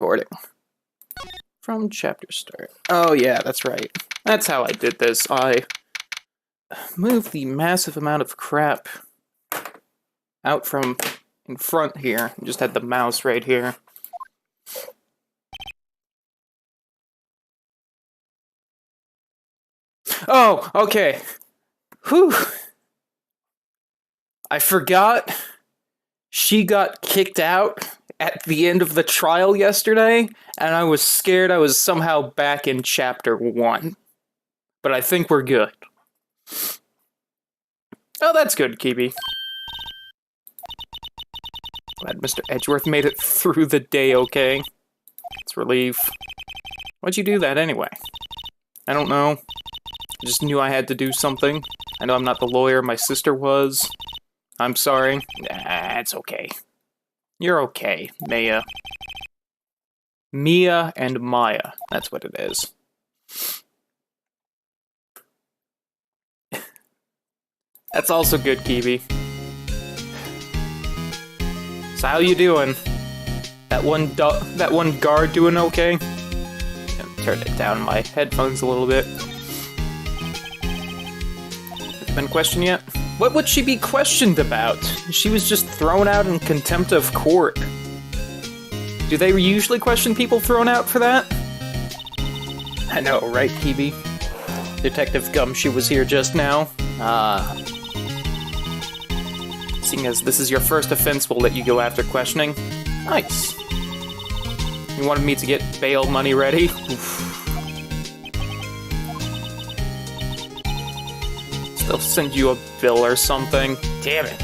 Recording. From chapter start. Oh yeah, that's right. That's how I did this. I moved the massive amount of crap out from in front here. Just had the mouse right here. Oh, okay. Whew. I forgot she got kicked out at the end of the trial yesterday, and I was scared I was somehow back in chapter 1. But I think we're good. Oh, that's good, Kibi. Glad Mr. Edgeworth made it through the day okay. It's a relief. Why'd you do that anyway? I don't know. I just knew I had to do something. I know I'm not the lawyer my sister was. I'm sorry. Nah, it's okay. You're okay, Maya. Mia and Maya. That's what it is. That's also good, Kiwi. So how you doing? That one guard doing okay? Turn it down my headphones a little bit. Been questioned yet? What would she be questioned about? She was just thrown out in contempt of court. Do they usually question people thrown out for that? I know, right, Kibi? Detective Gumshoe was here just now. Seeing as this is your first offense, we'll let you go after questioning. Nice. You wanted me to get bail money ready? Oof. They'll send you a bill or something. Damn it.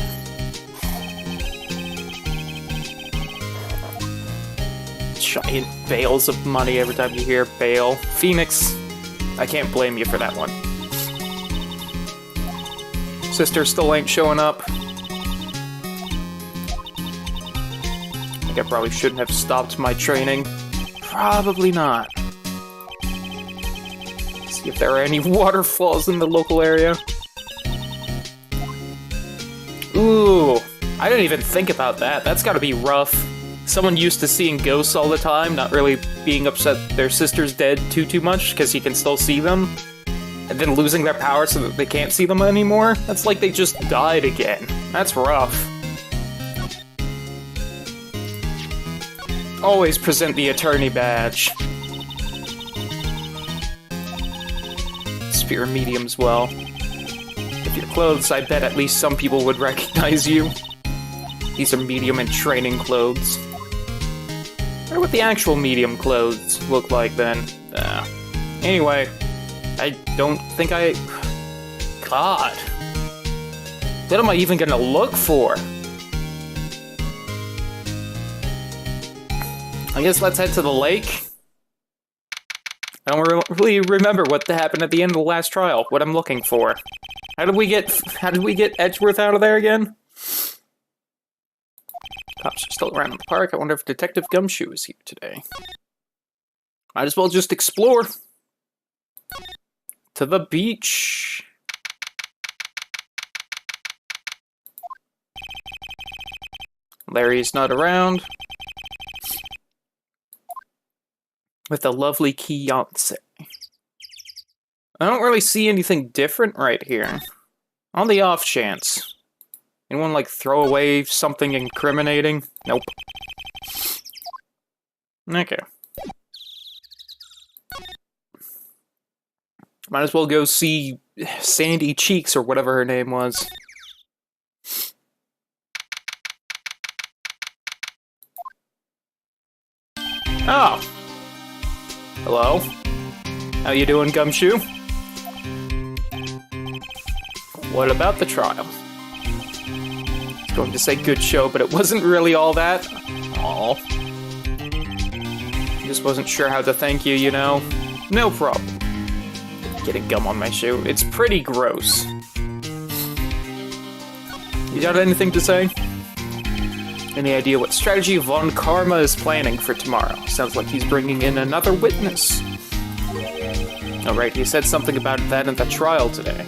Giant bales of money every time you hear bail. Phoenix, I can't blame you for that one. Sister still ain't showing up. I think I probably shouldn't have stopped my training. Probably not. See if there are any waterfalls in the local area. Ooh, I didn't even think about that. That's gotta be rough. Someone used to seeing ghosts all the time, not really being upset their sister's dead too much, because he can still see them, and then losing their power so that they can't see them anymore? That's like they just died again. That's rough. Always present the attorney badge. Spear mediums well. With your clothes, I bet at least some people would recognize you. These are medium and training clothes. I wonder what the actual medium clothes look like then. Anyway, I don't think I... God. What am I even gonna look for? I guess let's head to the lake. I don't really remember what happened at the end of the last trial, what I'm looking for. How did we get Edgeworth out of there again? Cops are still around in the park. I wonder if Detective Gumshoe is here today. Might as well just explore. To the beach. Larry's not around. With a lovely Kiance. I don't really see anything different right here. On the off chance. Anyone, like, throw away something incriminating? Nope. Okay. Might as well go see Sandy Cheeks, or whatever her name was. Oh! Hello? How you doing, Gumshoe? What about the trial? I was going to say good show, but it wasn't really all that. Aww. Just wasn't sure how to thank you, you know? No problem. Getting gum on my shoe. It's pretty gross. You got anything to say? Any idea what strategy Von Karma is planning for tomorrow? Sounds like he's bringing in another witness. Oh right, he said something about that in the trial today.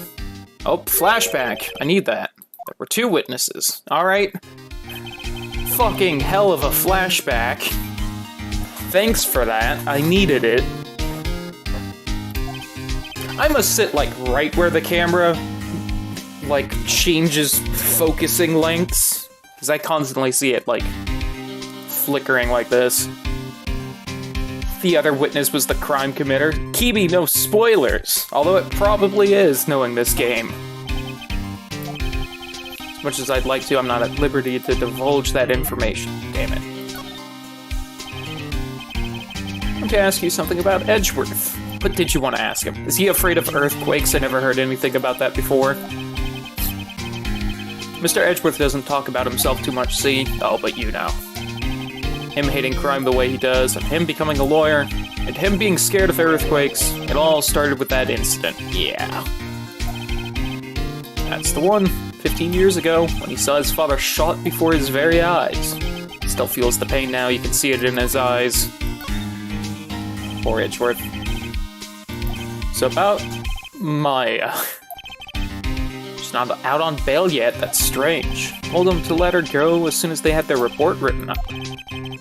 Oh, flashback. I need that. There were 2 witnesses. Alright. Fucking hell of a flashback. Thanks for that. I needed it. I must sit, like, right where the camera, like, changes focusing lengths. Because I constantly see it, like, flickering like this. The other witness was the crime committer. Kibi, no spoilers! Although it probably is, knowing this game. As much as I'd like to, I'm not at liberty to divulge that information. Damn it. I want to ask you something about Edgeworth. What did you want to ask him? Is he afraid of earthquakes? I never heard anything about that before. Mr. Edgeworth doesn't talk about himself too much, see? Oh, but you know. Him hating crime the way he does, and him becoming a lawyer, and him being scared of earthquakes. It all started with that incident. Yeah. That's the one. 15 years ago, when he saw his father shot before his very eyes. Still feels the pain now, you can see it in his eyes. Poor Edgeworth. So about Maya. She's not out on bail yet, that's strange. Told them to let her go as soon as they had their report written up. I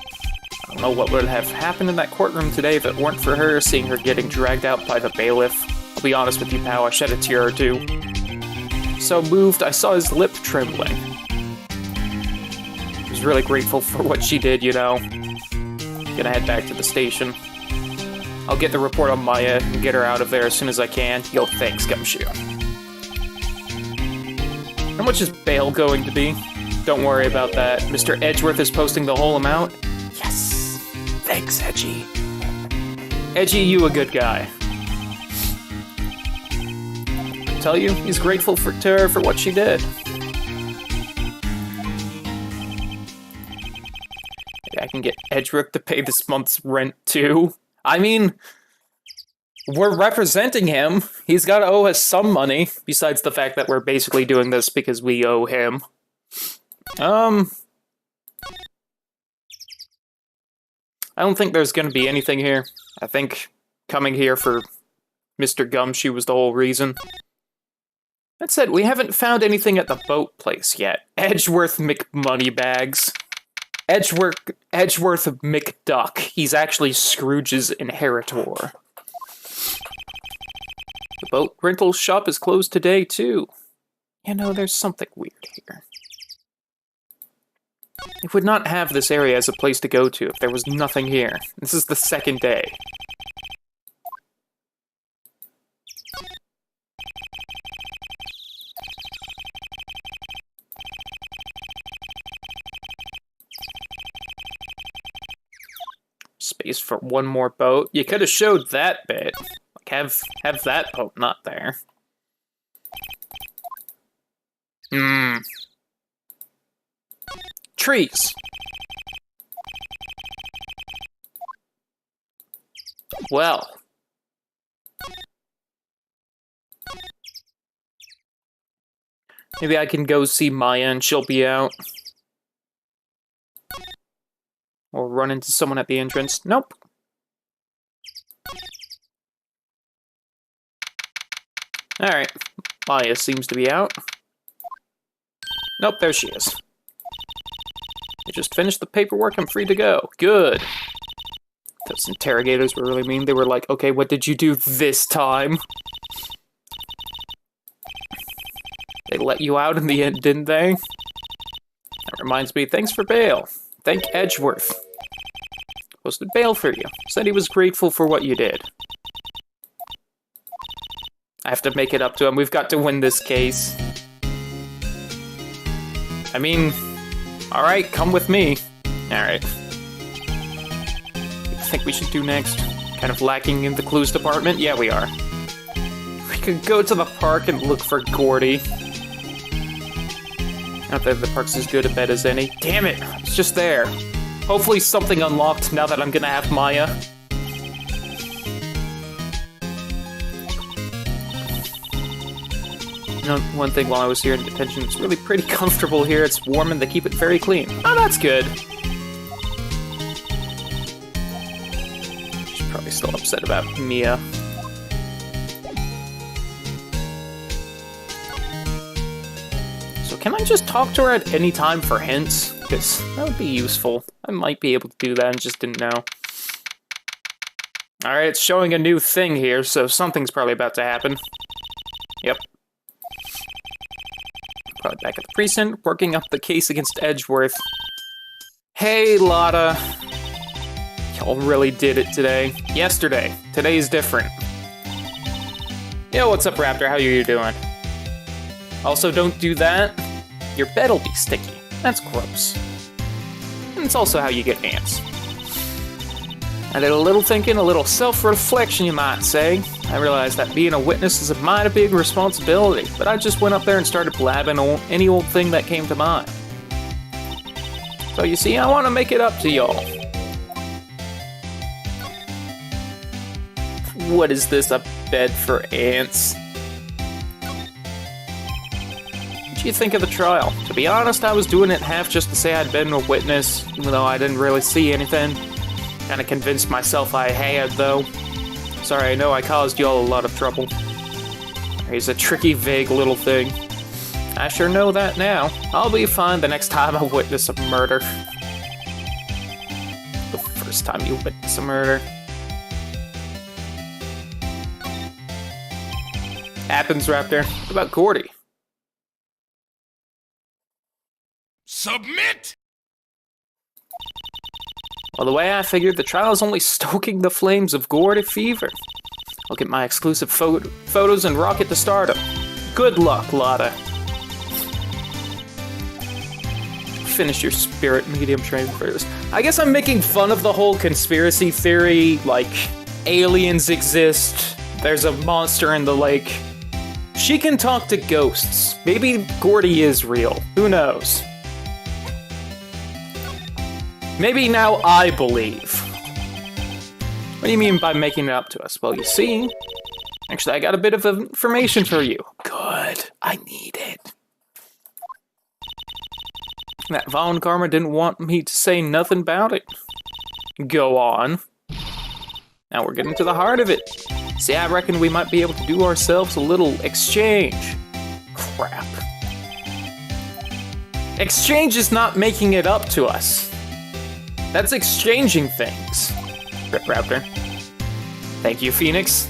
don't know what would have happened in that courtroom today if it weren't for her, seeing her getting dragged out by the bailiff. I'll be honest with you, pal, I shed a tear or two. So moved, I saw his lip trembling. I was really grateful for what she did, you know. Gonna head back to the station. I'll get the report on Maya and get her out of there as soon as I can. Yo, thanks, Gumshoe. How much is bail going to be? Don't worry about that. Mr. Edgeworth is posting the whole amount? Yes! Thanks, Edgy. Edgy, you a good guy. I tell you, he's grateful to her for what she did. Maybe I can get Edgeworth to pay this month's rent, too. I mean, we're representing him. He's got to owe us some money, besides the fact that we're basically doing this because we owe him. I don't think there's going to be anything here. I think coming here for Mr. Gumshoe was the whole reason. That said, we haven't found anything at the boat place yet. Edgeworth McMoneybags. Edgeworth McDuck. He's actually Scrooge's inheritor. The boat rental shop is closed today, too. You know, there's something weird here. It would not have this area as a place to go to if there was nothing here. This is the second day. Space for one more boat. You could have showed that bit. Like, have that boat not there. Trees. Well. Maybe I can go see Maya and she'll be out. Or run into someone at the entrance. Nope. Alright. Maya seems to be out. Nope, there she is. I just finished the paperwork, I'm free to go. Good. Those interrogators were really mean. They were like, okay, what did you do this time? They let you out in the end, didn't they? That reminds me, thanks for bail. Thank Edgeworth. Posted bail for you. Said he was grateful for what you did. I have to make it up to him. We've got to win this case. I mean, alright, come with me. Alright. What do you think we should do next? Kind of lacking in the clues department? Yeah, we are. We could go to the park and look for Gourdy. Not that the park's as good a bet as any. Damn it! It's just there. Hopefully something unlocked now that I'm gonna have Maya. You know, one thing while I was here in detention, it's really pretty comfortable here. It's warm and they keep it very clean. Oh, that's good. She's probably still upset about Mia. So can I just talk to her at any time for hints? Because that would be useful. I might be able to do that and just didn't know. Alright, it's showing a new thing here, so something's probably about to happen. Yep. Probably back at the precinct, working up the case against Edgeworth. Hey, Lotta. Y'all really did it today. Yesterday. Today's different. Yo, what's up, Raptor? How you doing? Also, don't do that. Your bed'll be sticky. That's gross. And it's also how you get ants. I did a little thinking, a little self-reflection, you might say. I realized that being a witness is a mighty big responsibility, but I just went up there and started blabbing on any old thing that came to mind. So you see, I want to make it up to y'all. What is this, a bed for ants? What do you think of the trial? To be honest, I was doing it half just to say I'd been a witness, even though I didn't really see anything. Kinda convinced myself I had, though. Sorry, I know I caused y'all a lot of trouble. He's a tricky, vague little thing. I sure know that now. I'll be fine the next time I witness a murder. The first time you witness a murder. Happens, Raptor. What about Gourdy? Submit! Well, the way I figured, the trial is only stoking the flames of Gourdy fever. I'll get my exclusive photos and rocket to stardom. Good luck, Lotta. Finish your spirit medium training first. I guess I'm making fun of the whole conspiracy theory, like, aliens exist, there's a monster in the lake. She can talk to ghosts. Maybe Gourdy is real. Who knows? Maybe now I believe. What do you mean by making it up to us? Well, you see, actually, I got a bit of information for you. Good. I need it. That Von Karma didn't want me to say nothing about it. Go on. Now we're getting to the heart of it. See, I reckon we might be able to do ourselves a little exchange. Crap. Exchange is not making it up to us. That's exchanging things. Rip Raptor. Thank you, Phoenix.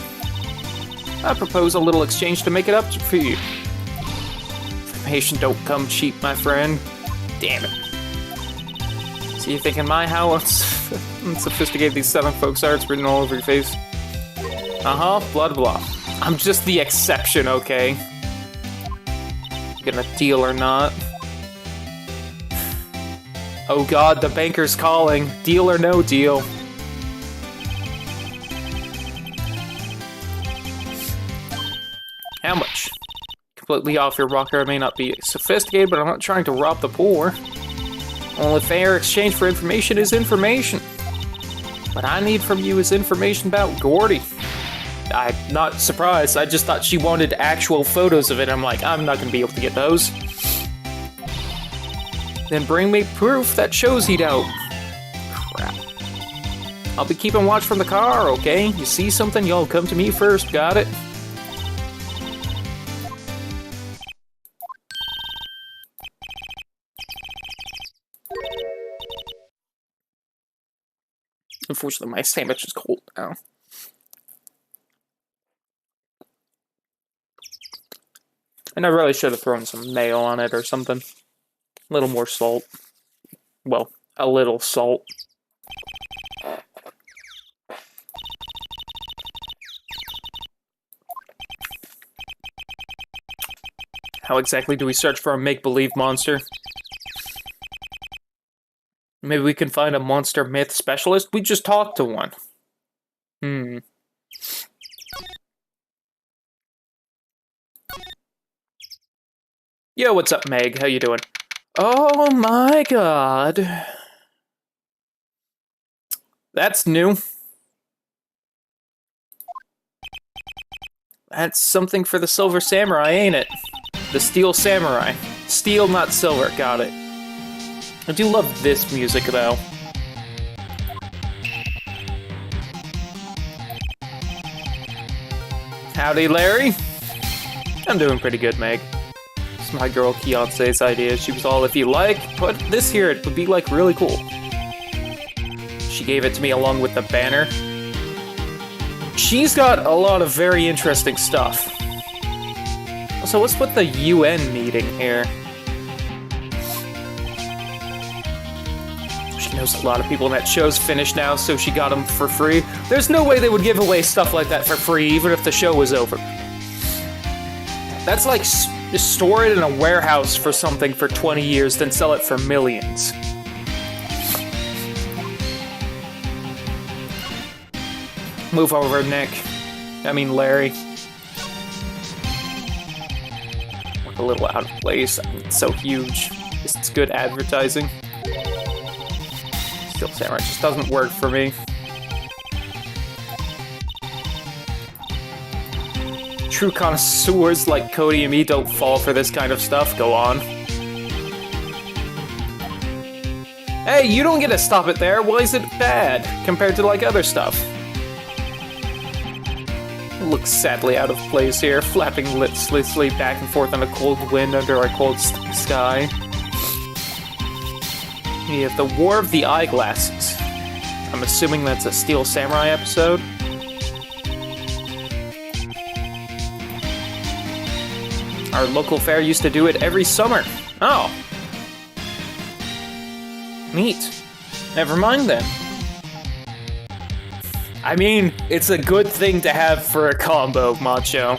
I propose a little exchange to make it up for you. Information don't come cheap, my friend. Damn it. So you thinking how unsophisticated these Southern folks are? It's written all over your face. Uh-huh, blah blah. I'm just the exception, okay? Gonna deal or not? Oh god, the banker's calling. Deal or no deal? How much? Completely off your rocker. I may not be sophisticated, but I'm not trying to rob the poor. Only fair exchange for information is information. What I need from you is information about Gourdy. I'm not surprised. I just thought she wanted actual photos of it. I'm like, I'm not gonna be able to get those. Then bring me proof that shows he'd out. Crap. I'll be keeping watch from the car, okay? You see something, y'all come to me first, got it? Unfortunately, my sandwich is cold now. And I really should have thrown some mayo on it or something. A little more salt. Well, a little salt. How exactly do we search for a make-believe monster? Maybe we can find a monster myth specialist? We just talked to one. Yo, what's up, Meg? How you doing? Oh my god. That's new. That's something for the Silver Samurai, ain't it? The Steel Samurai. Steel, not silver. Got it. I do love this music, though. Howdy, Larry. I'm doing pretty good, Meg. It's my girl Beyonce's idea. She was all, if you like, put this here, it would be, like, really cool. She gave it to me along with the banner. She's got a lot of very interesting stuff. So what's with the UN meeting here? She knows a lot of people, and that show's finished now, so she got them for free. There's no way they would give away stuff like that for free, even if the show was over. That's like store it in a warehouse for something for 20 years, then sell it for millions. Move over, Nick. I mean, Larry. Look a little out of place. I mean, it's so huge. It's good advertising. Steel Samurai just doesn't work for me. True connoisseurs like Cody and me don't fall for this kind of stuff. Go on. Hey, you don't get to stop it there. Why is it bad compared to like other stuff? It looks sadly out of place here, flapping listlessly back and forth on a cold wind under a cold sky. We have the War of the Eyeglasses. I'm assuming that's a Steel Samurai episode. Our local fair used to do it every summer. Oh. Neat. Never mind then. I mean, it's a good thing to have for a combo, Macho.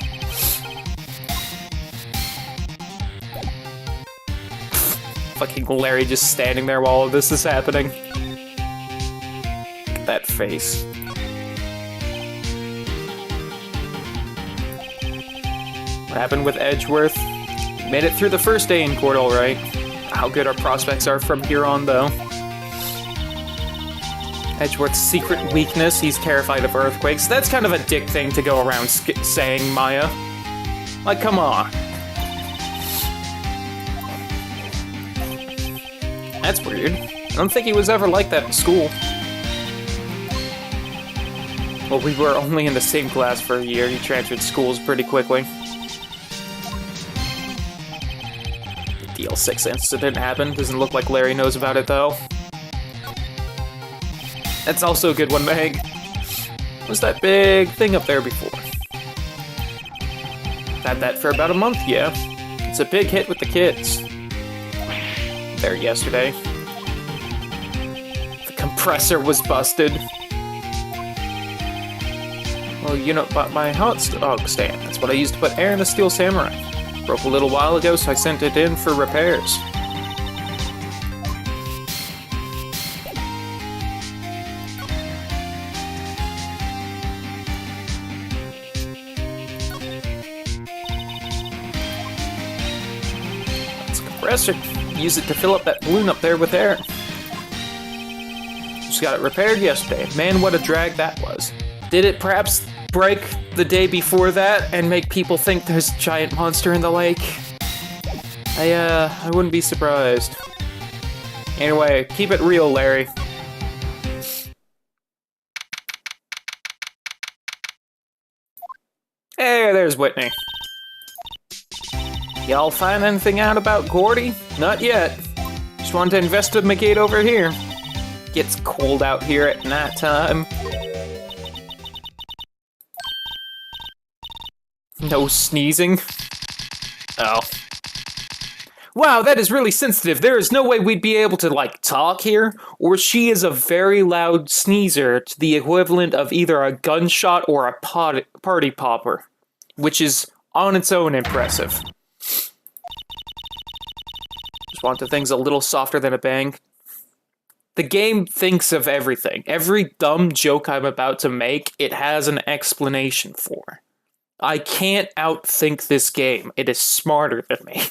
Fucking Larry just standing there while all of this is happening. Look at that face. What happened with Edgeworth? Made it through the first day in court, alright. How good our prospects are from here on, though. Edgeworth's secret weakness, he's terrified of earthquakes. That's kind of a dick thing to go around saying, Maya. Like, come on. That's weird. I don't think he was ever like that in school. Well, we were only in the same class for a year. He transferred schools pretty quickly. The DL6 incident happened. Doesn't look like Larry knows about it, though. That's also a good one, Meg. What's that big thing up there before? Had that for about a month, yeah. It's a big hit with the kids. There yesterday. The compressor was busted. Well, you know, but my hot dog stand. That's what I used to put air in the Steel Samurai. Broke a little while ago, so I sent it in for repairs. Use it to fill up that balloon up there with air. Just got it repaired yesterday. Man, what a drag that was. Did it perhaps break the day before that and make people think there's a giant monster in the lake? I wouldn't be surprised. Anyway, keep it real, Larry. Hey, there's Whitney. Y'all find anything out about Gourdy? Not yet. Just wanted to investigate over here. Gets cold out here at night time. No sneezing. Oh. Wow, that is really sensitive. There is no way we'd be able to, like, talk here, or she is a very loud sneezer to the equivalent of either a gunshot or a party popper, which is on its own impressive. Just wanted things a little softer than a bang. The game thinks of everything. Every dumb joke I'm about to make, it has an explanation for. I can't outthink this game. It is smarter than me.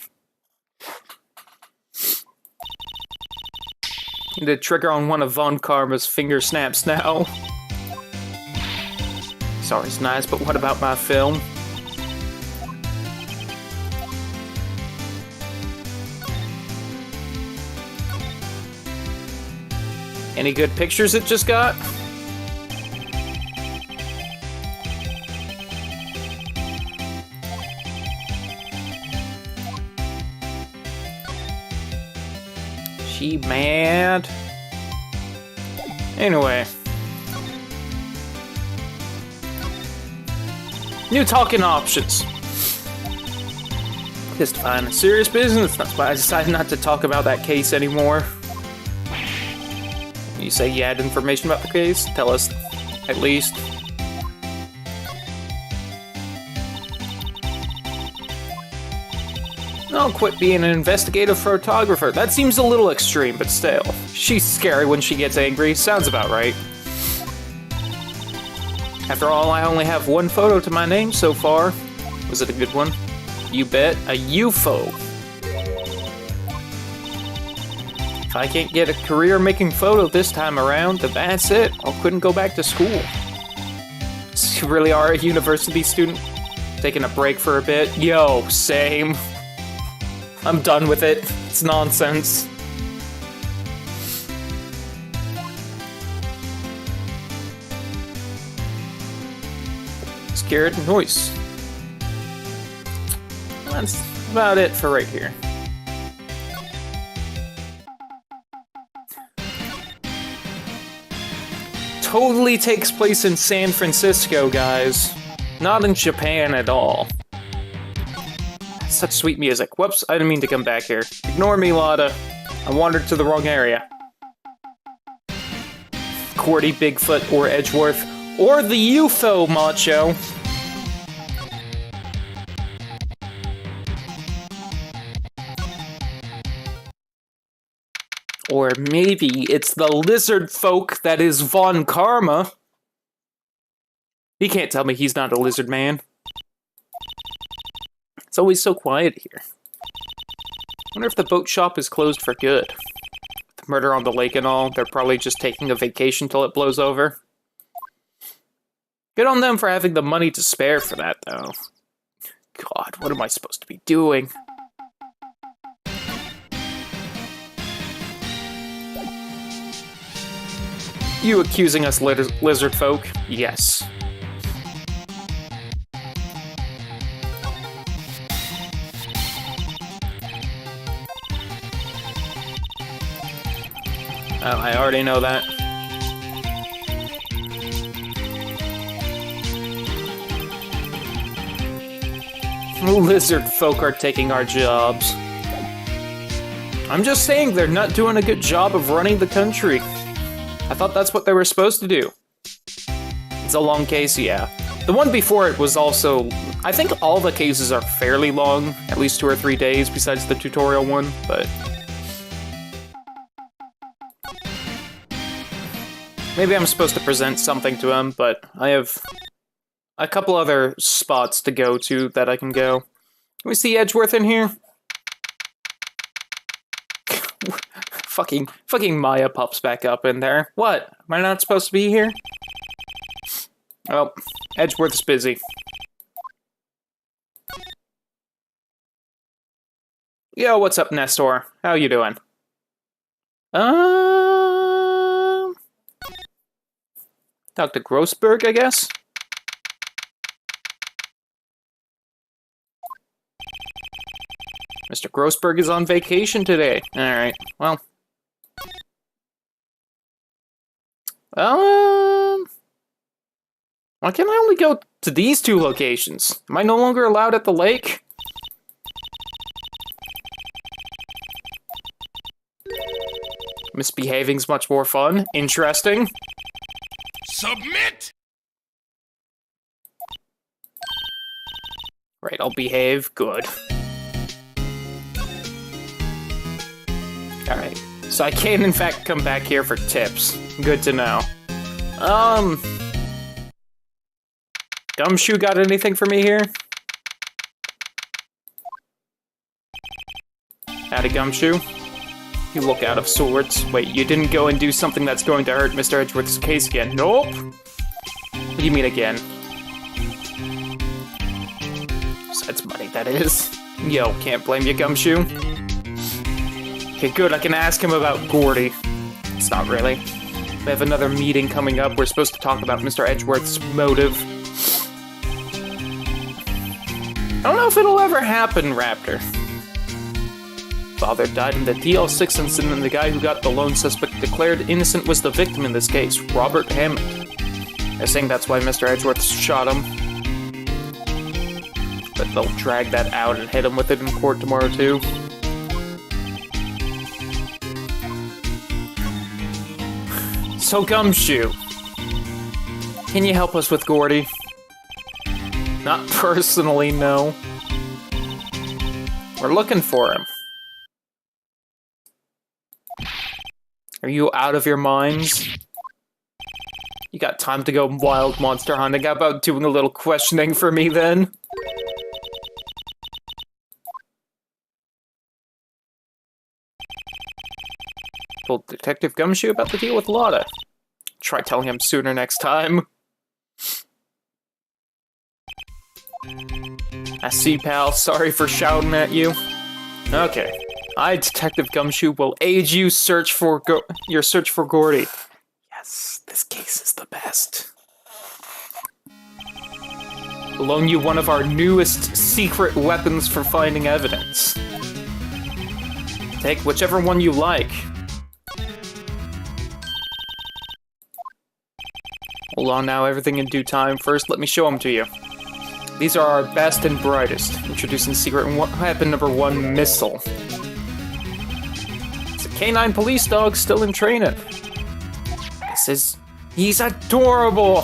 The trigger on one of Von Karma's finger snaps now. Sorry, it's nice, but what about my film? Any good pictures it just got? She mad? New talking options. Testifying serious business. That's why I decided not to talk about that case anymore. You say you had information about the case? Tell us, at least. I'll quit being an investigative photographer. That seems a little extreme, but still. She's scary when she gets angry. Sounds about right. After all, I only have one photo to my name so far. Was it a good one? You bet. A UFO. If I can't get a career making photo this time around, then that's it. I couldn't go back to school. So you really are a university student? Taking a break for a bit? Yo, same. I'm done with it. It's nonsense. Scared noise. That's about it for right here. Totally takes place in San Francisco, guys. Not in Japan at all. Such sweet music. Whoops, I didn't mean to come back here. Ignore me, Lotta. I wandered to the wrong area. Gourdy, Bigfoot, or Edgeworth, or the UFO, macho. Or maybe it's the lizard folk that is Von Karma. He can't tell me he's not a lizard man. It's always so quiet here. Wonder if the boat shop is closed for good. The murder on the lake and all, they're probably just taking a vacation till it blows over. Good on them for having the money to spare for that, though. God, what am I supposed to be doing? You accusing us lizard folk? Yes. Oh, I already know that. Lizard folk are taking our jobs. I'm just saying they're not doing a good job of running the country. I thought that's what they were supposed to do. It's a long case, yeah. The one before it was also... I think all the cases are fairly long, at least 2 or 3 days besides the tutorial one, but... maybe I'm supposed to present something to him, but I have a couple other spots to go to that I can go. Can we see Edgeworth in here? Fucking Maya pops back up in there. What? Am I not supposed to be here? Oh, Edgeworth's busy. Yo, what's up, Nestor? How you doing? Dr. Grossberg, I guess? Mr. Grossberg is on vacation today. Alright, well. Why can I only go to these 2 locations? Am I no longer allowed at the lake? Misbehaving's much more fun. Interesting. Submit! Right, I'll behave. Good. Alright, so I can in fact come back here for tips. Good to know. Gumshoe got anything for me here? Howdy, Gumshoe. You look out of sorts. Wait, you didn't go and do something that's going to hurt Mr. Edgeworth's case again? Nope! What do you mean again? Besides money, that is. Yo, can't blame you, Gumshoe. Okay, good, I can ask him about Gourdy. It's not really. We have another meeting coming up. We're supposed to talk about Mr. Edgeworth's motive. I don't know if it'll ever happen, Raptor. Father died in the DL6 incident, and the guy who got the lone suspect declared innocent was the victim in this case, Robert Hammond. They're saying that's why Mr. Edgeworth shot him. But they'll drag that out and hit him with it in court tomorrow, too. So, Gumshoe, can you help us with Gourdy? Not personally, no. We're looking for him. Are you out of your minds? You got time to go wild monster hunting? How about doing a little questioning for me, then? Told Detective Gumshoe about the deal with Lotta. Try telling him sooner next time. I see, pal. Sorry for shouting at you. Okay. I, Detective Gumshoe, will aid you your search for Gourdy. Yes, this case is the best. We'll loan you one of our newest secret weapons for finding evidence. Take whichever one you like. Hold on now, everything in due time. First, let me show them to you. These are our best and brightest. Introducing secret weapon number 1, Missile. It's a canine police dog still in training. He's adorable!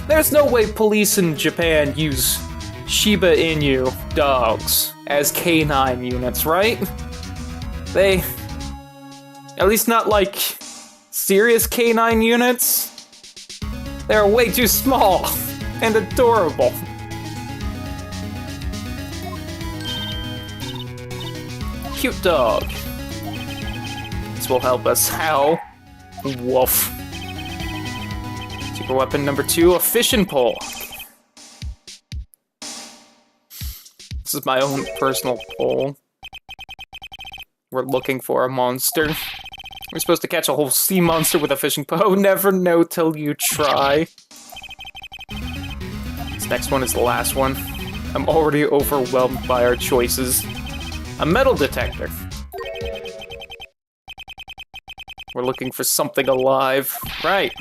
There's no way police in Japan use Shiba Inu dogs as canine units, right? At least not like serious canine units. They're way too small and adorable. Cute dog. This will help us. How? Woof. Super weapon number 2, a fishing pole. This is my own personal pole. We're looking for a monster. We're supposed to catch a whole sea monster with a fishing pole. Never know till you try. This next one is the last one. I'm already overwhelmed by our choices. A metal detector. We're looking for something alive. Right.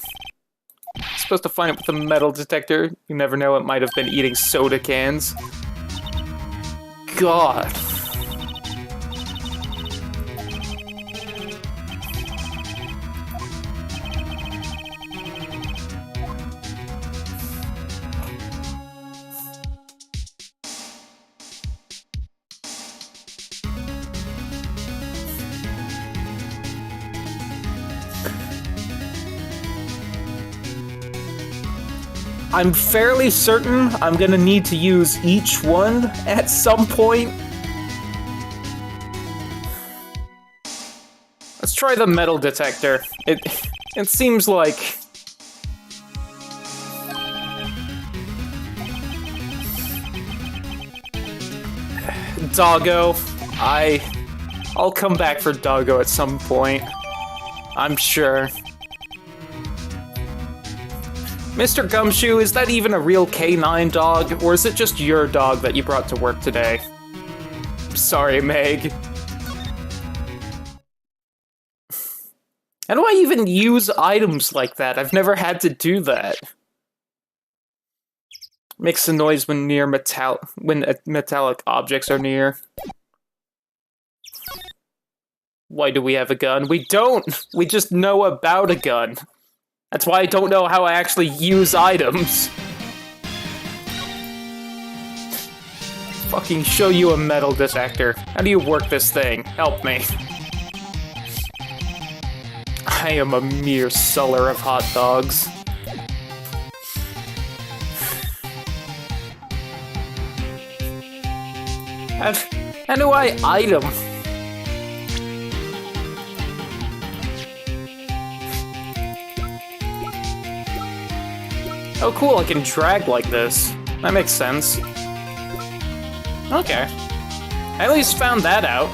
Supposed to find it with a metal detector. You never know, it might have been eating soda cans. God. I'm fairly certain I'm gonna need to use each one at some point. Let's try the metal detector. It seems like... Doggo. I'll come back for Doggo at some point. I'm sure. Mr. Gumshoe, is that even a real canine dog, or is it just your dog that you brought to work today? Sorry, Meg. How do I even use items like that? I've never had to do that. Makes a noise when metallic objects are near. Why do we have a gun? We don't! We just know about a gun. That's why I don't know how I actually use items. Fucking show you a metal detector. How do you work this thing? Help me. I am a mere seller of hot dogs. How do I item? Oh cool, I can drag like this. That makes sense. Okay. I at least found that out.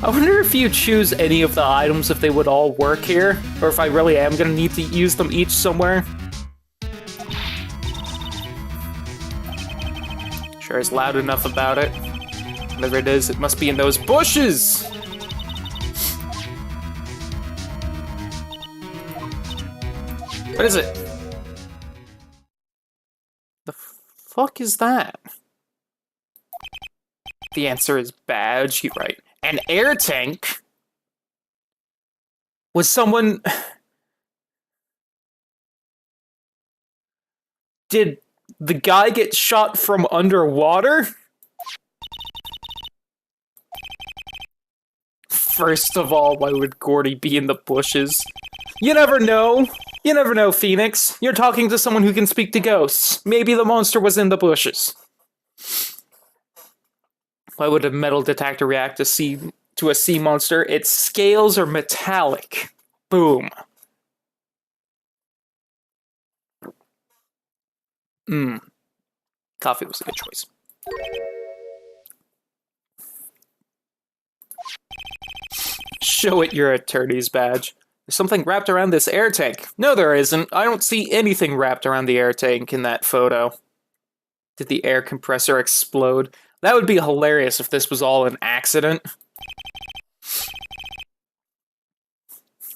I wonder if you choose any of the items, if they would all work here, or if I really am gonna need to use them each somewhere. Sure is loud enough about it. Whatever it is, it must be in those bushes! What is it? The fuck is that? The answer is badge. You're right. An air tank? Was someone... Did the guy get shot from underwater? First of all, why would Gourdy be in the bushes? You never know. You never know, Phoenix. You're talking to someone who can speak to ghosts. Maybe the monster was in the bushes. Why would a metal detector react to a sea monster? Its scales are metallic. Boom. Coffee was a good choice. Show it your attorney's badge. There's something wrapped around this air tank. No, there isn't. I don't see anything wrapped around the air tank in that photo. Did the air compressor explode? That would be hilarious if this was all an accident.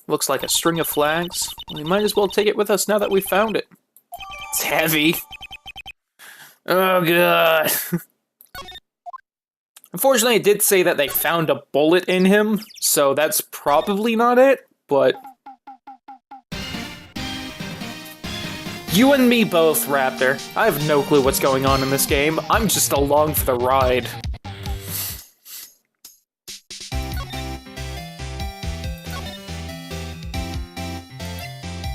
Looks like a string of flags. We might as well take it with us now that we found it. It's heavy. Oh, God. Unfortunately, it did say that they found a bullet in him, so that's probably not it, but... You and me both, Raptor. I have no clue what's going on in this game. I'm just along for the ride.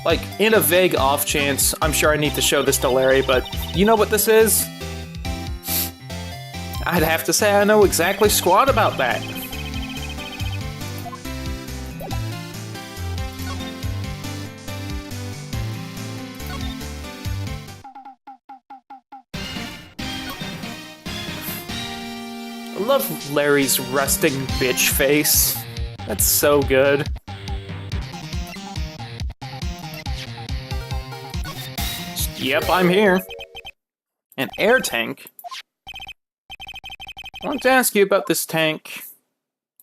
Like, in a vague off chance, I'm sure I need to show this to Larry, but you know what this is? I'd have to say I know exactly squat about that. I love Larry's resting bitch face. That's so good. Yep, I'm here. An air tank? I want to ask you about this tank.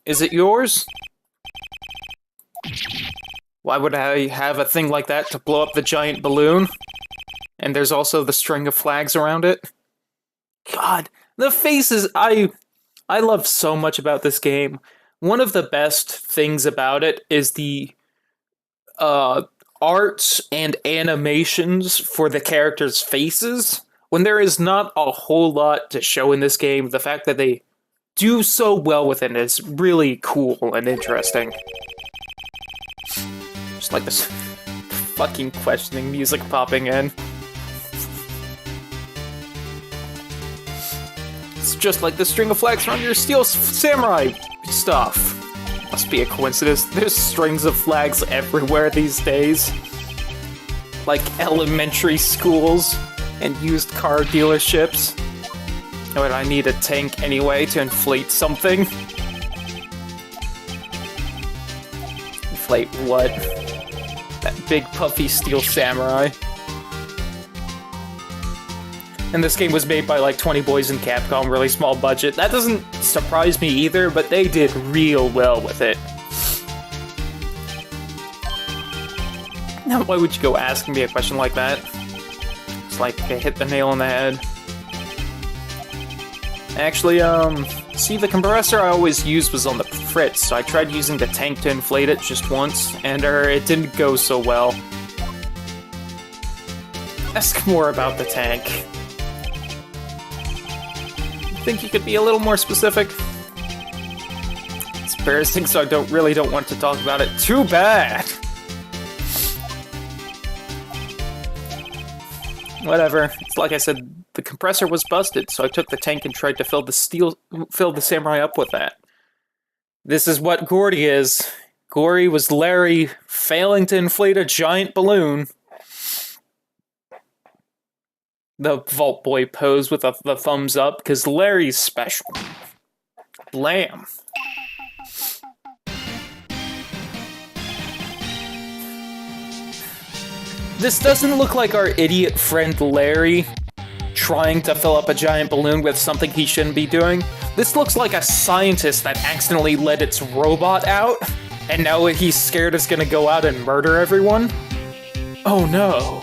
Is it yours? Why would I have a thing like that to blow up the giant balloon? And there's also the string of flags around it. God, the faces I love so much about this game. One of the best things about it is the arts and animations for the characters' faces. When there is not a whole lot to show in this game, the fact that they do so well with it is really cool and interesting. Just like this fucking questioning music popping in. It's just like the string of flags around your steel samurai stuff. Must be a coincidence. There's strings of flags everywhere these days. Like elementary schools and used car dealerships. But I need a tank anyway to inflate something. Inflate what? That big puffy steel samurai. And this game was made by like 20 boys in Capcom, really small budget. That doesn't surprise me either, but they did real well with it. Now, why would you go asking me a question like that? It's like I hit the nail on the head. Actually, see, the compressor I always used was on the Fritz, so I tried using the tank to inflate it just once, and it didn't go so well. Ask more about the tank. Think you could be a little more specific? It's embarrassing, so I really don't want to talk about it. Too bad! Whatever. It's like I said, the compressor was busted, so I took the tank and tried to fill the samurai up with that. This is what Gourdy is. Gourdy was Larry failing to inflate a giant balloon. The Vault Boy pose with the thumbs up, because Larry's special. Blam. This doesn't look like our idiot friend Larry trying to fill up a giant balloon with something he shouldn't be doing. This looks like a scientist that accidentally let its robot out, and now he's scared it's gonna go out and murder everyone. Oh no.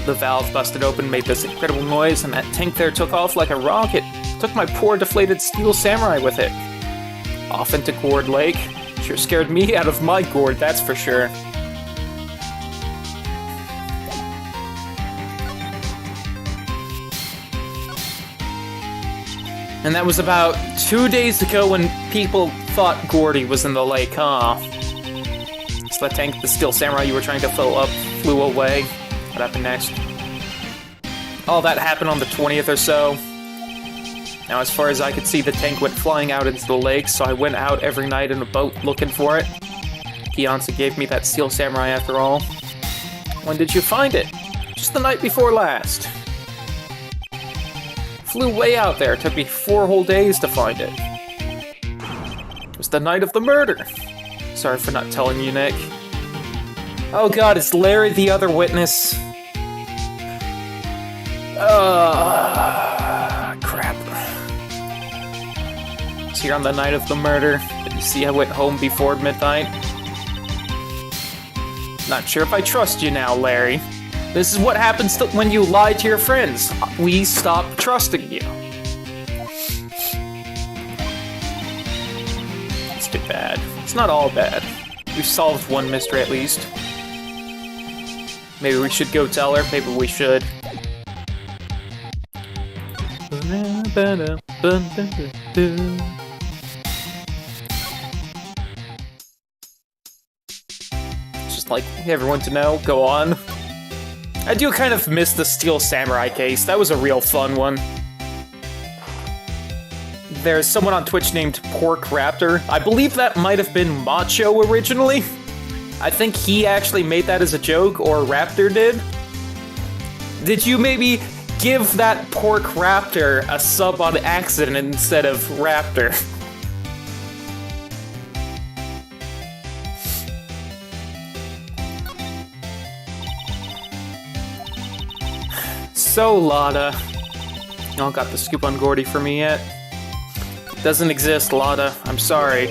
The valve busted open, made this incredible noise, and that tank there took off like a rocket. Took my poor deflated steel samurai with it. Off into Gourd Lake. Sure scared me out of my gourd, that's for sure. And that was about 2 days ago when people thought Gourdy was in the lake, huh? So the tank, the steel samurai you were trying to fill up, flew away. What happened next? All that happened on the 20th or so. Now, as far as I could see, the tank went flying out into the lake, so I went out every night in a boat looking for it. Fiance gave me that steel samurai after all. When did you find it? Just the night before last. Flew way out there. It took me 4 whole days to find it. It was the night of the murder. Sorry for not telling you, Nick. Oh god, is Larry the other witness? Crap. It's here on the night of the murder. Did you see I went home before midnight? Not sure if I trust you now, Larry. This is what happens when you lie to your friends. We stop trusting you. It's too bad. It's not all bad. We've solved one mystery at least. Maybe we should go tell her. Maybe we should. Just like everyone to know. Go on. I do kind of miss the Steel Samurai case. That was a real fun one. There's someone on Twitch named Pork Raptor. I believe that might have been Macho originally. I think he actually made that as a joke, or Raptor did. Did you maybe give that Pork Raptor a sub on accident instead of Raptor? So, Lada. Y'all got the scoop on Gourdy for me yet? It doesn't exist, Lada. I'm sorry.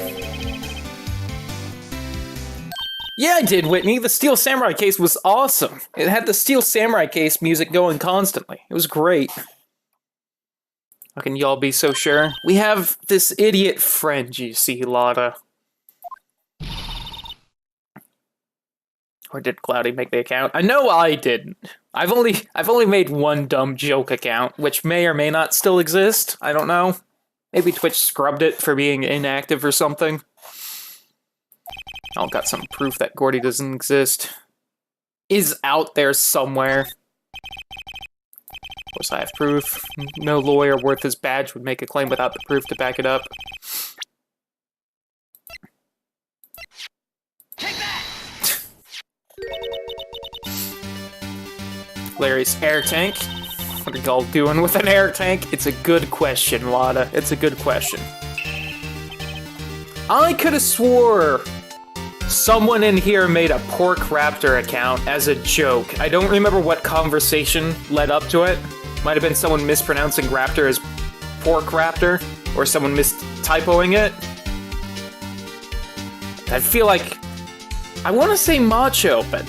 Yeah, I did, Whitney. The Steel Samurai case was awesome. It had the Steel Samurai case music going constantly. It was great. How can y'all be so sure? We have this idiot friend, you see, Lada. Or did Cloudy make the account? I know I didn't. I've only made one dumb joke account, which may or may not still exist. I don't know. Maybe Twitch scrubbed it for being inactive or something. I'll got some proof that Gourdy doesn't exist. Is out there somewhere. Of course I have proof. No lawyer worth his badge would make a claim without the proof to back it up. Take that! Larry's air tank. What are y'all doing with an air tank? It's a good question, Lada. It's a good question. I could have swore someone in here made a Pork Raptor account as a joke. I don't remember what conversation led up to it. Might have been someone mispronouncing Raptor as Pork Raptor, or someone mistypoing it. I feel like I want to say Macho, but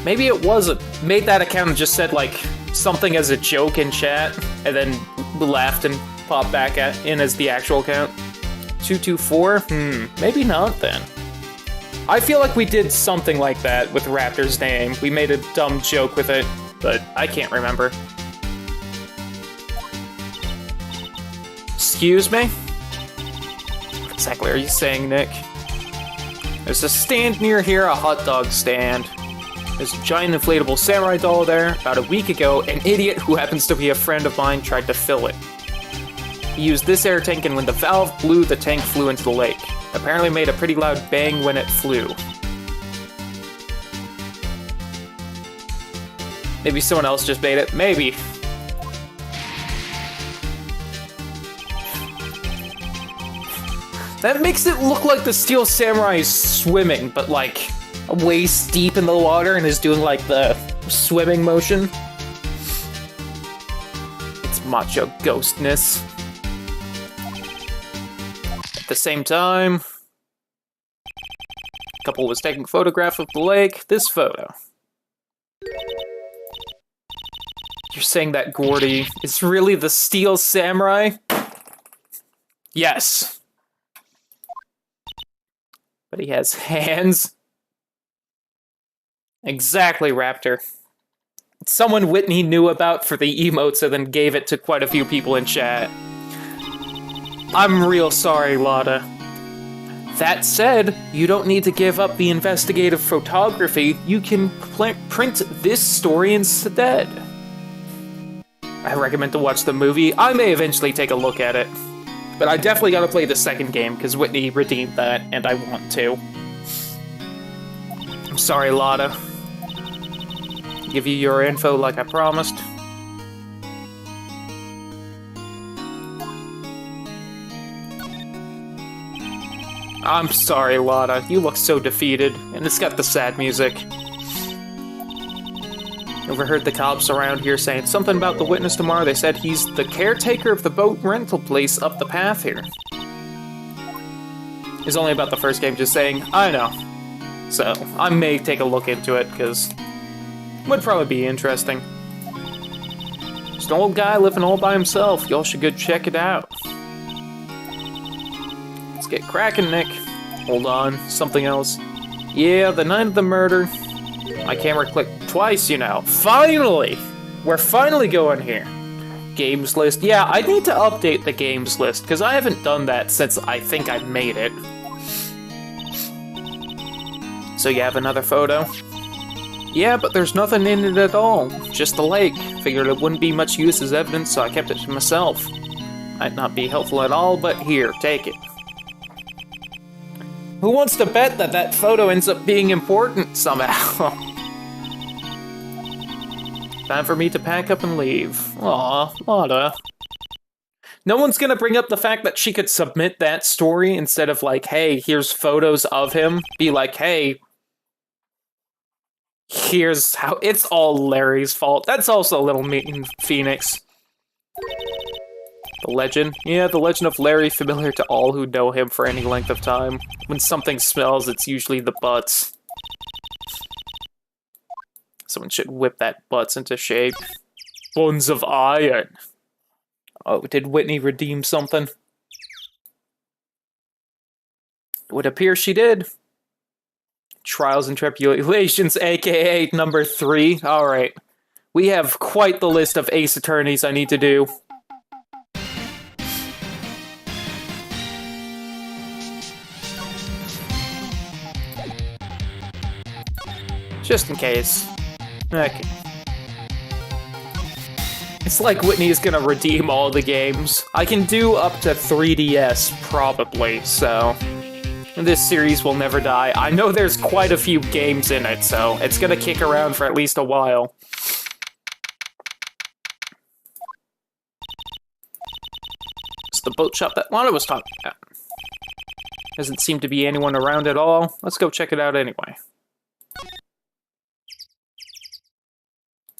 maybe it wasn't. Made that account and just said like something as a joke in chat, and then laughed and popped back in as the actual account. 224? Maybe not then. I feel like we did something like that with Raptor's name. We made a dumb joke with it, but I can't remember. Excuse me? What exactly are you saying, Nick? There's a stand near here, a hot dog stand. There's a giant inflatable samurai doll there. About a week ago, an idiot who happens to be a friend of mine tried to fill it. He used this air tank, and when the valve blew, the tank flew into the lake. Apparently made a pretty loud bang when it flew. Maybe someone else just made it. Maybe. That makes it look like the Steel Samurai is swimming, but like waist deep in the water and is doing like the swimming motion. macho ghostness. At the same time, a couple was taking a photograph of the lake. This photo. You're saying that Gourdy is really the Steel Samurai? Yes. But he has hands. Exactly, Raptor. Someone Whitney knew about for the emotes and then gave it to quite a few people in chat. I'm real sorry, Lotta. That said, you don't need to give up the investigative photography. You can print this story instead. I recommend to watch the movie. I may eventually take a look at it. But I definitely gotta play the second game, because Whitney redeemed that, and I want to. I'm sorry, Lotta. Give you your info like I promised. I'm sorry, Lotta. You look so defeated, and it's got the sad music. Overheard the cops around here saying something about the witness tomorrow. They said he's the caretaker of the boat rental place up the path here. It's only about the first game, just saying, I know. So, I may take a look into it, because it would probably be interesting. Just an old guy living all by himself. Y'all should go check it out. Let's get cracking, Nick. Hold on, something else. Yeah, the night of the murder. My camera clicked twice, you know. Finally! We're finally going here. Games list. Yeah, I need to update the games list, because I haven't done that since I think I made it. So you have another photo? Yeah, but there's nothing in it at all. Just the lake. Figured it wouldn't be much use as evidence, so I kept it to myself. Might not be helpful at all, but here, take it. Who wants to bet that that photo ends up being important somehow? Time for me to pack up and leave. Aw, Lotta. No one's gonna bring up the fact that she could submit that story instead of like, hey, here's photos of him. Be like, hey, here's how it's all Larry's fault. That's also a little mean, Phoenix. The legend? Yeah, the legend of Larry, familiar to all who know him for any length of time. When something smells, it's usually the butts. Someone should whip that butts into shape. Bones of iron. Oh, did Whitney redeem something? It would appear she did. Trials and Tribulations, aka number 3. Alright. We have quite the list of Ace Attorneys I need to do. Just in case. Okay. It's like Whitney is gonna redeem all the games. I can do up to 3DS, probably, so... this series will never die. I know there's quite a few games in it, so it's gonna kick around for at least a while. It's the boat shop that Lana was talking about. Doesn't seem to be anyone around at all. Let's go check it out anyway.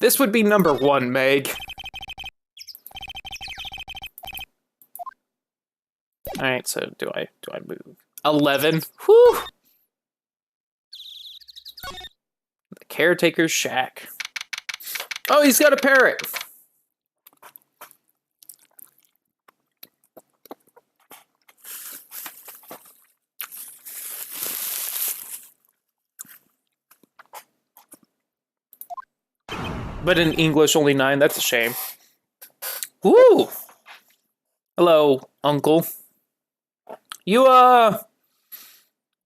This would be number 1, Meg. Alright, so do I move? 11. Whew! The caretaker's shack. Oh, he's got a parrot! But in English, only 9. That's a shame. Woo! Hello, Uncle. You a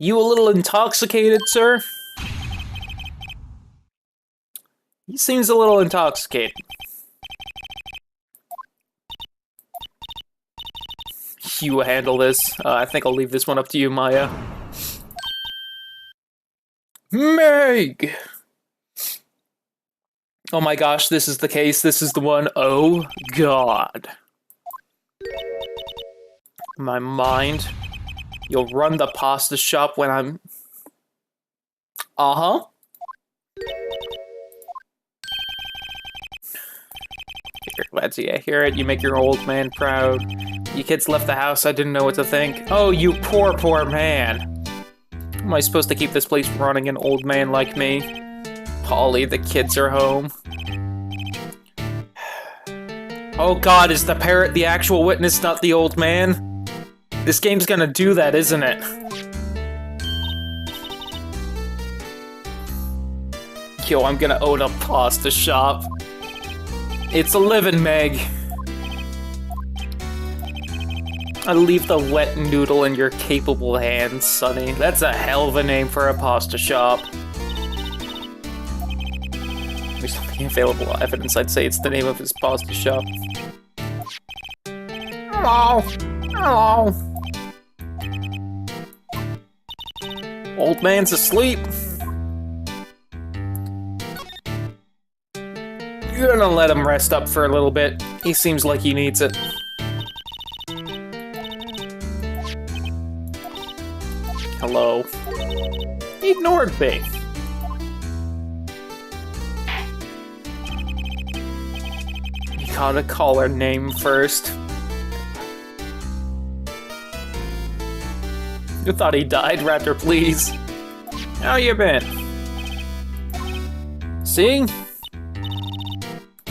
little intoxicated, sir? He seems a little intoxicated. You handle this. I think I'll leave this one up to you, Maya. Meg! Oh my gosh, this is the case. This is the one. Oh, God. My mind. You'll run the pasta shop when I'm... Glad to hear it. You make your old man proud. You kids left the house, I didn't know what to think. Oh, you poor, poor man. How am I supposed to keep this place running, an old man like me? Polly, the kids are home. Oh god, is the parrot the actual witness, not the old man? This game's gonna do that, isn't it? Yo, I'm gonna own a pasta shop. It's a living, Meg. I leave the wet noodle in your capable hands, Sonny. That's a hell of a name for a pasta shop. There's nothing available evidence. I'd say it's the name of his pasta shop. Hello. Hello. Old man's asleep. You're gonna let him rest up for a little bit. He seems like he needs it. Hello. He ignored me. You gotta call her name first. You thought he died, Raptor, please. How you been? See?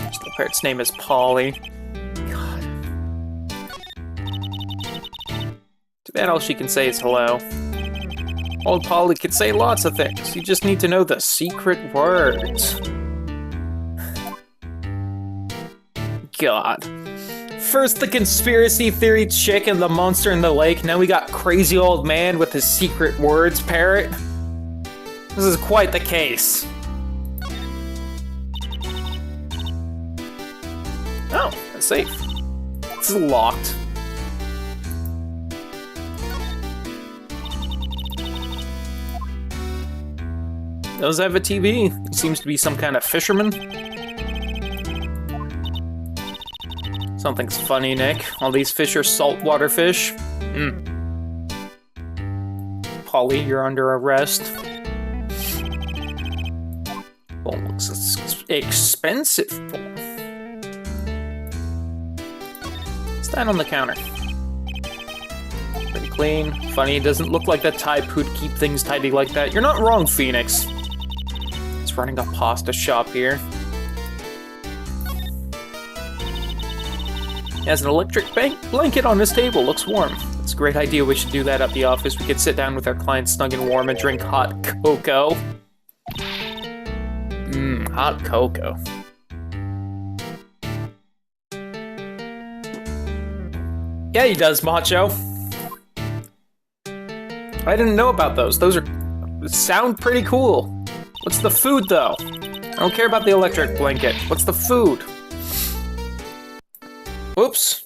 The parrot's name is Polly. God. Too bad all she can say is hello. Old Polly can say lots of things. You just need to know the secret words. God. First the conspiracy theory chick and the monster in the lake, now we got crazy old man with his secret words parrot. This is quite the case. Oh, that's safe. This is locked. Does have a TV. He seems to be some kind of fisherman. Something's funny, Nick. All these fish are saltwater fish. Polly, you're under arrest. Phone looks expensive. Stand on the counter. Pretty clean. Funny, it doesn't look like the type who'd keep things tidy like that. You're not wrong, Phoenix. He's running a pasta shop here. He has an electric blanket on his table. Looks warm. It's a great idea. We should do that at the office. We could sit down with our clients snug and warm and drink hot cocoa. Hot cocoa. Yeah, he does, Macho. I didn't know about those. Those sound pretty cool. What's the food, though? I don't care about the electric blanket. What's the food? Oops.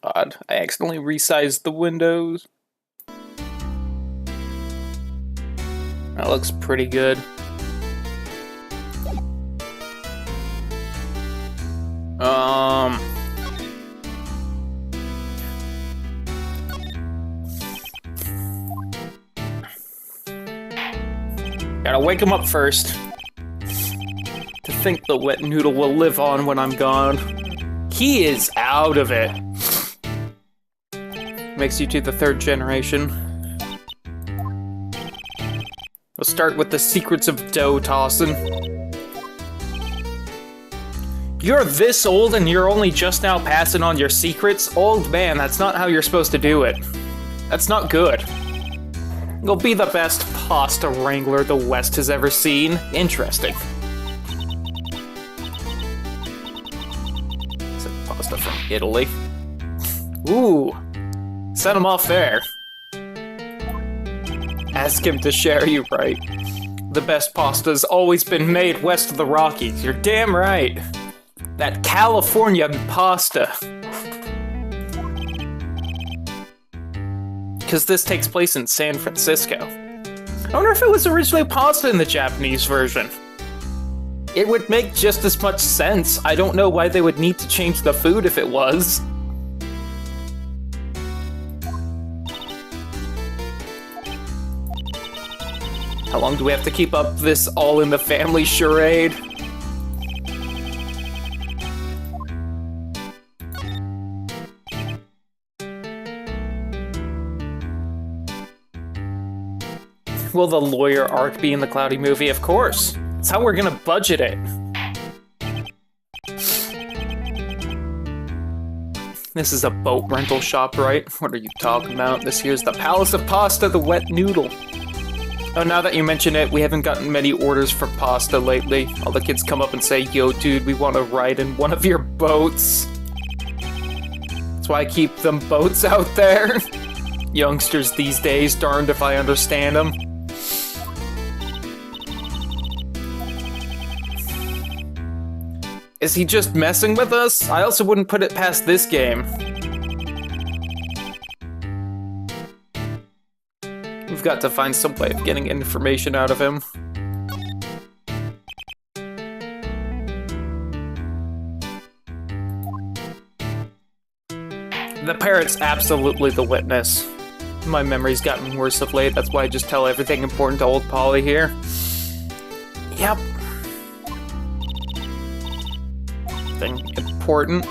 God, I accidentally resized the windows. That looks pretty good. Gotta wake him up first. To think the wet noodle will live on when I'm gone. He is out of it. Makes you to the third generation. We'll start with the secrets of dough tossing. You're this old and you're only just now passing on your secrets? Old man, that's not how you're supposed to do it. That's not good. You'll be the best pasta wrangler the West has ever seen. Interesting. It's a pasta from Italy. Ooh. Send him off there. Ask him to share you, Wright. The best pasta's always been made west of the Rockies. You're damn right. That California pasta. Because this takes place in San Francisco. I wonder if it was originally pasta in the Japanese version. It would make just as much sense. I don't know why they would need to change the food if it was. How long do we have to keep up this all in the family charade? Will the lawyer arc be in the Cloudy movie? Of course. That's how we're gonna budget it. This is a boat rental shop, right? What are you talking about? This here's the Palace of Pasta, the wet noodle. Oh, now that you mention it, we haven't gotten many orders for pasta lately. All the kids come up and say, yo, dude, we want to ride in one of your boats. That's why I keep them boats out there. Youngsters these days, darned if I understand them. Is he just messing with us? I also wouldn't put it past this game. We've got to find some way of getting information out of him. The parrot's absolutely the witness. My memory's gotten worse of late, that's why I just tell everything important to old Polly here. Yep. Thing important.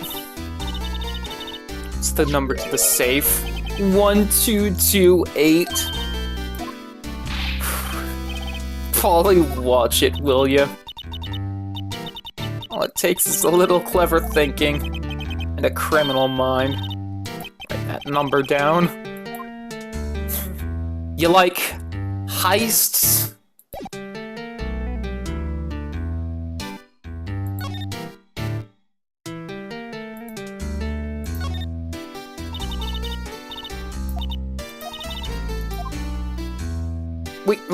It's the number to the safe. 1228. Polly, watch it, will ya? All it takes is a little clever thinking and a criminal mind. Write that number down. You like heists?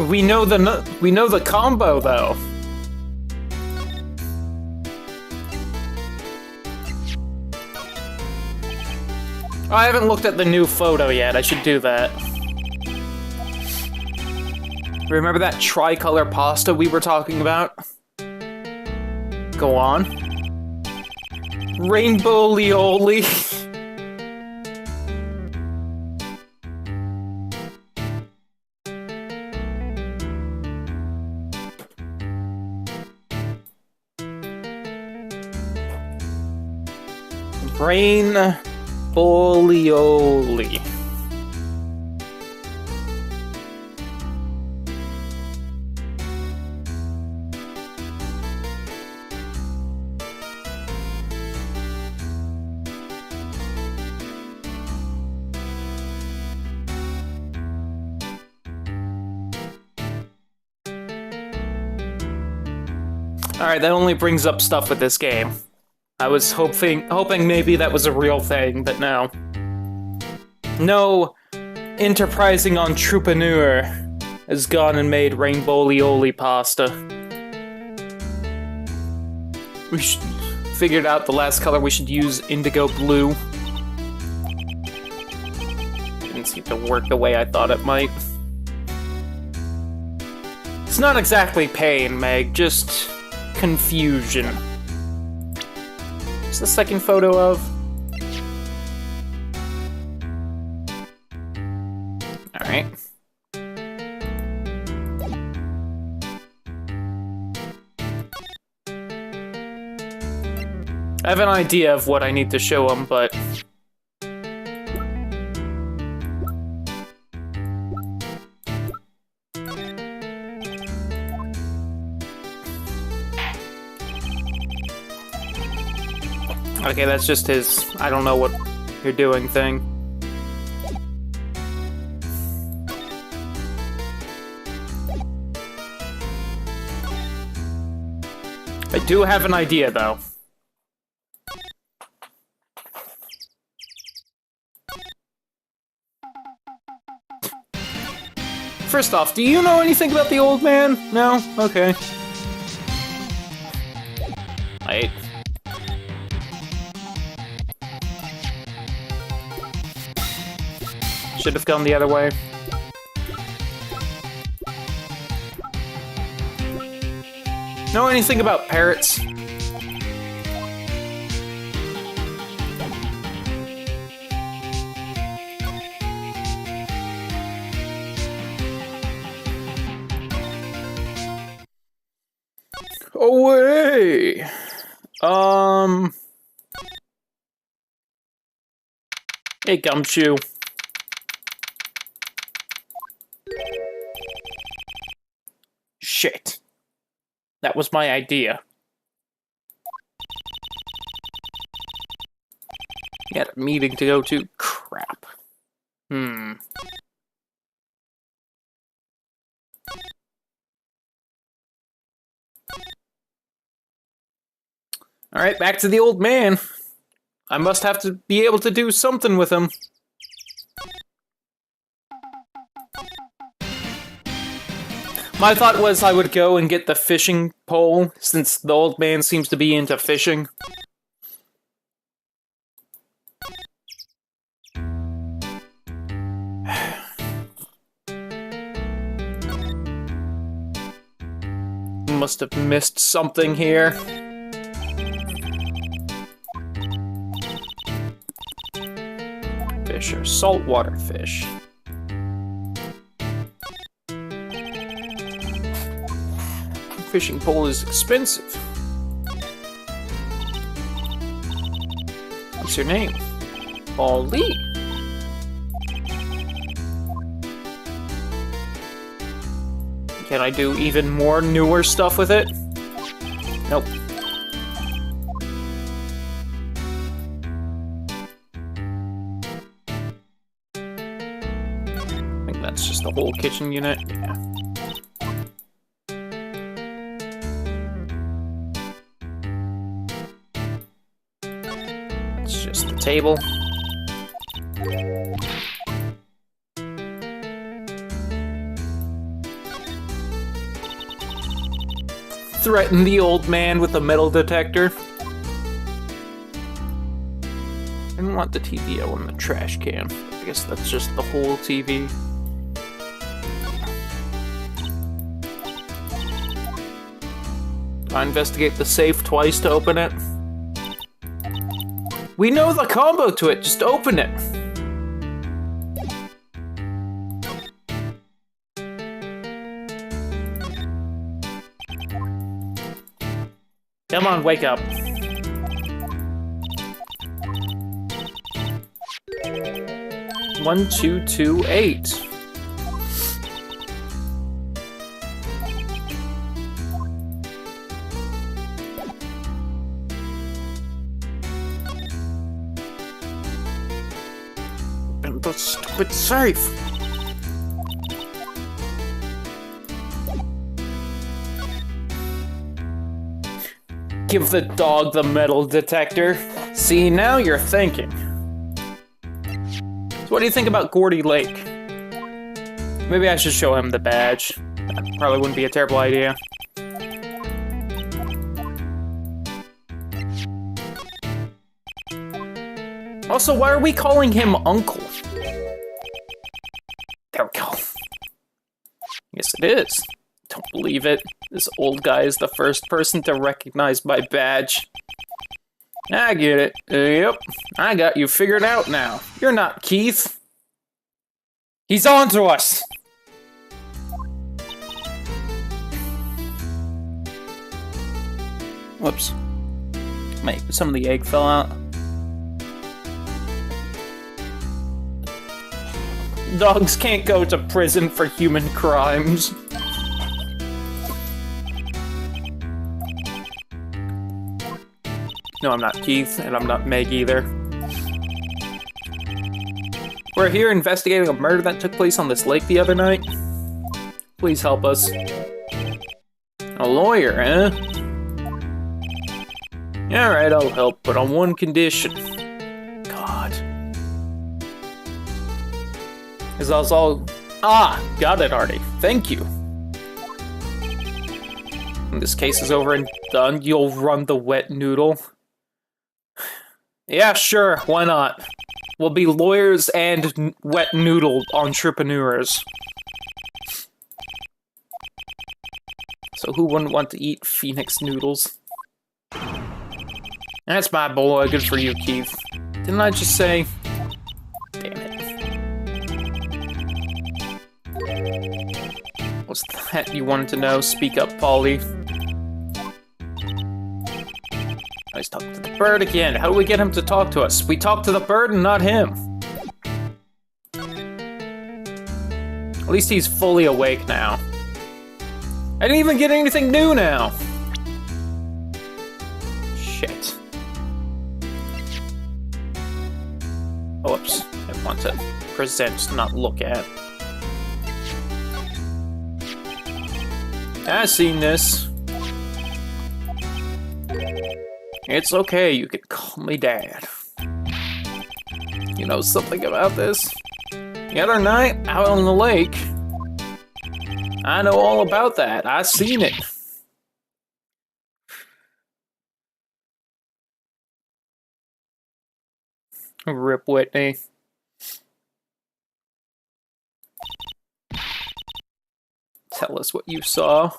We know the combo though. Oh, I haven't looked at the new photo yet. I should do that. Remember that tricolor pasta we were talking about? Go on. Rainbow lioli. Rain Bolioli. Alright, that only brings up stuff with this game. I was hoping maybe that was a real thing, but no. No enterprising entrepreneur has gone and made rainbow lioli pasta. We figured out the last color we should use, indigo blue. Didn't seem to work the way I thought it might. It's not exactly pain, Meg, just confusion. What's the second photo of? Alright. I have an idea of what I need to show him, but... Okay, that's just his, I don't know what you're doing thing. I do have an idea, though. First off, do you know anything about the old man? No? Okay. Wait. Should have gone the other way. Know anything about parrots? Away! Hey, Gumshoe. Shit. That was my idea. He had a meeting to go to. Crap. Alright, back to the old man. I must have to be able to do something with him. My thought was I would go and get the fishing pole, since the old man seems to be into fishing. Must have missed something here. Fish are saltwater fish. Fishing pole is expensive. What's your name? Pauline. Can I do even more newer stuff with it? Nope. I think that's just the whole kitchen unit. Yeah. It's just the table. Threaten the old man with a metal detector. I didn't want the TV on the trash can. I guess that's just the whole TV. Do I investigate the safe twice to open it? We know the combo to it, just open it. Come on, wake up. One, two, two, 8. And the stupid safe. Give the dog the metal detector. See, now you're thinking. So what do you think about Gourdy Lake? Maybe I should show him the badge. That probably wouldn't be a terrible idea. Also, why are we calling him Uncle? There we go. Yes, it is. Don't believe it. This old guy is the first person to recognize my badge. I get it. Yep. I got you figured out now. You're not Keith. He's on to us! Whoops. Mate, some of the egg fell out. Dogs can't go to prison for human crimes. No, I'm not Keith, and I'm not Meg either. We're here investigating a murder that took place on this lake the other night. Please help us. A lawyer, eh? Yeah, alright, I'll help, but on one condition. God. Is I was all... Ah, got it, Artie. Thank you. When this case is over and done, you'll run the wet noodle. Yeah, sure, why not? We'll be lawyers and wet noodle entrepreneurs. So who wouldn't want to eat Phoenix noodles? That's my boy. Good for you, Keith. Didn't I just say? Damn it. What's that you wanted to know? Speak up, Polly. Oh, he's talking to the bird again. How do we get him to talk to us? We talk to the bird and not him. At least he's fully awake now. I didn't even get anything new now. Shit. Oh, whoops. I want to present, not look at. I've seen this. It's okay, you can call me Dad. You know something about this? The other night, out on the lake, I know all about that. I seen it. Rip Whitney. Tell us what you saw.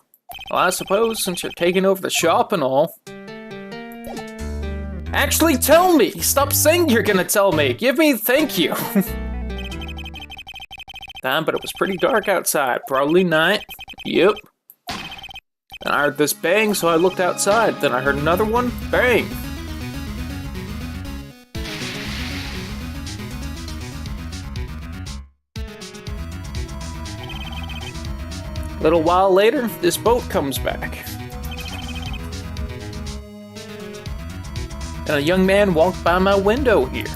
Well, I suppose since you're taking over the shop and all. Actually tell me! Stop saying you're gonna tell me! Give me thank you! But it was pretty dark outside. Probably night. Yep. Then I heard this bang, so I looked outside. Then I heard another one. Bang! A little while later, this boat comes back. And a young man walked by my window here.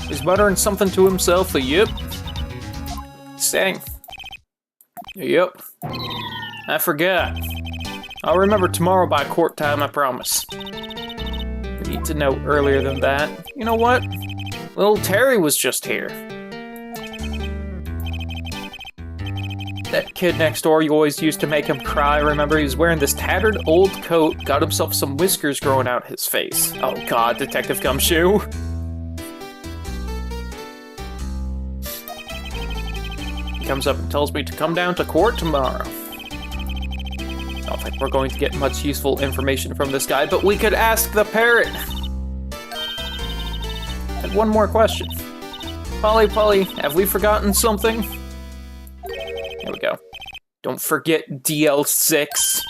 He's muttering something to himself, yep. Saying, yep. I forgot. I'll remember tomorrow by court time, I promise. We need to know earlier than that. You know what? Little Terry was just here. That kid next door, you always used to make him cry, remember? He was wearing this tattered old coat, got himself some whiskers growing out his face. Oh god, Detective Gumshoe. He comes up and tells me to come down to court tomorrow. I don't think we're going to get much useful information from this guy, but we could ask the parrot. And one more question. Polly, have we forgotten something? Here we go. Don't forget DL6.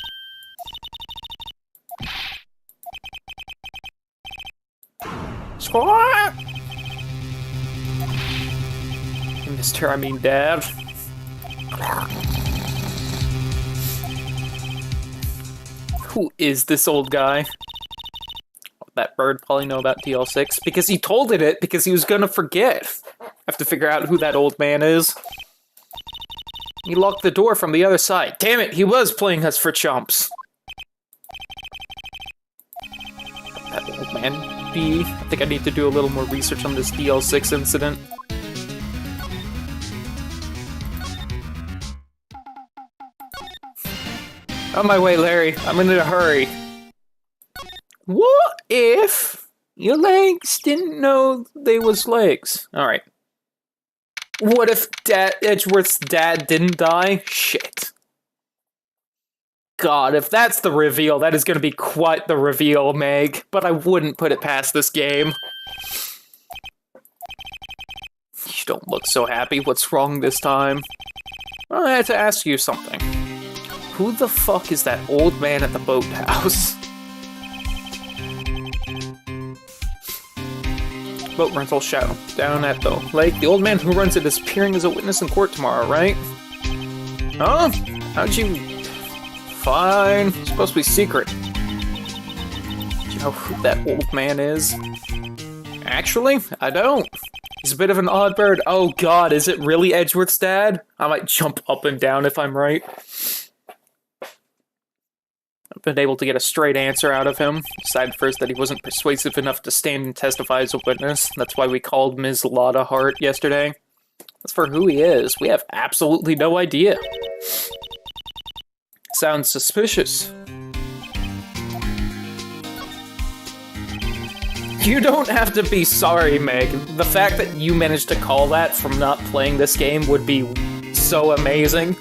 Squawk! Mister, I mean Dad. Who is this old guy? That bird probably know about DL6 because he told it because he was gonna forget. I have to figure out who that old man is. He locked the door from the other side. Damn it, he was playing us for chumps. That old man be. I think I need to do a little more research on this DL6 incident. On my way, Larry. I'm in a hurry. What if your legs didn't know they was legs? Alright. What if Edgeworth's dad didn't die? Shit. God, if that's the reveal, that is going to be quite the reveal, Meg. But I wouldn't put it past this game. You don't look so happy. What's wrong this time? Well, I had to ask you something. Who the fuck is that old man at the boathouse? Boat rental show. Down at the lake. The old man who runs it is appearing as a witness in court tomorrow, right? Huh? How'd you... Fine. It's supposed to be secret. Do you know who that old man is? Actually, I don't. He's a bit of an odd bird. Oh god, is it really Edgeworth's dad? I might jump up and down if I'm right. I've been able to get a straight answer out of him. Decided first that he wasn't persuasive enough to stand and testify as a witness. That's why we called Ms. Lotta Hart yesterday. As for who he is, we have absolutely no idea. Sounds suspicious. You don't have to be sorry, Meg. The fact that you managed to call that from not playing this game would be so amazing.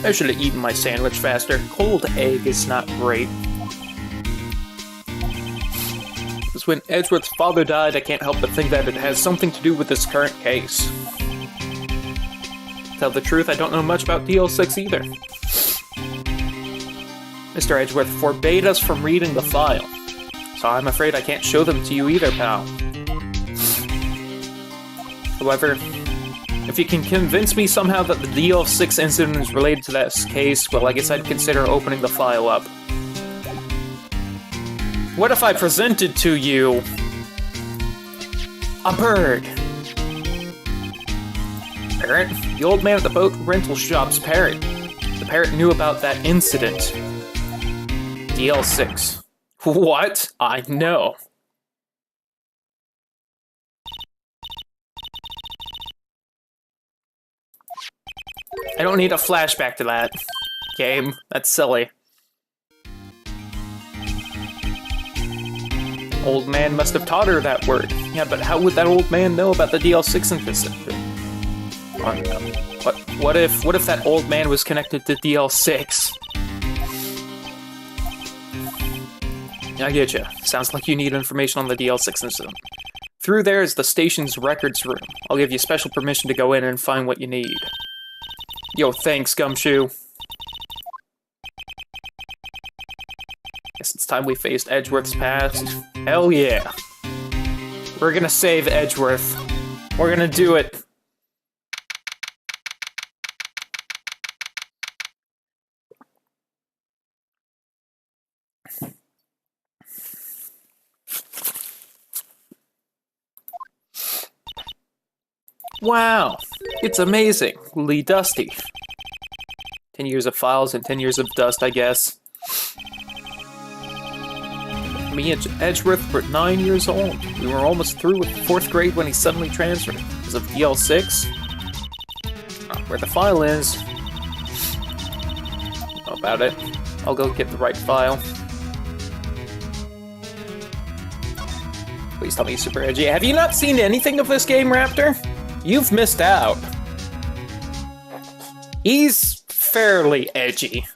I should have eaten my sandwich faster. Cold egg is not great. Because when Edgeworth's father died, I can't help but think that it has something to do with this current case. To tell the truth, I don't know much about DL6 either. Mr. Edgeworth forbade us from reading the file, so I'm afraid I can't show them to you either, pal. However, if you can convince me somehow that the DL6 incident is related to this case, well, I guess I'd consider opening the file up. What if I presented to you a bird? Parrot? The old man at the boat rental shop's parrot. The parrot knew about that incident. DL6. What? I know. I don't need a flashback to that game. That's silly. Old man must have taught her that word. Yeah, but how would that old man know about the DL6 incident? What if that old man was connected to DL6? I get you. Sounds like you need information on the DL6 incident. Through there is the station's records room. I'll give you special permission to go in and find what you need. Yo, thanks, Gumshoe. Guess it's time we faced Edgeworth's past. Hell yeah. We're gonna save Edgeworth. We're gonna do it. Wow, it's amazingly dusty. 10 years of files and 10 years of dust, I guess. Me and Edgeworth were 9 years old. We were almost through with 4th grade when he suddenly transferred. Because of DL6? Where the file is. Know about it. I'll go get the right file. Please tell me he's super edgy. Have you not seen anything of this game, Raptor? You've missed out. He's fairly edgy.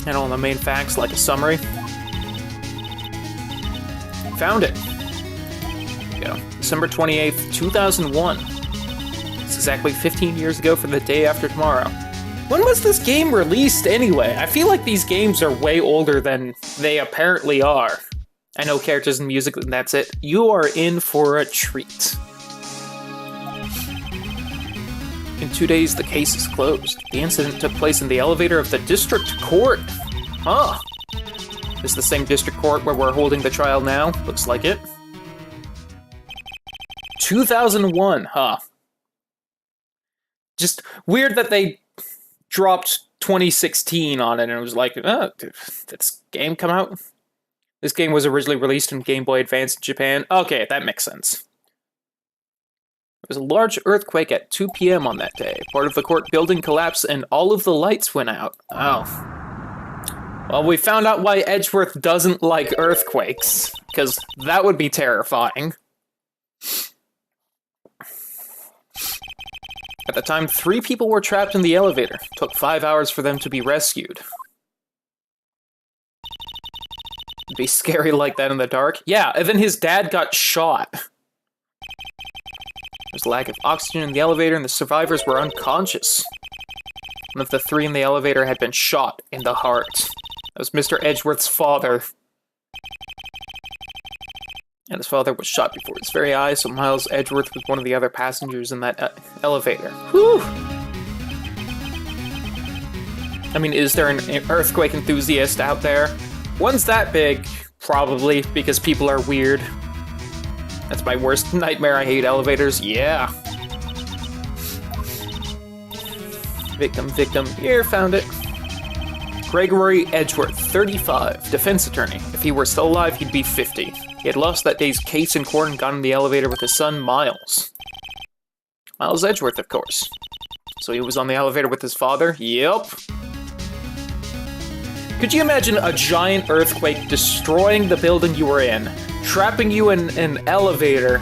And all the main facts, like a summary. Found it. There you go. December 28th, 2001. It's exactly 15 years ago from the day after tomorrow. When was this game released anyway? I feel like these games are way older than they apparently are. I know characters and music, and that's it. You are in for a treat. In 2 days, the case is closed. The incident took place in the elevator of the district court. Huh. Is the same district court where we're holding the trial now? Looks like it. 2001, huh. Just weird that they dropped 2016 on it and it was like, oh, did this game come out? This game was originally released in Game Boy Advance in Japan. Okay, that makes sense. There was a large earthquake at 2 p.m. on that day. Part of the court building collapsed and all of the lights went out. Oh. Well, we found out why Edgeworth doesn't like earthquakes, because that would be terrifying. At the time, 3 people were trapped in the elevator. It took 5 hours for them to be rescued. It'd be scary like that in the dark. Yeah, and then his dad got shot. There's a lack of oxygen in the elevator and the survivors were unconscious. One of the 3 in the elevator had been shot in the heart. That was Mr. Edgeworth's father. And his father was shot before his very eyes, so Miles Edgeworth was one of the other passengers in that elevator. Whew! I mean, is there an earthquake enthusiast out there? One's that big, probably, because people are weird. That's my worst nightmare. I hate elevators. Yeah. Victim. Here, found it. Gregory Edgeworth, 35, defense attorney. If he were still alive, he'd be 50. He had lost that day's case in court and got in the elevator with his son, Miles. Miles Edgeworth, of course. So he was on the elevator with his father? Yep. Could you imagine a giant earthquake destroying the building you were in, trapping you in an elevator,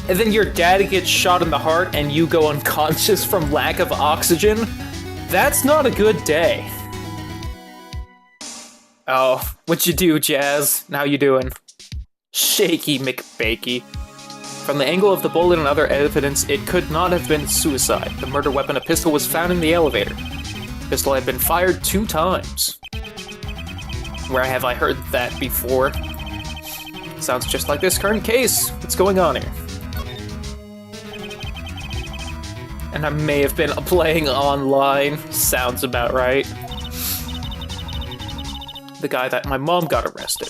and then your dad gets shot in the heart and you go unconscious from lack of oxygen? That's not a good day. Oh, what'd you do, Jazz? How you doing? Shaky McBakey. From the angle of the bullet and other evidence, it could not have been suicide. The murder weapon, a pistol, was found in the elevator. The pistol had been fired 2 times. Where have I heard that before? Sounds just like this current case. What's going on here? And I may have been playing online. Sounds about right. The guy that my mom got arrested.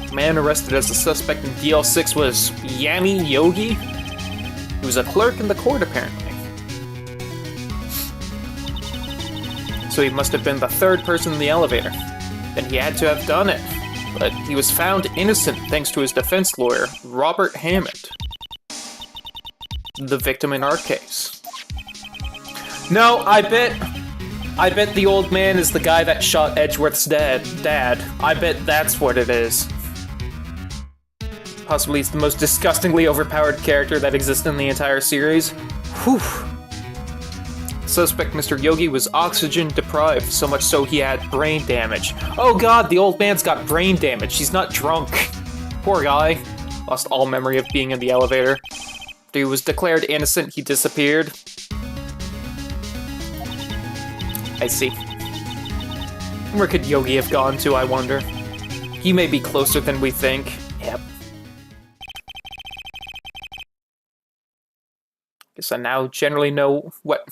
The man arrested as a suspect in DL6 was Yanni Yogi. He was a clerk in the court, apparently. So he must have been the 3rd person in the elevator. Then he had to have done it. But he was found innocent thanks to his defense lawyer, Robert Hammond. The victim in our case. No, I bet the old man is the guy that shot Edgeworth's dad. I bet that's what it is. Possibly it's the most disgustingly overpowered character that exists in the entire series. Whew. Suspect Mr. Yogi was oxygen deprived, so much so he had brain damage. Oh god, the old man's got brain damage. He's not drunk. Poor guy. Lost all memory of being in the elevator. After he was declared innocent, he disappeared. I see. Where could Yogi have gone to, I wonder? He may be closer than we think. Yep. Guess I now generally know what...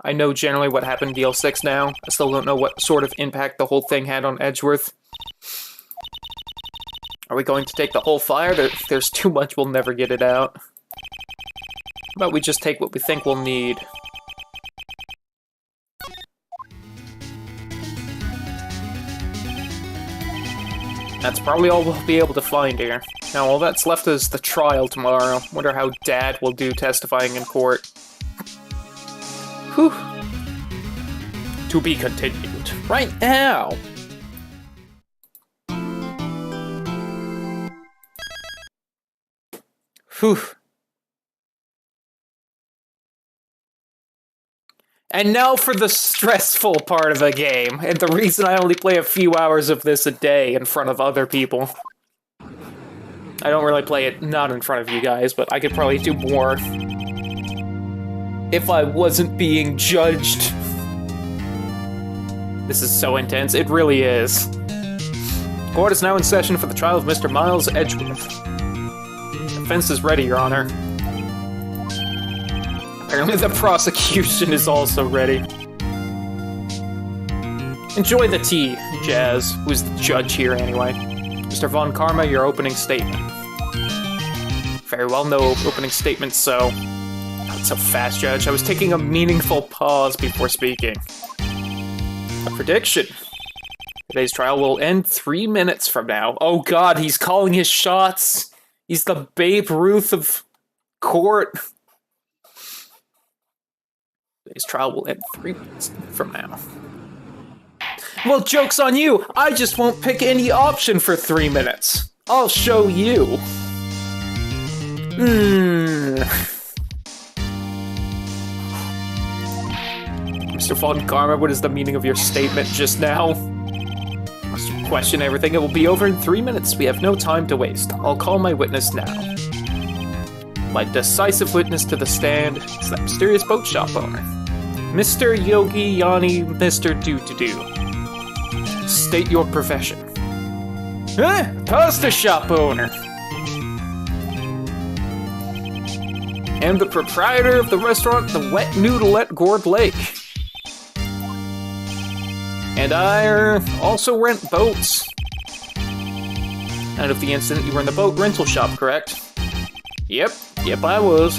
I know generally what happened in DL6 now. I still don't know what sort of impact the whole thing had on Edgeworth. Are we going to take the whole fire? There's too much, we'll never get it out. How about we just take what we think we'll need? That's probably all we'll be able to find here. Now, all that's left is the trial tomorrow. Wonder how Dad will do testifying in court. Whew. To be continued. Right now! Whew. And now for the stressful part of the game, and the reason I only play a few hours of this a day in front of other people. I don't really play it not in front of you guys, but I could probably do more if I wasn't being judged. This is so intense, it really is. Court is now in session for the trial of Mr. Miles Edgeworth. Defense is ready, Your Honor. Apparently the prosecution is also ready. Enjoy the tea, Jazz, who's the judge here anyway. Mr. Von Karma, your opening statement. Very well, no opening statement, so... Not so fast, Judge. I was taking a meaningful pause before speaking. A prediction. Today's trial will end 3 minutes from now. Oh god, he's calling his shots! He's the Babe Ruth of court. Today's trial will end 3 minutes from now. Well, joke's on you! I just won't pick any option for 3 minutes. I'll show you. Mr. Von Karma, what is the meaning of your statement just now? Must you question everything? It will be over in 3 minutes. We have no time to waste. I'll call my witness now. My decisive witness to the stand is that mysterious boat shop owner. Mr. Yogi Yanni, Mr. Do-Do-Do. State your profession. Pasta shop owner. And the proprietor of the restaurant, the Wet Noodle at Gourd Lake. And I also rent boats. Out of the incident, you were in the boat rental shop, correct? Yep, I was.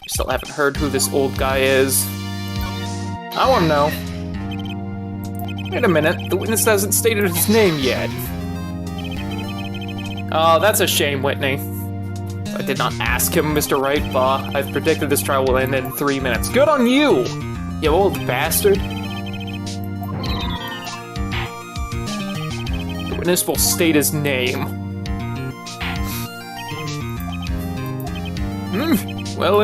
Still haven't heard who this old guy is. I want to know. Wait a minute, the witness hasn't stated his name yet. Oh, that's a shame, Whitney. I did not ask him, Mr. Wright, bah. I've predicted this trial will end in 3 minutes. Good on you, you old bastard. The witness will state his name. Well,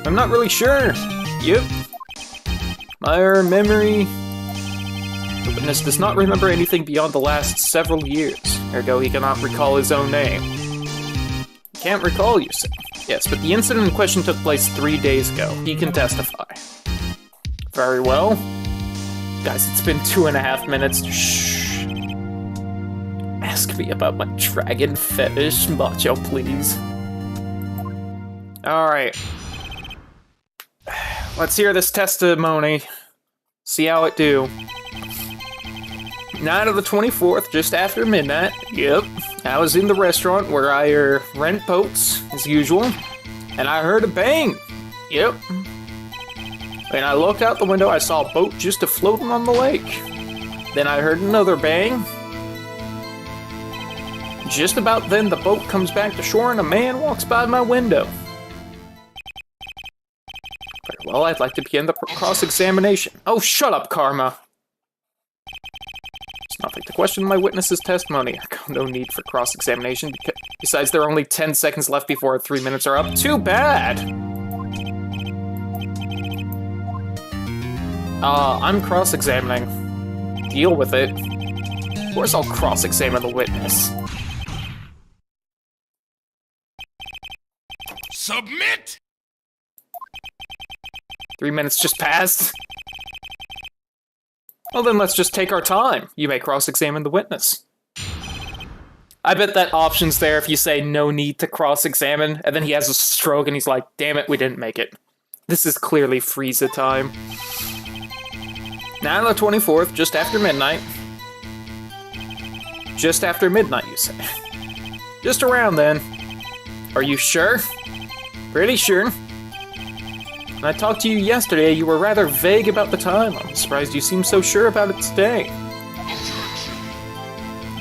I'm not really sure. Yep. My memory... The witness does not remember anything beyond the last several years. Ergo, he cannot recall his own name. Can't recall, you say? Yes, but the incident in question took place 3 days ago. He can testify. Very well. Guys, it's been 2.5 minutes. Shh. Ask me about my dragon fetish, macho, please. Alright. Let's hear this testimony. See how it do. Night of the 24th, just after midnight. Yep. I was in the restaurant where I rent boats, as usual. And I heard a bang. Yep. When I looked out the window, I saw a boat just floating on the lake. Then I heard another bang. Just about then, the boat comes back to shore and a man walks by my window. Very well, I'd like to begin the cross-examination. Oh, shut up, Karma. It's nothing to question my witness's testimony. No need for cross-examination. Besides, there are only 10 seconds left before our 3 minutes are up. Too bad! I'm cross-examining. Deal with it. Of course I'll cross-examine the witness. Submit! 3 minutes just passed. Well then, let's just take our time. You may cross-examine the witness. I bet that option's there if you say no need to cross-examine, and then he has a stroke and he's like, damn it, we didn't make it. This is clearly Frieza time. Now on the 24th, just after midnight. Just after midnight, you say. Just around then. Are you sure? Pretty sure. When I talked to you yesterday, you were rather vague about the time. I'm surprised you seem so sure about it today.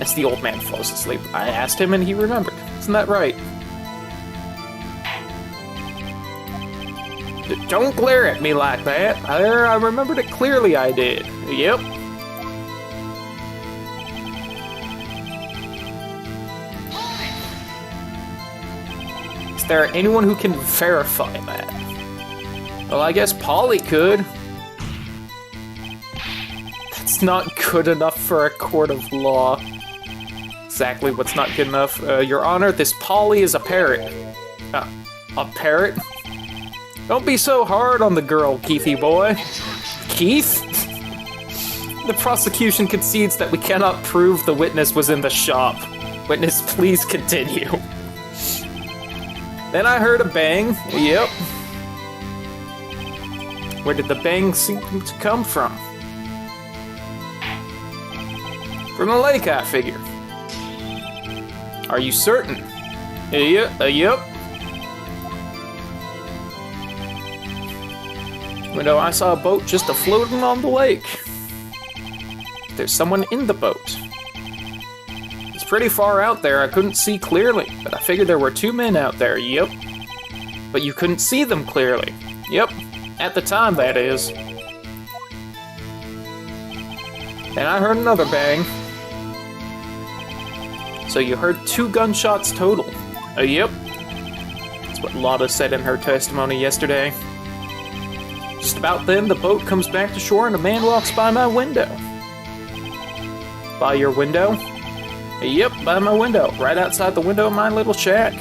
As the old man falls asleep, I asked him and he remembered. Isn't that right? Don't glare at me like that. I remembered it clearly, I did. Yep. Is there anyone who can verify that? Well, I guess Polly could. That's not good enough for a court of law. Exactly what's not good enough. Your Honor, this Polly is a parrot. A parrot? Don't be so hard on the girl, Keithy boy. Keith? The prosecution concedes that we cannot prove the witness was in the shop. Witness, please continue. Then I heard a bang. Yep. Where did the bang seem to come from? From the lake, I figure. Are you certain? Yep. Window, I saw a boat just floating on the lake. There's someone in the boat. It's pretty far out there, I couldn't see clearly, but I figured there were 2 men out there, yep. But you couldn't see them clearly. Yep, at the time, that is. And I heard another bang. So you heard 2 gunshots total. Yep. That's what Lotta said in her testimony yesterday. Just about then, the boat comes back to shore and a man walks by my window. By your window? Yep, by my window. Right outside the window of my little shack.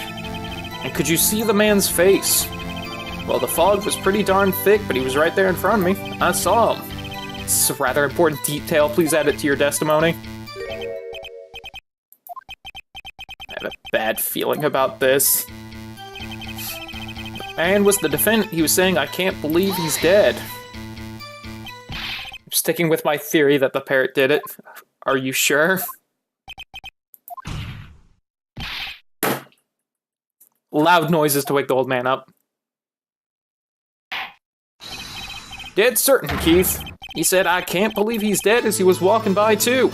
And could you see the man's face? Well, the fog was pretty darn thick, but he was right there in front of me. I saw him. It's a rather important detail. Please add it to your testimony. I have a bad feeling about this. The man was the defendant. He was saying, I can't believe he's dead. I'm sticking with my theory that the parrot did it. Are you sure? Loud noises to wake the old man up. Dead certain, Keith. He said, I can't believe he's dead as he was walking by too.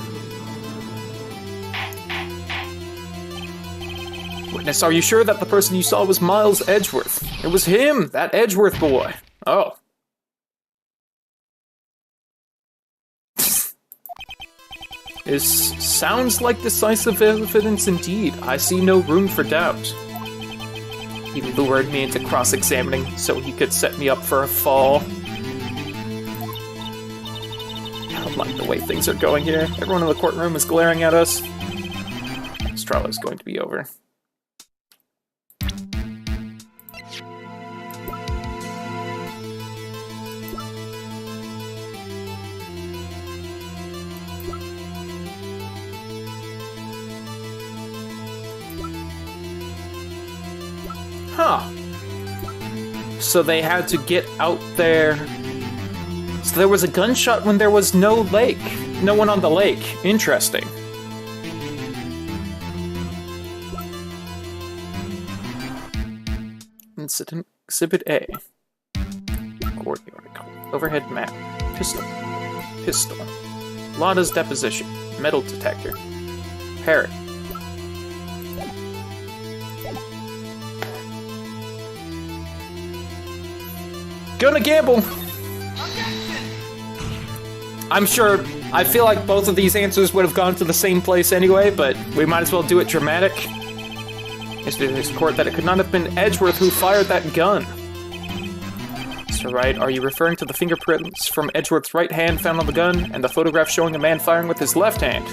Witness, are you sure that the person you saw was Miles Edgeworth? It was him, that Edgeworth boy. Oh. This sounds like decisive evidence indeed. I see no room for doubt. He lured me into cross-examining so he could set me up for a fall. I don't like the way things are going here. Everyone in the courtroom is glaring at us. This trial is going to be over. Huh. So they had to get out there. So there was a gunshot when there was no lake. No one on the lake. Interesting. Incident Exhibit A. Gourdy article. Overhead map. Pistol. Pistol. Lada's deposition. Metal detector. Parrot. Gonna gamble! I'm sure, I feel like both of these answers would have gone to the same place anyway, but we might as well do it dramatic. Yesterday in this court that it could not have been Edgeworth who fired that gun. Mr. Wright, are you referring to the fingerprints from Edgeworth's right hand found on the gun, and the photograph showing a man firing with his left hand?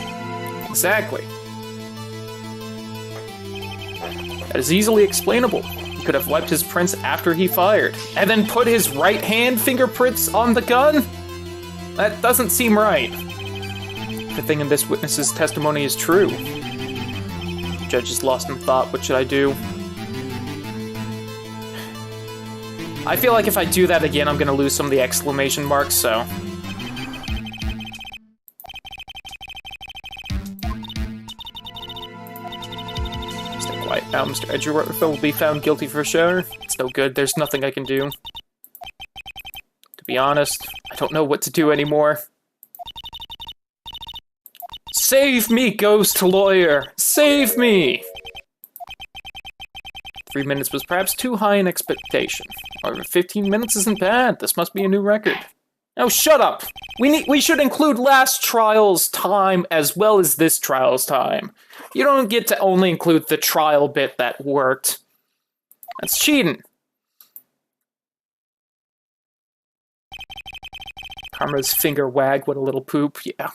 Exactly. That is easily explainable. He could have wiped his prints after he fired, and then put his right hand fingerprints on the gun? That doesn't seem right. The thing in this witness's testimony is true. The judge is lost in thought. What should I do? I feel like if I do that again, I'm gonna lose some of the exclamation marks, so... Stay quiet now, Mr. Edgeworth will be found guilty for sure. It's no good, there's nothing I can do. To be honest, I don't know what to do anymore. Save me, ghost lawyer! Save me! 3 minutes was perhaps too high an expectation. However, 15 minutes isn't bad. This must be a new record. Oh, shut up! We should include last trial's time as well as this trial's time. You don't get to only include the trial bit that worked. That's cheating. Karma's finger wag, what a little poop, yeah.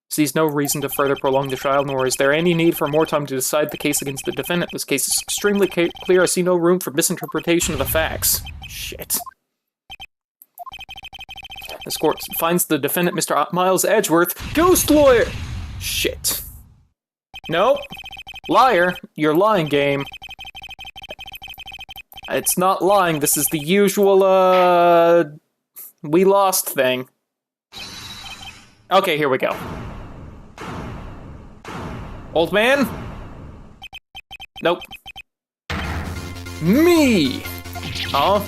Sees no reason to further prolong the trial, nor is there any need for more time to decide the case against the defendant. This case is extremely clear. I see no room for misinterpretation of the facts. Shit. This court finds the defendant, Mr. Miles Edgeworth, ghost lawyer! Shit. Nope. Liar, you're lying game. It's not lying, this is the usual, we lost thing. Okay, here we go. Old man? Nope. Me! Huh?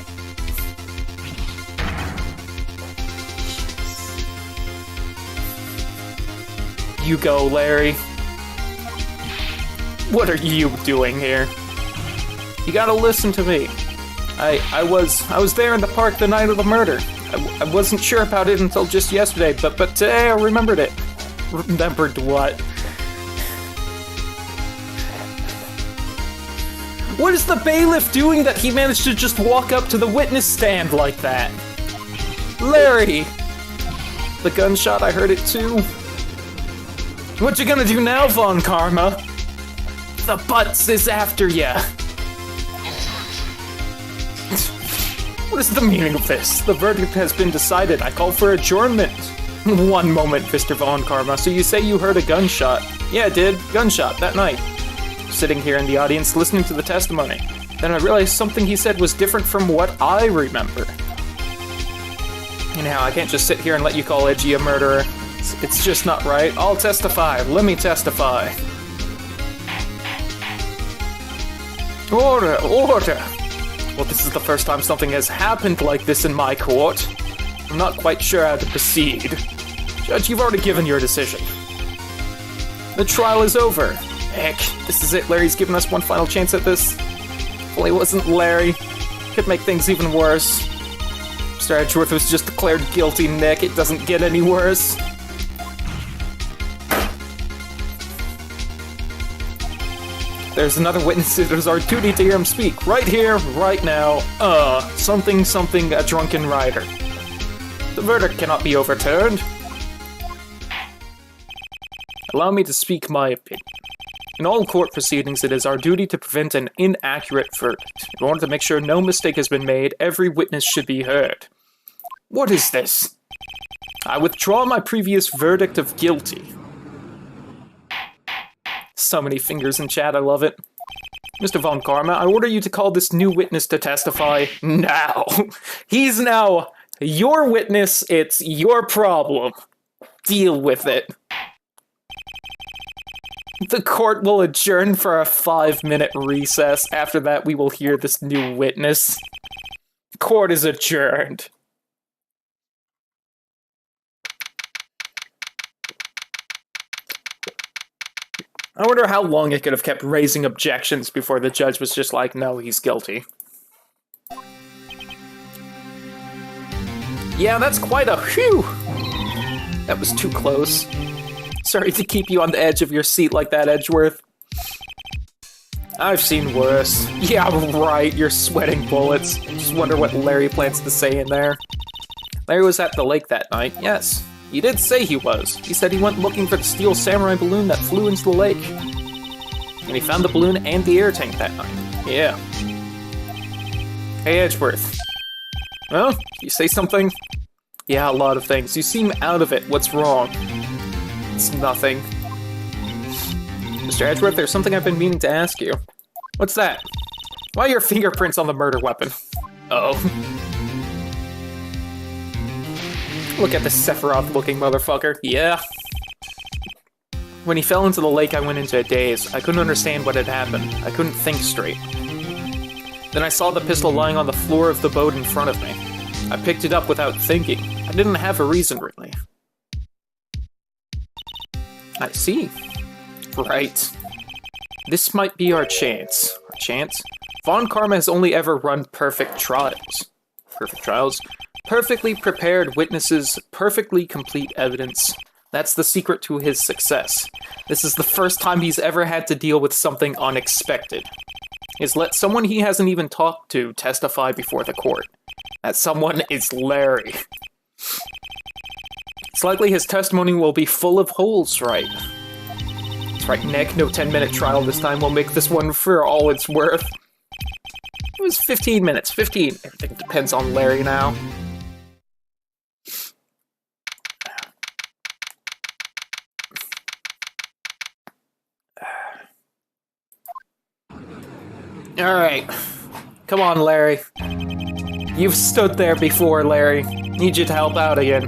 You go, Larry. What are you doing here? You gotta listen to me. I was there in the park the night of the murder. I wasn't sure about it until just yesterday, but today I remembered it. Remembered what? What is the bailiff doing that he managed to just walk up to the witness stand like that? Larry! The gunshot, I heard it too. What you gonna do now, Von Karma? The Butts is after ya. What is the meaning of this? The verdict has been decided. I call for adjournment. One moment, Mr. Von Karma. So you say you heard a gunshot? Yeah, I did. Gunshot, that night. Sitting here in the audience, listening to the testimony. Then I realized something he said was different from what I remember. Anyhow, I can't just sit here and let you call Edgy a murderer. It's just not right. I'll testify. Let me testify. Order, order! Well, this is the first time something has happened like this in my court. I'm not quite sure how to proceed. Judge, you've already given your decision. The trial is over. Heck, this is it. Larry's given us one final chance at this. If only it wasn't Larry. Could make things even worse. Mr. Edgeworth was just declared guilty, Nick. It doesn't get any worse. There's another witness. It is our duty to hear him speak. Right here, right now. Something, a drunken rider. The verdict cannot be overturned. Allow me to speak my opinion. In all court proceedings, it is our duty to prevent an inaccurate verdict. In order to make sure no mistake has been made, every witness should be heard. What is this? I withdraw my previous verdict of guilty. So many fingers in chat, I love it. Mr. Von Karma, I order you to call this new witness to testify now. He's now your witness, it's your problem. Deal with it. The court will adjourn for a 5-minute recess. After that, we will hear this new witness. Court is adjourned. I wonder how long it could have kept raising objections before the judge was just like, no, he's guilty. Yeah, that's quite a whew. That was too close. Sorry to keep you on the edge of your seat like that, Edgeworth. I've seen worse. Yeah, right, you're sweating bullets. Just wonder what Larry plans to say in there. Larry was at the lake that night, yes. He did say he was. He said he went looking for the steel samurai balloon that flew into the lake. And he found the balloon and the air tank that night. Yeah. Hey, Edgeworth. Well, you say something? Yeah, a lot of things. You seem out of it. What's wrong? It's nothing. Mr. Edgeworth, there's something I've been meaning to ask you. What's that? Why are your fingerprints on the murder weapon? Uh-oh. Look at this Sephiroth-looking motherfucker. Yeah. When he fell into the lake, I went into a daze. I couldn't understand what had happened. I couldn't think straight. Then I saw the pistol lying on the floor of the boat in front of me. I picked it up without thinking. I didn't have a reason, really. I see. Right. This might be our chance. Our chance? Von Karma has only ever run perfect trials. Perfect trials? Perfectly prepared witnesses, perfectly complete evidence. That's the secret to his success. This is the first time he's ever had to deal with something unexpected. He's let someone he hasn't even talked to testify before the court. That someone is Larry. It's likely his testimony will be full of holes, right? That's right, Nick. No 10-minute trial this time. We'll make this one for all it's worth. It was 15 minutes. 15. Everything depends on Larry now. Alright. Come on, Larry. You've stood there before, Larry. Need you to help out again.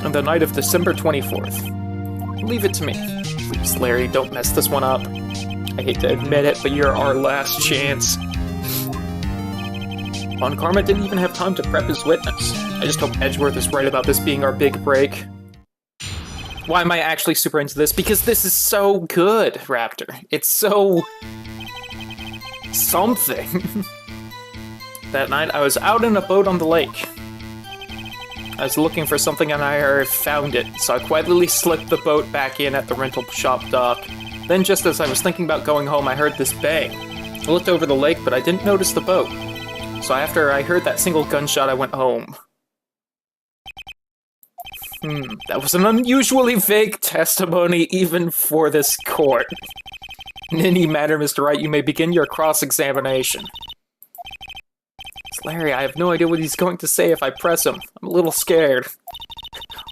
On the night of December 24th. Leave it to me. Please, Larry, don't mess this one up. I hate to admit it, but you're our last chance. Von Karma didn't even have time to prep his witness. I just hope Edgeworth is right about this being our big break. Why am I actually super into this? Because this is so good, Raptor. It's so... something. That night, I was out in a boat on the lake. I was looking for something and I found it, so I quietly slipped the boat back in at the rental shop dock. Then just as I was thinking about going home, I heard this bang. I looked over the lake, but I didn't notice the boat. So after I heard that single gunshot, I went home. That was an unusually vague testimony even for this court. In any matter, Mr. Wright, you may begin your cross-examination. Larry, I have no idea what he's going to say if I press him. I'm a little scared.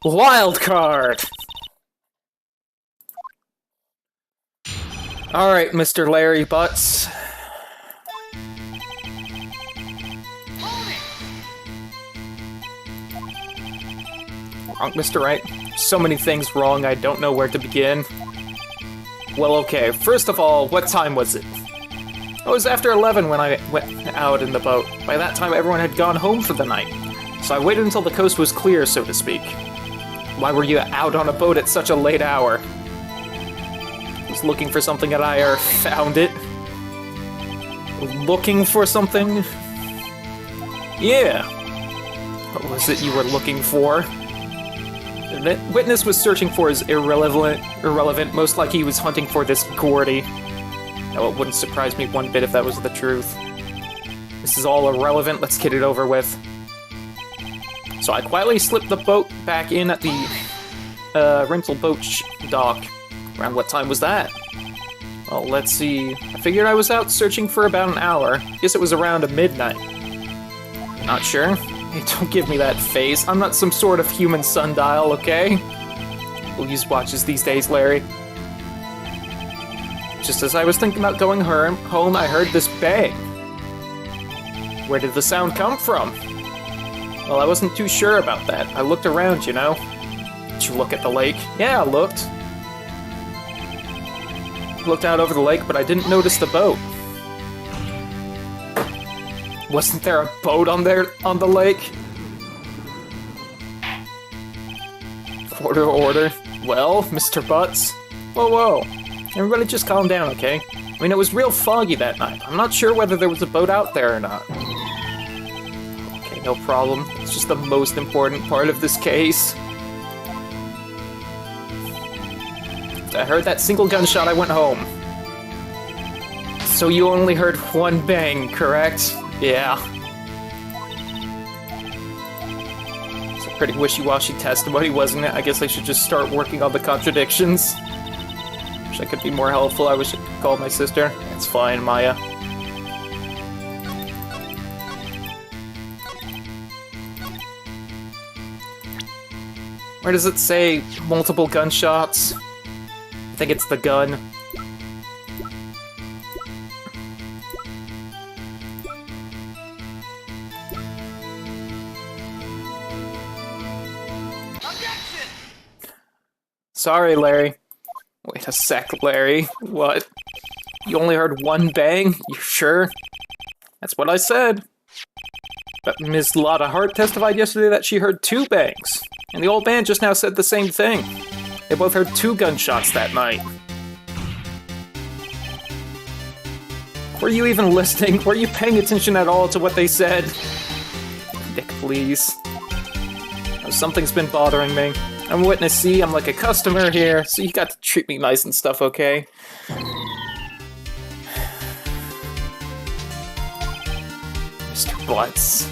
Wild card! Alright, Mr. Larry Butts. Wrong, Mr. Wright. So many things wrong, I don't know where to begin. Well, okay, first of all, what time was it? It was after 11 when I went out in the boat. By that time, everyone had gone home for the night. So I waited until the coast was clear, so to speak. Why were you out on a boat at such a late hour? I was looking for something and I found it. Looking for something? Yeah. What was it you were looking for? The witness was searching for his irrelevant, most like he was hunting for this Gourdy. Now, it wouldn't surprise me one bit if that was the truth. This is all irrelevant, let's get it over with. So I quietly slipped the boat back in at the rental boat dock. Around what time was that? Well, let's see. I figured I was out searching for about an hour. Guess it was around midnight. Not sure. Hey, don't give me that face. I'm not some sort of human sundial, okay? Who use watches these days, Larry? Just as I was thinking about going home, I heard this bang. Where did the sound come from? Well, I wasn't too sure about that. I looked around, you know. Did you look at the lake? Yeah, I looked. Looked out over the lake, but I didn't notice the boat. Wasn't there a boat on the lake? Order. Well, Mr. Butts. Whoa. Everybody just calm down, okay? I mean, it was real foggy that night. I'm not sure whether there was a boat out there or not. Okay, no problem. It's just the most important part of this case. After I heard that single gunshot, I went home. So you only heard one bang, correct? Yeah. It's a pretty wishy-washy testimony, wasn't it? I guess I should just start working on the contradictions. Wish I could be more helpful. I wish I could call my sister. It's fine, Maya. Where does it say multiple gunshots? I think it's the gun. Sorry, Larry. Wait a sec, Larry. What? You only heard one bang? You sure? That's what I said. But Ms. Lotta Hart testified yesterday that she heard two bangs. And the old man just now said the same thing. They both heard two gunshots that night. Were you even listening? Were you paying attention at all to what they said? Nick, please. Oh, something's been bothering me. I'm a witness, see? I'm like a customer here, so you got to treat me nice and stuff, okay? Mr. Butts.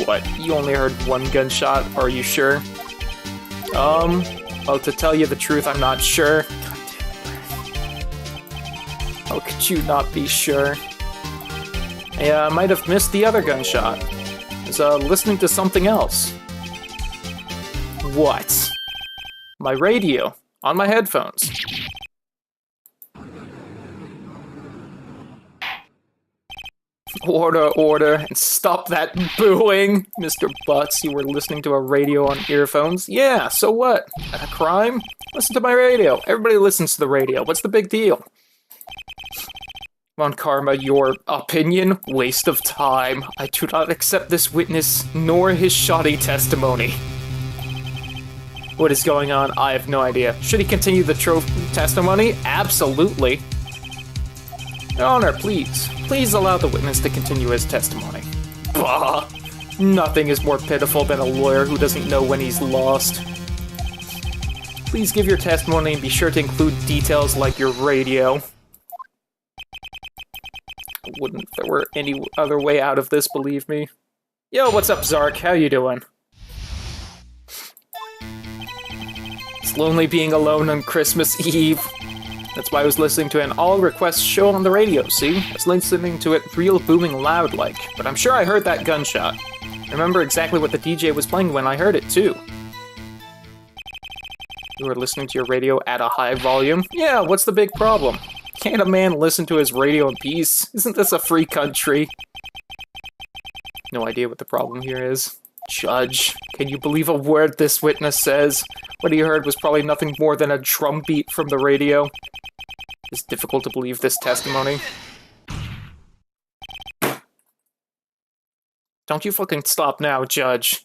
What? You only heard one gunshot? Are you sure? Well, to tell you the truth, I'm not sure. God damn it. How could you not be sure? I might have missed the other gunshot. I was, listening to something else. What? My radio. On my headphones. Order, and stop that booing! Mr. Butts, you were listening to a radio on earphones? Yeah, so what? A crime? Listen to my radio. Everybody listens to the radio. What's the big deal? Come on, Karma, your opinion? Waste of time. I do not accept this witness, nor his shoddy testimony. What is going on? I have no idea. Should he continue the testimony? Absolutely. Your Honor, please. Please allow the witness to continue his testimony. Bah! Nothing is more pitiful than a lawyer who doesn't know when he's lost. Please give your testimony and be sure to include details like your radio. I wouldn't if there were any other way out of this, believe me. Yo, what's up, Zark? How you doing? It's lonely being alone on Christmas Eve. That's why I was listening to an all-request show on the radio, see? I was listening to it real booming loud-like, but I'm sure I heard that gunshot. I remember exactly what the DJ was playing when I heard it, too. You were listening to your radio at a high volume? Yeah, what's the big problem? Can't a man listen to his radio in peace? Isn't this a free country? No idea what the problem here is. Judge, can you believe a word this witness says? What he heard was probably nothing more than a drum beat from the radio. It's difficult to believe this testimony. Don't you fucking stop now, Judge.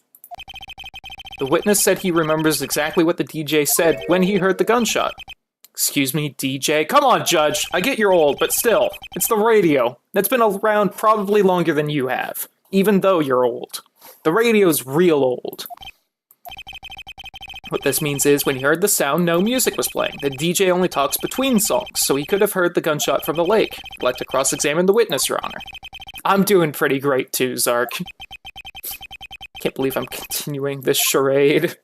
The witness said he remembers exactly what the DJ said when he heard the gunshot. Excuse me, DJ? Come on, Judge! I get you're old, but still. It's the radio. That's been around probably longer than you have. Even though you're old. The radio's real old. What this means is, when he heard the sound, no music was playing. The DJ only talks between songs, so he could have heard the gunshot from the lake. I'd like to cross-examine the witness, Your Honor. I'm doing pretty great too, Zark. Can't believe I'm continuing this charade.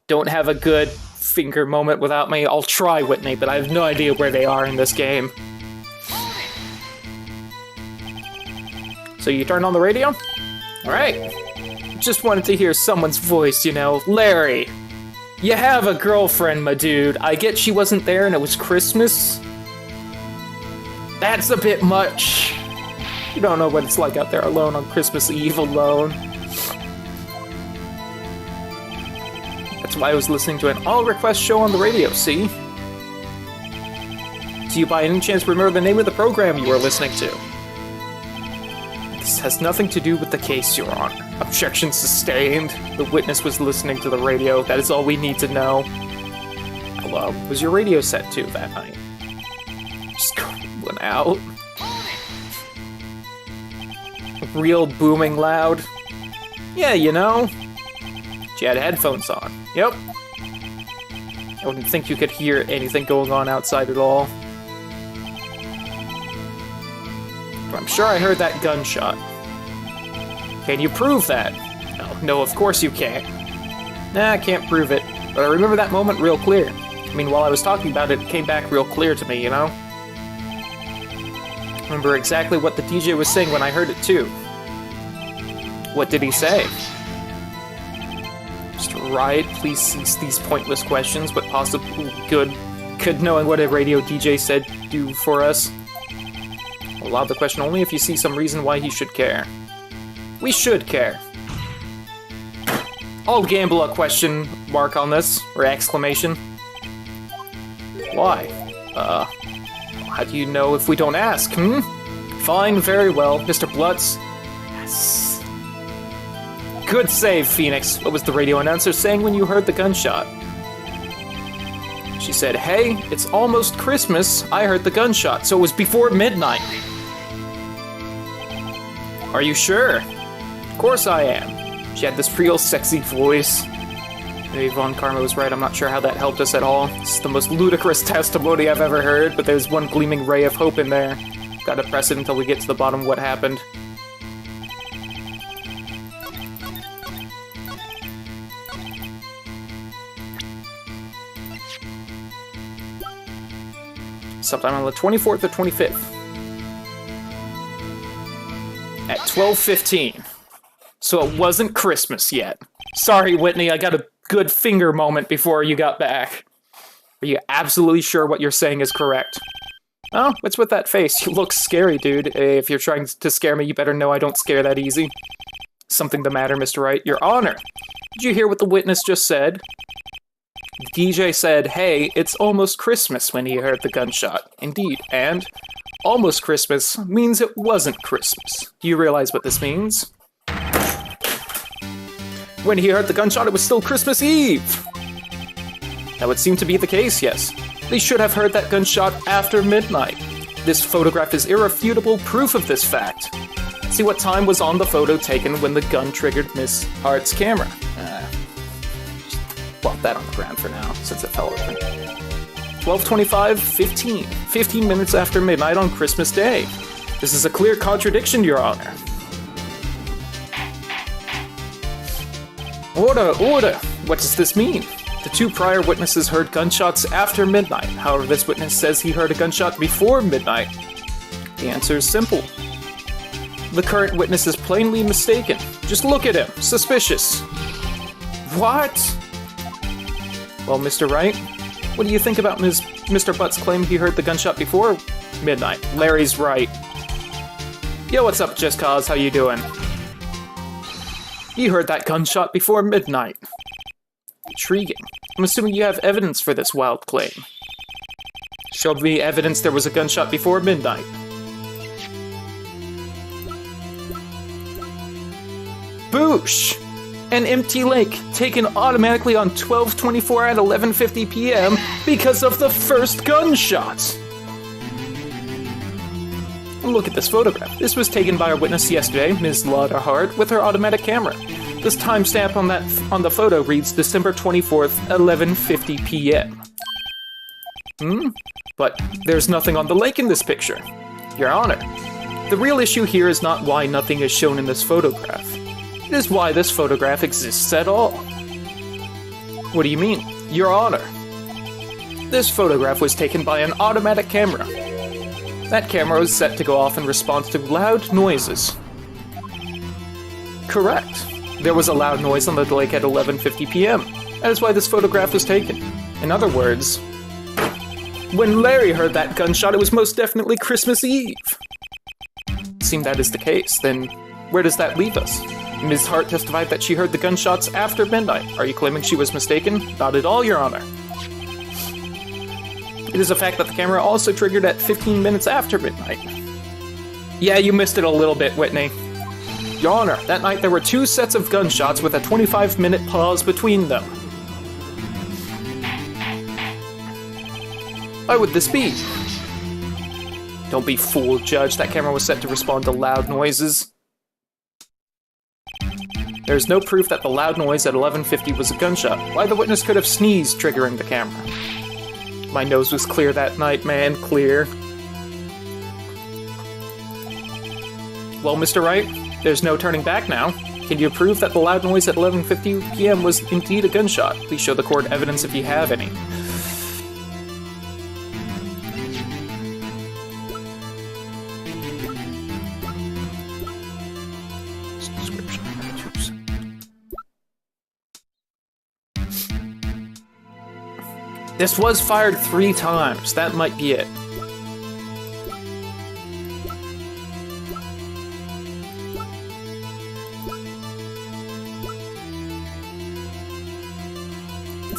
Don't have a good finger moment without me. I'll try, Whitney, but I have no idea where they are in this game. So you turn on the radio? Alright. Just wanted to hear someone's voice, you know. Larry, you have a girlfriend, my dude. I get she wasn't there and it was Christmas. That's a bit much. You don't know what it's like out there alone on Christmas Eve alone. That's why I was listening to an all-request show on the radio, see? Do you by any chance remember the name of the program you were listening to? This has nothing to do with the case, Your Honor. Objection sustained. The witness was listening to the radio. That is all we need to know. How loud was your radio set to that night? Just going out. Real booming loud. Yeah, you know. She had headphones on. Yep. I wouldn't think you could hear anything going on outside at all. But I'm sure I heard that gunshot. Can you prove that? No, of course you can't. Nah, I can't prove it. But I remember that moment real clear. I mean, while I was talking about it, it came back real clear to me, you know? I remember exactly what the DJ was saying when I heard it, too. What did he say? Mr. Wright, please cease these pointless questions. What possibly could knowing what a radio DJ said do for us? I'll allow the question only if you see some reason why he should care. We should care. I'll gamble a question mark on this, or exclamation. Why? How do you know if we don't ask, Fine, very well. Mr. Blutz. Yes. Good save, Phoenix. What was the radio announcer saying when you heard the gunshot? She said, hey, it's almost Christmas. I heard the gunshot, so it was before midnight. Are you sure? Of course I am. She had this real sexy voice. Maybe Von Karma was right, I'm not sure how that helped us at all. It's the most ludicrous testimony I've ever heard, but there's one gleaming ray of hope in there. Gotta press it until we get to the bottom of what happened. Sometime on the 24th or 25th. At 12:15. So it wasn't Christmas yet. Sorry, Whitney, I got a good finger moment before you got back. Are you absolutely sure what you're saying is correct? Oh, what's with that face? You look scary, dude. If you're trying to scare me, you better know I don't scare that easy. Something the matter, Mr. Wright? Your Honor. Did you hear what the witness just said? The DJ said, hey, it's almost Christmas when he heard the gunshot. Indeed, and almost Christmas means it wasn't Christmas. Do you realize what this means? When he heard the gunshot, it was still Christmas Eve! That would seem to be the case, yes. They should have heard that gunshot after midnight. This photograph is irrefutable proof of this fact. See what time was on the photo taken when the gun triggered Miss Hart's camera. Just plop that on the ground for now, since it fell over. 12:25, 15. 15 minutes after midnight on Christmas Day. This is a clear contradiction, Your Honor. Order! What does this mean? The two prior witnesses heard gunshots after midnight. However, this witness says he heard a gunshot before midnight. The answer is simple. The current witness is plainly mistaken. Just look at him. Suspicious. What? Well, Mr. Wright, what do you think about Mr. Butt's claim he heard the gunshot before midnight? Larry's right. Yo, what's up, Just Cause? How you doing? You heard that gunshot before midnight. Intriguing. I'm assuming you have evidence for this wild claim. Show me evidence there was a gunshot before midnight. Boosh! An empty lake, taken automatically on 12/24 at 11:50 p.m. because of the first gunshot! Look at this photograph. This was taken by our witness yesterday, Ms. Lauderhart, with her automatic camera. This timestamp on the photo reads December 24th, 11:50 p.m. But there's nothing on the lake in this picture. Your Honor, the real issue here is not why nothing is shown in this photograph. It is why this photograph exists at all. What do you mean? Your Honor, this photograph was taken by an automatic camera. That camera was set to go off in response to loud noises. Correct. There was a loud noise on the lake at 11:50 p.m. That is why this photograph was taken. In other words, when Larry heard that gunshot, it was most definitely Christmas Eve. Seeing that is the case, then where does that leave us? Ms. Hart testified that she heard the gunshots after midnight. Are you claiming she was mistaken? Not at all, Your Honor. It is a fact that the camera also triggered at 15 minutes after midnight. Yeah, you missed it a little bit, Whitney. Your Honor, that night there were 2 sets of gunshots with a 25-minute pause between them. Why would this be? Don't be fooled, Judge. That camera was set to respond to loud noises. There is no proof that the loud noise at 11:50 was a gunshot. Why the witness could have sneezed, triggering the camera. My nose was clear that night, man, clear. Well, Mr. Wright, there's no turning back now. Can you prove that the loud noise at 11:50 p.m. was indeed a gunshot? Please show the court evidence if you have any. This was fired 3 times. That might be it.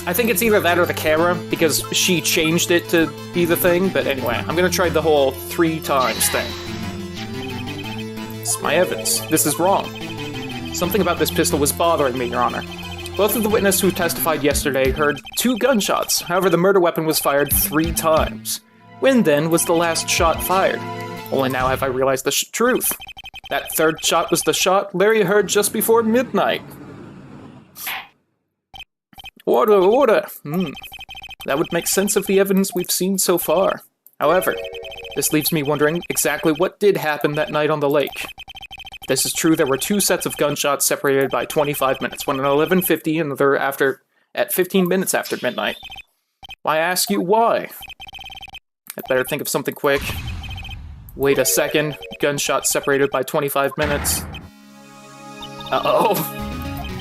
I think it's either that or the camera, because she changed it to be the thing, but anyway, I'm gonna try the whole 3 times thing. It's my evidence. This is wrong. Something about this pistol was bothering me, Your Honor. Both of the witnesses who testified yesterday heard 2 gunshots. However, the murder weapon was fired 3 times. When then was the last shot fired? Only now have I realized the truth. That 3rd shot was the shot Larry heard just before midnight. Order. That would make sense of the evidence we've seen so far. However, this leaves me wondering exactly what did happen that night on the lake. If this is true, there were 2 sets of gunshots separated by 25 minutes, one at 11:50 and the other at 15 minutes after midnight. Why ask you why? I'd better think of something quick. Wait a second. Gunshots separated by 25 minutes. Uh-oh.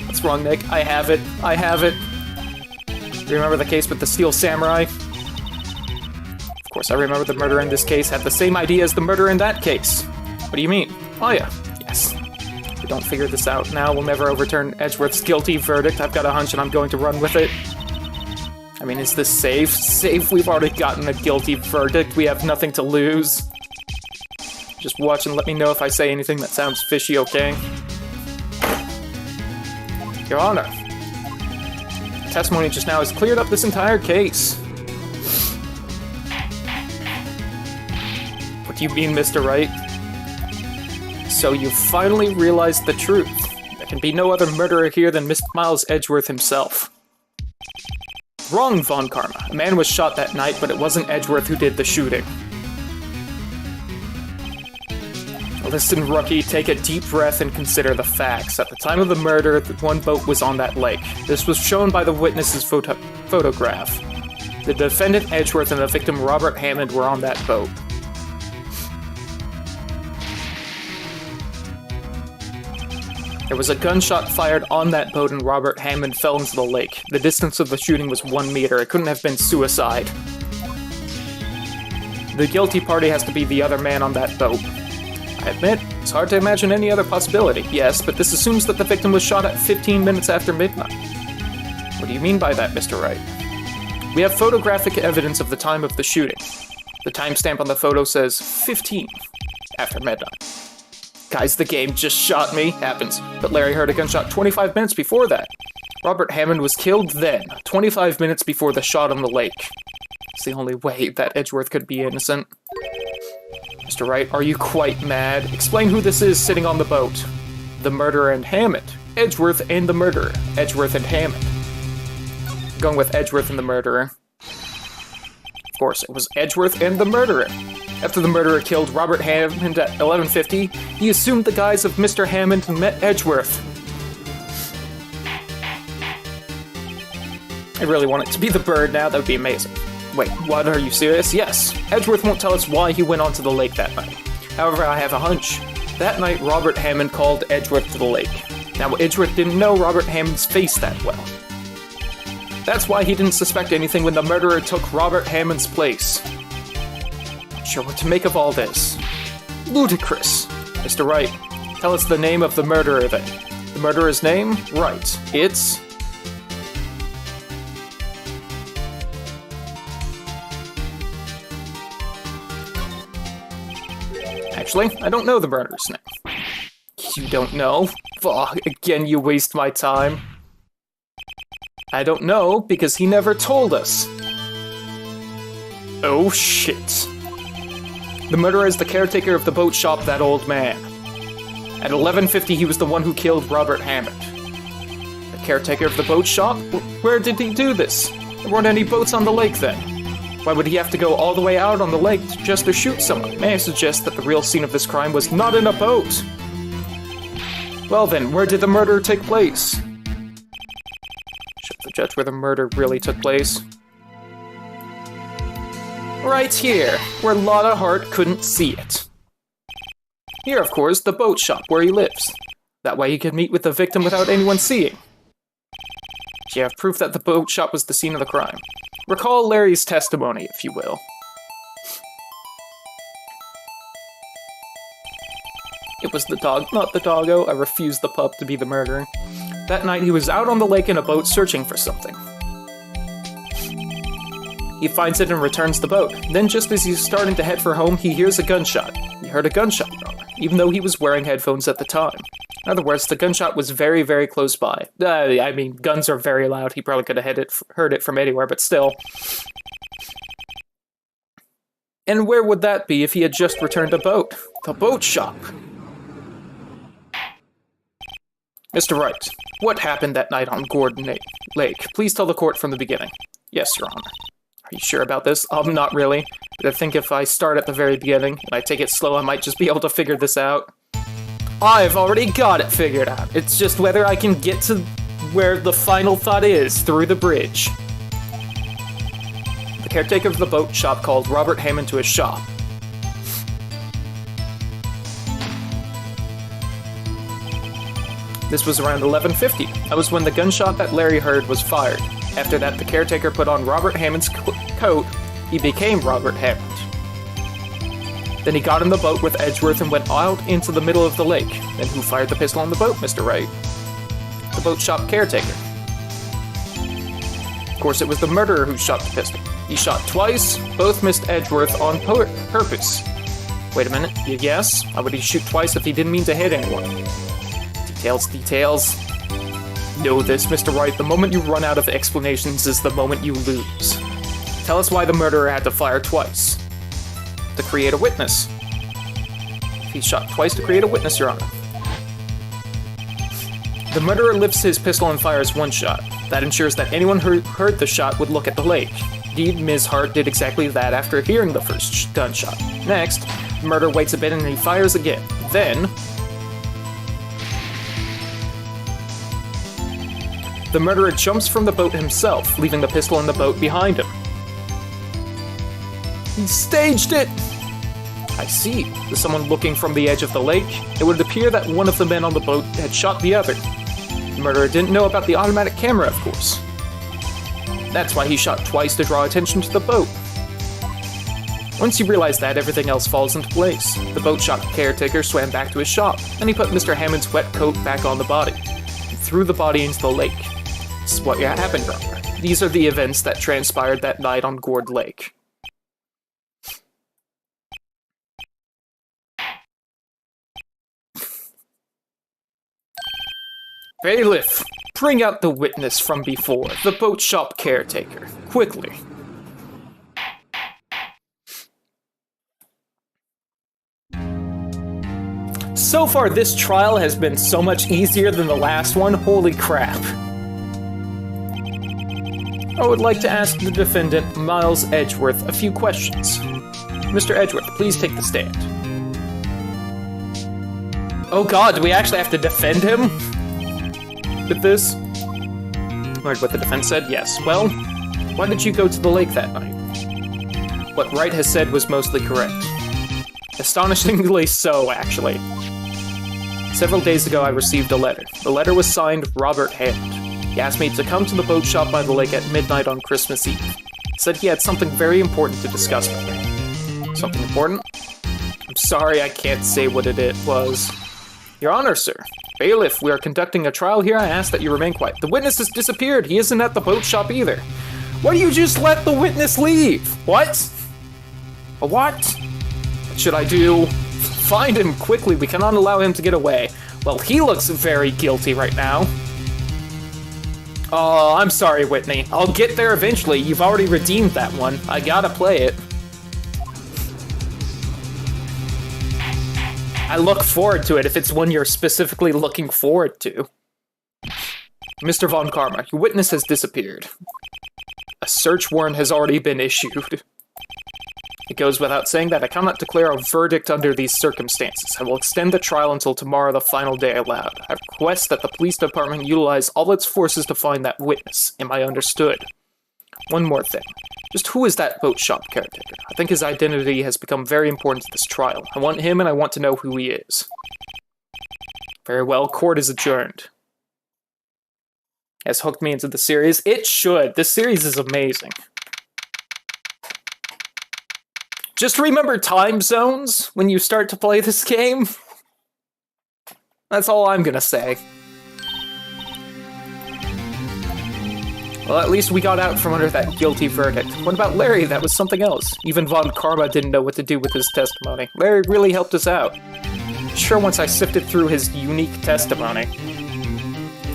What's wrong, Nick? I have it. Do you remember the case with the Steel Samurai? Of course, I remember the murderer in this case had the same idea as the murderer in that case. What do you mean? Oh yeah, yes. If we don't figure this out now, we'll never overturn Edgeworth's guilty verdict. I've got a hunch and I'm going to run with it. I mean, is this safe? Safe? We've already gotten a guilty verdict. We have nothing to lose. Just watch and let me know if I say anything that sounds fishy, okay? Your Honor. Testimony just now has cleared up this entire case. What do you mean, Mr. Wright? So you finally realized the truth. There can be no other murderer here than Mr. Miles Edgeworth himself. Wrong, Von Karma. A man was shot that night, but it wasn't Edgeworth who did the shooting. Listen, rookie, take a deep breath and consider the facts. At the time of the murder, one boat was on that lake. This was shown by the witness's photograph. The defendant Edgeworth and the victim Robert Hammond were on that boat. There was a gunshot fired on that boat and Robert Hammond fell into the lake. The distance of the shooting was 1 meter. It couldn't have been suicide. The guilty party has to be the other man on that boat. I admit, it's hard to imagine any other possibility, yes, but this assumes that the victim was shot at 15 minutes after midnight. What do you mean by that, Mr. Wright? We have photographic evidence of the time of the shooting. The timestamp on the photo says 15 after midnight. Guys, the game just shot me. Happens. But Larry heard a gunshot 25 minutes before that. Robert Hammond was killed then, 25 minutes before the shot on the lake. It's the only way that Edgeworth could be innocent. Mr. Wright, are you quite mad? Explain who this is sitting on the boat. The murderer and Hammond. Edgeworth and the murderer. Edgeworth and Hammond. Going with Edgeworth and the murderer. Of course, it was Edgeworth and the murderer. After the murderer killed Robert Hammond at 11:50, he assumed the guise of Mr. Hammond and met Edgeworth. I really want it to be the bird now, that would be amazing. Wait, what, are you serious? Yes, Edgeworth won't tell us why he went onto the lake that night. However, I have a hunch. That night, Robert Hammond called Edgeworth to the lake. Now, Edgeworth didn't know Robert Hammond's face that well. That's why he didn't suspect anything when the murderer took Robert Hammond's place. Not sure what to make of all this. Ludicrous. Mr. Wright, tell us the name of the murderer then. The murderer's name? Wright. It's... Actually, I don't know the murderer's name. You don't know? Fuck, again you waste my time. I don't know, because he never told us. Oh shit. The murderer is the caretaker of the boat shop, that old man. At 11:50 he was the one who killed Robert Hammond. The caretaker of the boat shop? Where did he do this? There weren't any boats on the lake then. Why would he have to go all the way out on the lake just to shoot someone? May I suggest that the real scene of this crime was not in a boat? Well then, where did the murder take place? Show the judge where the murder really took place. Right here, where Lotta Hart couldn't see it. Here, of course, the boat shop where he lives. That way he could meet with the victim without anyone seeing. You have proof that the boat shop was the scene of the crime. Recall Larry's testimony, if you will. It was the dog, not the doggo. I refused the pup to be the murderer. That night he was out on the lake in a boat searching for something. He finds it and returns the boat. Then just as he's starting to head for home, he hears a gunshot. He heard a gunshot, even though he was wearing headphones at the time. In other words, the gunshot was very, very close by. I mean, guns are very loud. He probably could have heard it from anywhere, but still. And where would that be if he had just returned a boat? The boat shop. Mr. Wright, what happened that night on Gourdy Lake? Please tell the court from the beginning. Yes, Your Honor. Are you sure about this? Not really. But I think if I start at the very beginning, and I take it slow, I might just be able to figure this out. I've already got it figured out. It's just whether I can get to where the final thought is through the bridge. The caretaker of the boat shop called Robert Hammond to his shop. This was around 11:50. That was when the gunshot that Larry heard was fired. After that, the caretaker put on Robert Hammond's coat. He became Robert Hammond. Then he got in the boat with Edgeworth and went out into the middle of the lake. Then who fired the pistol on the boat, Mr. Wright? The boat shop caretaker. Of course, it was the murderer who shot the pistol. He shot twice, both missed Edgeworth on purpose. Wait a minute, you guess? How would he shoot twice if he didn't mean to hit anyone? Details, details. Know this, Mr. Wright, the moment you run out of explanations is the moment you lose. Tell us why the murderer had to fire twice. To create a witness. He shot twice to create a witness, Your Honor. The murderer lifts his pistol and fires one shot. That ensures that anyone who heard the shot would look at the lake. Indeed, Ms. Hart did exactly that after hearing the first gunshot. Next, the murderer waits a bit and he fires again. Then, the murderer jumps from the boat himself, leaving the pistol in the boat behind him. He staged it! I see. To someone looking from the edge of the lake, it would appear that one of the men on the boat had shot the other. The murderer didn't know about the automatic camera, of course. That's why he shot twice to draw attention to the boat. Once you realize that, everything else falls into place. The boat shop caretaker swam back to his shop, and he put Mr. Hammond's wet coat back on the body. He threw the body into the lake. This is what happened, brother. These are the events that transpired that night on Gourdy Lake. Bailiff, bring out the witness from before, the boat shop caretaker, quickly. So far, this trial has been so much easier than the last one. Holy crap. I would like to ask the defendant, Miles Edgeworth, a few questions. Mr. Edgeworth, please take the stand. Oh god, do we actually have to defend him? With this? Heard what the defense said? Yes. Well, why did you go to the lake that night? What Wright has said was mostly correct. Astonishingly so, actually. Several days ago, I received a letter. The letter was signed Robert Hand. He asked me to come to the boat shop by the lake at midnight on Christmas Eve. He said he had something very important to discuss with me. Something important? I'm sorry, I can't say what it was. Your Honor, sir. Bailiff, we are conducting a trial here. I ask that you remain quiet. The witness has disappeared. He isn't at the boat shop either. Why do you just let the witness leave? What? What? What should I do? Find him quickly. We cannot allow him to get away. Well, he looks very guilty right now. Oh, I'm sorry, Whitney. I'll get there eventually. You've already redeemed that one. I gotta play it. I look forward to it if it's one you're specifically looking forward to. Mr. Von Karma, your witness has disappeared. A search warrant has already been issued. It goes without saying that I cannot declare a verdict under these circumstances. I will extend the trial until tomorrow, the final day allowed. I request that the police department utilize all its forces to find that witness. Am I understood? One more thing. Just who is that boat shop caretaker? I think his identity has become very important to this trial. I want him and I want to know who he is. Very well, court is adjourned. Has hooked me into the series. It should. This series is amazing. Just remember time zones when you start to play this game. That's all I'm gonna say. Well, at least we got out from under that guilty verdict. What about Larry? That was something else. Even Von Karma didn't know what to do with his testimony. Larry really helped us out. Sure, once I sifted through his unique testimony.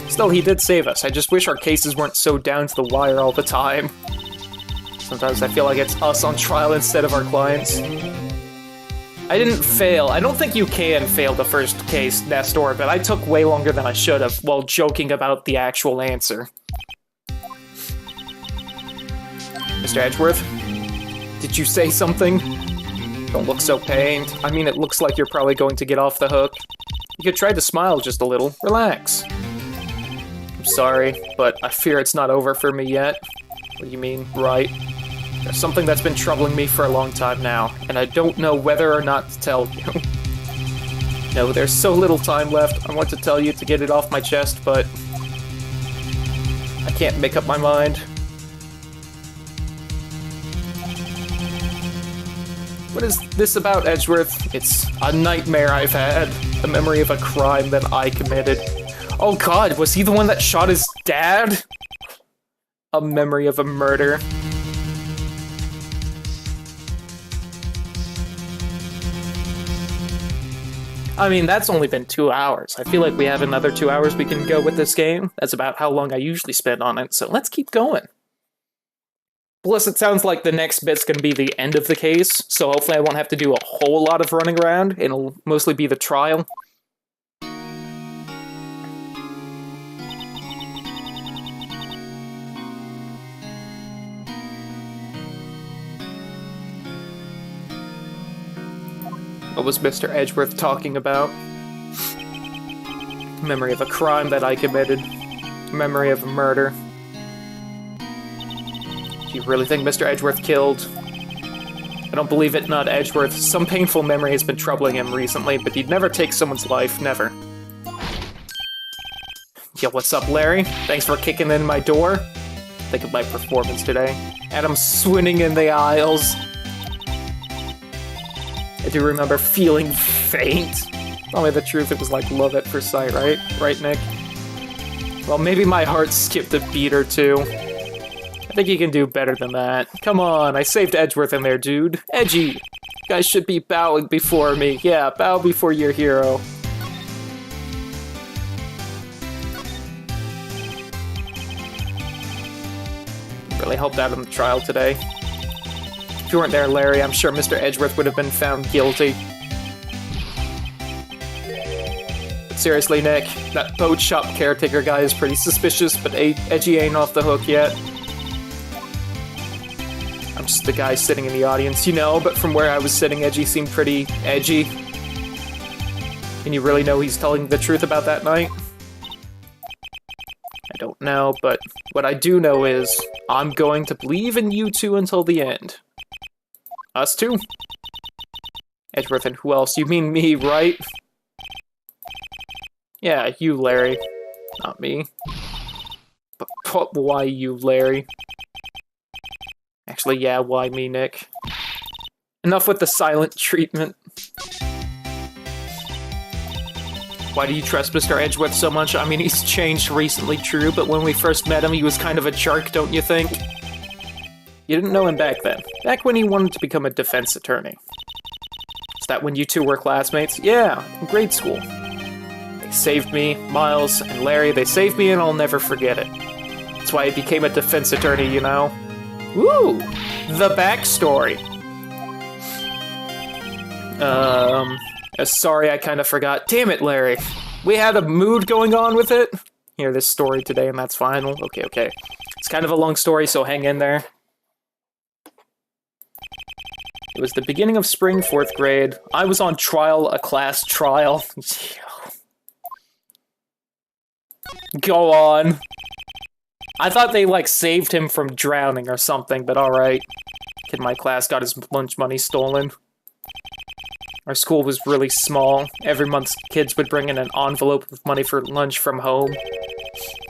Still, he did save us. I just wish our cases weren't so down to the wire all the time. Sometimes I feel like it's us on trial instead of our clients. I didn't fail. I don't think you can fail the first case, Nestor, but I took way longer than I should have while joking about the actual answer. Mr. Edgeworth, did you say something? Don't look so pained. I mean, it looks like you're probably going to get off the hook. You could try to smile just a little. Relax. I'm sorry, but I fear it's not over for me yet. What do you mean, right? There's something that's been troubling me for a long time now, and I don't know whether or not to tell you. No, there's so little time left. I want to tell you to get it off my chest, but I can't make up my mind. What is this about, Edgeworth? It's a nightmare I've had. The memory of a crime that I committed. Oh god, was he the one that shot his dad? A memory of a murder. I mean, that's only been 2 hours. I feel like we have another 2 hours we can go with this game. That's about how long I usually spend on it, so let's keep going. Plus, it sounds like the next bit's gonna be the end of the case, so hopefully I won't have to do a whole lot of running around. It'll mostly be the trial. What was Mr. Edgeworth talking about? Memory of a crime that I committed. Memory of a murder. Do you really think Mr. Edgeworth killed? I don't believe it, not Edgeworth. Some painful memory has been troubling him recently, but he'd never take someone's life, never. Yo, what's up, Larry? Thanks for kicking in my door. Think of my performance today. And I'm swinging in the aisles. I do remember feeling faint. Tell me the truth, it was like love at first sight, right? Right, Nick? Well, maybe my heart skipped a beat or two. I think you can do better than that. Come on, I saved Edgeworth in there, dude. Edgy! You guys should be bowing before me. Yeah, bow before your hero. Really helped out in the trial today. If you weren't there, Larry, I'm sure Mr. Edgeworth would have been found guilty. Seriously, Nick, that boat shop caretaker guy is pretty suspicious, but Edgy ain't off the hook yet. I'm just the guy sitting in the audience, you know, but from where I was sitting, Edgy seemed pretty edgy. And you really know he's telling the truth about that night? I don't know, but what I do know is I'm going to believe in you two until the end. Us two? Edgeworth and who else? You mean me, right? Yeah, you, Larry. Not me. But why you, Larry? Actually, yeah, why me, Nick? Enough with the silent treatment. Why do you trust Mr. Edgeworth so much? I mean, he's changed recently, true, but when we first met him, he was kind of a jerk, don't you think? You didn't know him back then. Back when he wanted to become a defense attorney. Is that when you two were classmates? Yeah, in grade school. They saved me, Miles and Larry, they saved me and I'll never forget it. That's why I became a defense attorney, you know? Woo! The backstory. Sorry, I kind of forgot. Damn it, Larry. We had a mood going on with it. Hear this story today and that's final. Okay. It's kind of a long story, so hang in there. It was the beginning of spring, 4th grade. I was on trial, a class trial. Go on. I thought they, like, saved him from drowning or something, but alright. Kid in my class got his lunch money stolen. Our school was really small. Every month, kids would bring in an envelope with money for lunch from home.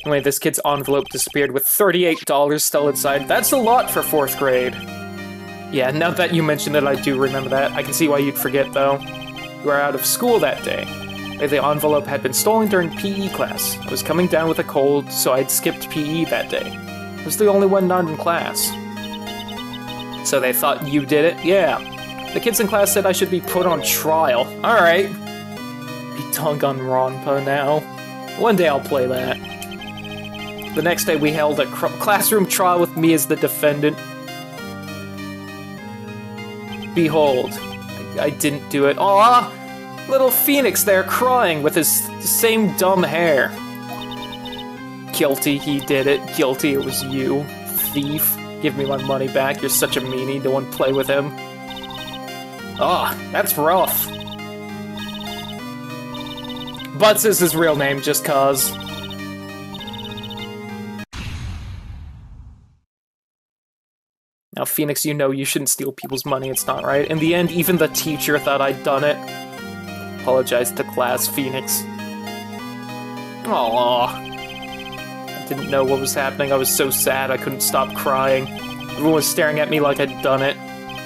Anyway, this kid's envelope disappeared with $38 still inside. That's a lot for 4th grade. Yeah, now that you mention it, I do remember that. I can see why you'd forget, though. You were out of school that day. The envelope had been stolen during PE class. I was coming down with a cold, so I'd skipped PE that day. I was the only one not in class. So they thought you did it? Yeah. The kids in class said I should be put on trial. Alright. Be Danganronpa now. One day I'll play that. The next day we held a classroom trial with me as the defendant. Behold, I didn't do it. Aw! Little Phoenix there crying with his same dumb hair. Guilty, he did it. Guilty, it was you. Thief. Give me my money back. You're such a meanie. No one play with him. Ah, that's rough. Butts is his real name, just cause. Now, Phoenix, you know you shouldn't steal people's money. It's not right. In the end, even the teacher thought I'd done it. Apologize to class, Phoenix. Aww. I didn't know what was happening. I was so sad I couldn't stop crying. Everyone was staring at me like I'd done it.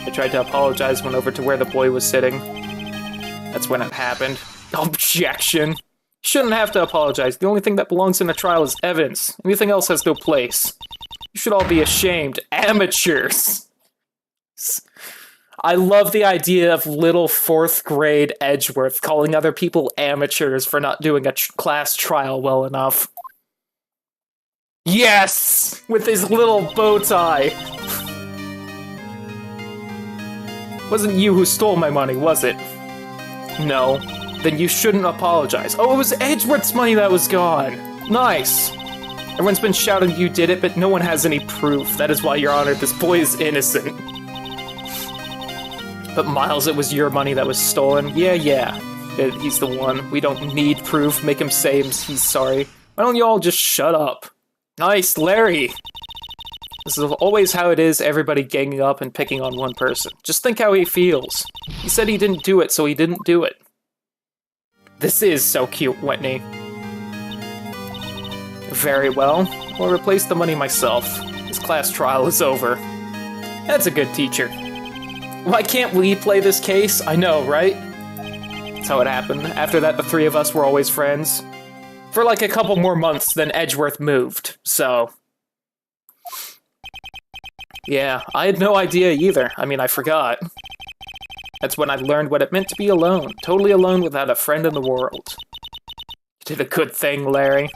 I tried to apologize, went over to where the boy was sitting. That's when it happened. Objection. Shouldn't have to apologize. The only thing that belongs in a trial is evidence. Anything else has no place. You should all be ashamed. Amateurs! I love the idea of little 4th grade Edgeworth calling other people amateurs for not doing a class trial well enough. Yes! With his little bow tie! Wasn't you who stole my money, was it? No. Then you shouldn't apologize. Oh, it was Edgeworth's money that was gone! Nice! Everyone's been shouting you did it, but no one has any proof. That is why, Your Honor, this boy is innocent. But Miles, it was your money that was stolen. Yeah. He's the one. We don't need proof. Make him say he's sorry. Why don't you all just shut up? Nice, Larry! This is always how it is, everybody ganging up and picking on one person. Just think how he feels. He said he didn't do it, so he didn't do it. This is so cute, Whitney. Very well. I'll replace the money myself. This class trial is over. That's a good teacher. Why can't we play this case? I know, right? That's how it happened. After that, the three of us were always friends. For like a couple more months, then Edgeworth moved, so... Yeah, I had no idea either. I mean, I forgot. That's when I learned what it meant to be alone. Totally alone without a friend in the world. You did a good thing, Larry.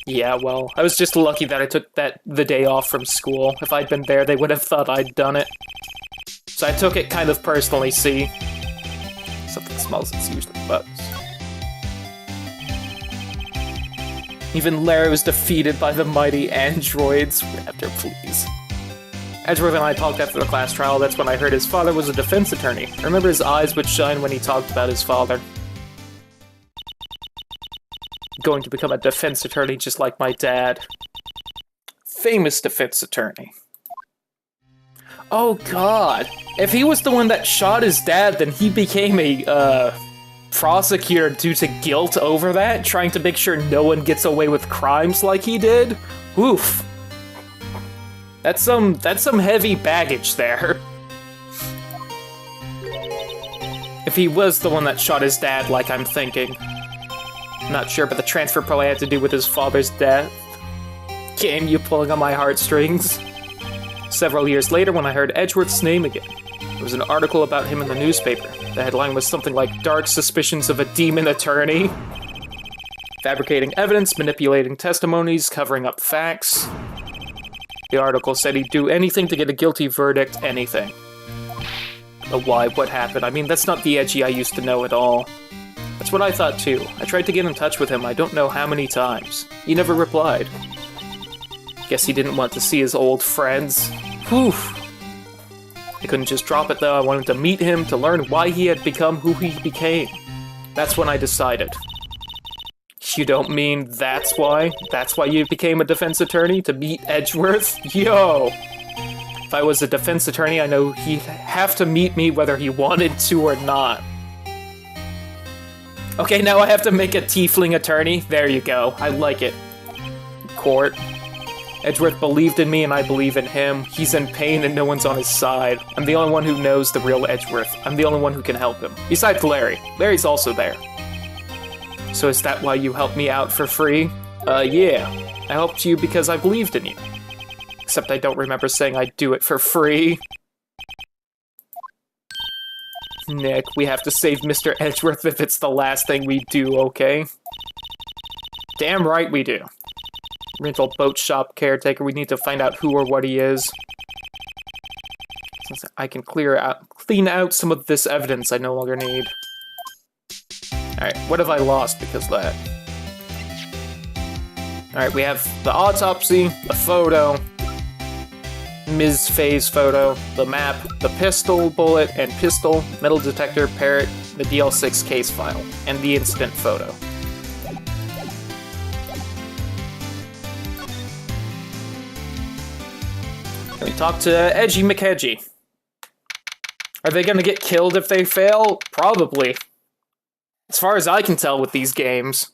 Yeah, well, I was just lucky that I took the day off from school. If I'd been there, they would have thought I'd done it. So I took it kind of personally, see? Something smells, it's usually bugs. Even Larry was defeated by the mighty androids. Raptor, please. Edgeworth and I talked after the class trial. That's when I heard his father was a defense attorney. I remember his eyes would shine when he talked about his father. Going to become a defense attorney just like my dad. Famous defense attorney. Oh god. If he was the one that shot his dad, then he became a, prosecutor due to guilt over that, trying to make sure no one gets away with crimes like he did. Oof. That's some heavy baggage there. If he was the one that shot his dad, like I'm thinking. Not sure, but the transfer probably had to do with his father's death. Game, you pulling on my heartstrings. Several years later, when I heard Edgeworth's name again, there was an article about him in the newspaper. The headline was something like, "Dark Suspicions of a Demon Attorney." Fabricating evidence, manipulating testimonies, covering up facts. The article said he'd do anything to get a guilty verdict, anything. But why? What happened? I mean, that's not the Edgy I used to know at all. That's what I thought too. I tried to get in touch with him I don't know how many times. He never replied. Guess he didn't want to see his old friends. Whew. I couldn't just drop it though. I wanted to meet him, to learn why he had become who he became. That's when I decided. You don't mean that's why? That's why you became a defense attorney? To meet Edgeworth? Yo! If I was a defense attorney, I know he'd have to meet me whether he wanted to or not. Okay, now I have to make a tiefling attorney? There you go. I like it. Court. Edgeworth believed in me and I believe in him. He's in pain and no one's on his side. I'm the only one who knows the real Edgeworth. I'm the only one who can help him. Besides Larry. Larry's also there. So is that why you helped me out for free? Yeah. I helped you because I believed in you. Except I don't remember saying I'd do it for free. Nick, we have to save Mr. Edgeworth if it's the last thing we do, okay? Damn right we do. Rental boat shop caretaker, we need to find out who or what he is. Since I can clean out some of this evidence I no longer need. Alright, what have I lost because of that? Alright, we have the autopsy, the photo, Ms. Faye's photo, the map, the pistol, bullet, and pistol, metal detector, parrot, the DL6 case file, and the incident photo. Can we talk to Edgy McEdgy? Are they gonna get killed if they fail? Probably. As far as I can tell with these games.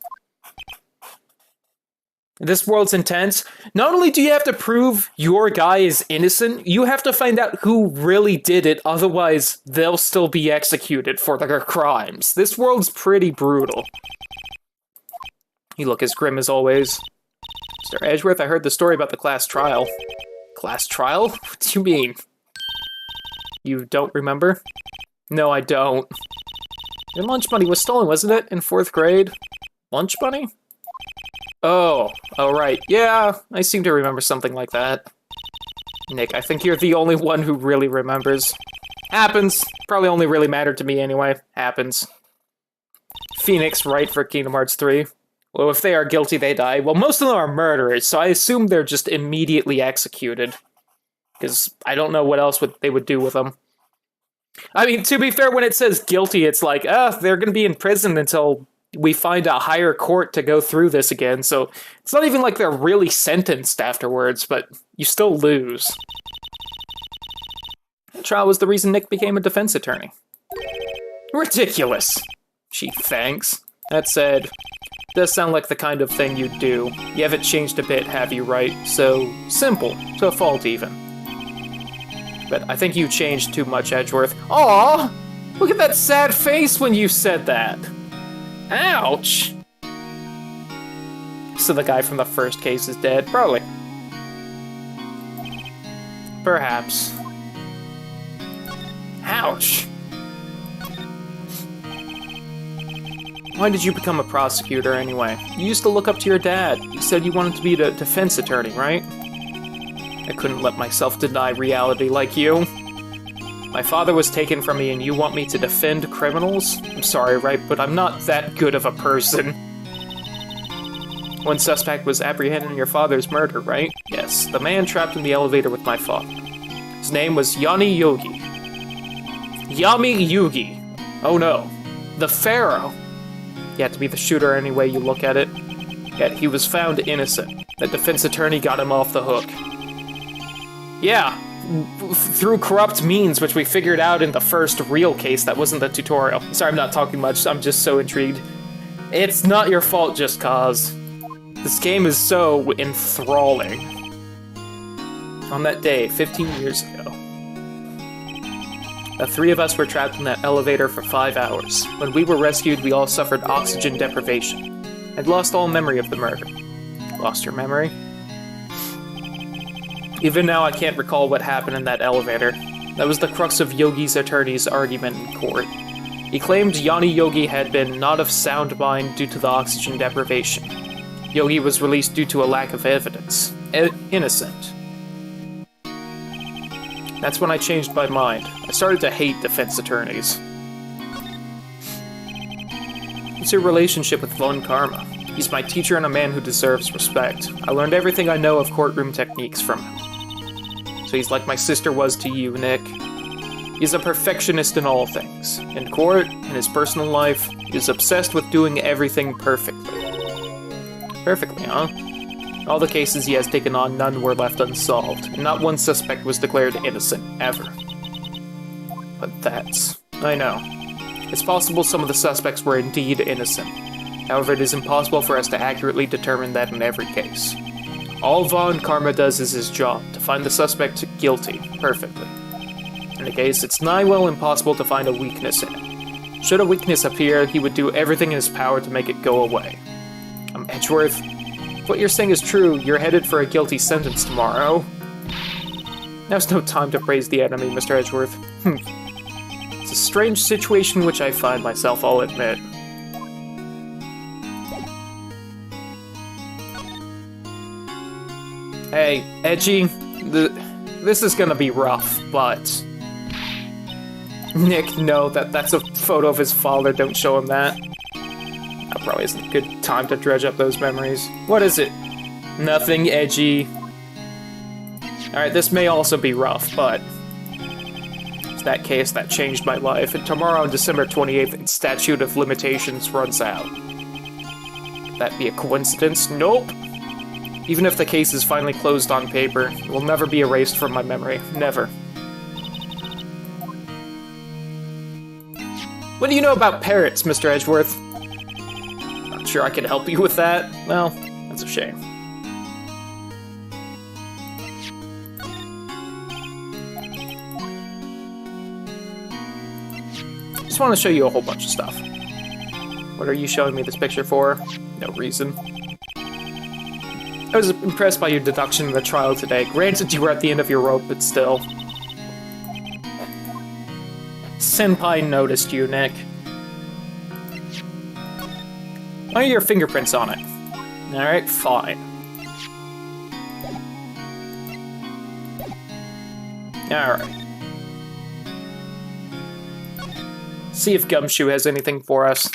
This world's intense. Not only do you have to prove your guy is innocent, you have to find out who really did it, otherwise they'll still be executed for their crimes. This world's pretty brutal. You look as grim as always. Mr. Edgeworth, I heard the story about the class trial. Class trial? What do you mean? You don't remember? No, I don't. Your lunch money was stolen, wasn't it? In 4th grade? Lunch money? Oh, right. Yeah, I seem to remember something like that. Nick, I think you're the only one who really remembers. Happens. Probably only really mattered to me anyway. Happens. Phoenix, Wright for Kingdom Hearts 3. Well, if they are guilty, they die. Well, most of them are murderers, so I assume they're just immediately executed. Because I don't know what else they would do with them. I mean, to be fair, when it says guilty, it's like, they're going to be in prison until we find a higher court to go through this again, so it's not even like they're really sentenced afterwards, but you still lose. The trial was the reason Nick became a defense attorney. Ridiculous. Gee, thanks. That said, does sound like the kind of thing you'd do. You haven't changed a bit, have you, Wright? So simple, to a fault even. But I think you changed too much, Edgeworth. Aww! Look at that sad face when you said that! Ouch! So the guy from the first case is dead? Probably. Perhaps. Ouch! Why did you become a prosecutor anyway? You used to look up to your dad. You said you wanted to be a defense attorney, right? I couldn't let myself deny reality like you. My father was taken from me and you want me to defend criminals? I'm sorry, Wright, but I'm not that good of a person. One suspect was apprehended in your father's murder, right? Yes, the man trapped in the elevator with my father. His name was Yami Yogi. Yami Yugi. Oh no. The Pharaoh. He had to be the shooter any way you look at it. Yet he was found innocent. The defense attorney got him off the hook. Yeah, through corrupt means, which we figured out in the first real case that wasn't the tutorial. Sorry, I'm not talking much, I'm just so intrigued. It's not your fault just cause. This game is so enthralling. On that day, 15 years ago, the three of us were trapped in that elevator for 5 hours. When we were rescued, we all suffered oxygen deprivation. I'd lost all memory of the murder. Lost your memory? Even now, I can't recall what happened in that elevator. That was the crux of Yogi's attorney's argument in court. He claimed Yanni Yogi had been not of sound mind due to the oxygen deprivation. Yogi was released due to a lack of evidence. Innocent. That's when I changed my mind. I started to hate defense attorneys. What's your relationship with Von Karma? He's my teacher and a man who deserves respect. I learned everything I know of courtroom techniques from him. So he's like my sister was to you, Nick. He's a perfectionist in all things. In court, in his personal life, he's obsessed with doing everything perfectly. Perfectly, huh? In all the cases he has taken on, none were left unsolved, and not one suspect was declared innocent, ever. But that's... I know. It's possible some of the suspects were indeed innocent. However, it is impossible for us to accurately determine that in every case. All Von Karma does is his job, to find the suspect guilty, perfectly. In the case, it's nigh well impossible to find a weakness in it. Should a weakness appear, he would do everything in his power to make it go away. Edgeworth, if what you're saying is true, you're headed for a guilty sentence tomorrow. Now's no time to praise the enemy, Mr. Edgeworth. It's a strange situation in which I find myself, I'll admit. Hey, Edgy, this is gonna be rough, but... Nick, no, that's a photo of his father, don't show him that. That probably isn't a good time to dredge up those memories. What is it? Nothing, Edgy. Alright, this may also be rough, but... It's that case that changed my life, and tomorrow on December 28th, its statute of limitations runs out. Could that be a coincidence? Nope! Even if the case is finally closed on paper, it will never be erased from my memory. Never. What do you know about parrots, Mr. Edgeworth? Not sure I can help you with that. Well, that's a shame. Just want to show you a whole bunch of stuff. What are you showing me this picture for? No reason. I was impressed by your deduction in the trial today. Granted, you were at the end of your rope, but still. Senpai noticed you, Nick. Why are your fingerprints on it? Alright, fine. Alright. See if Gumshoe has anything for us.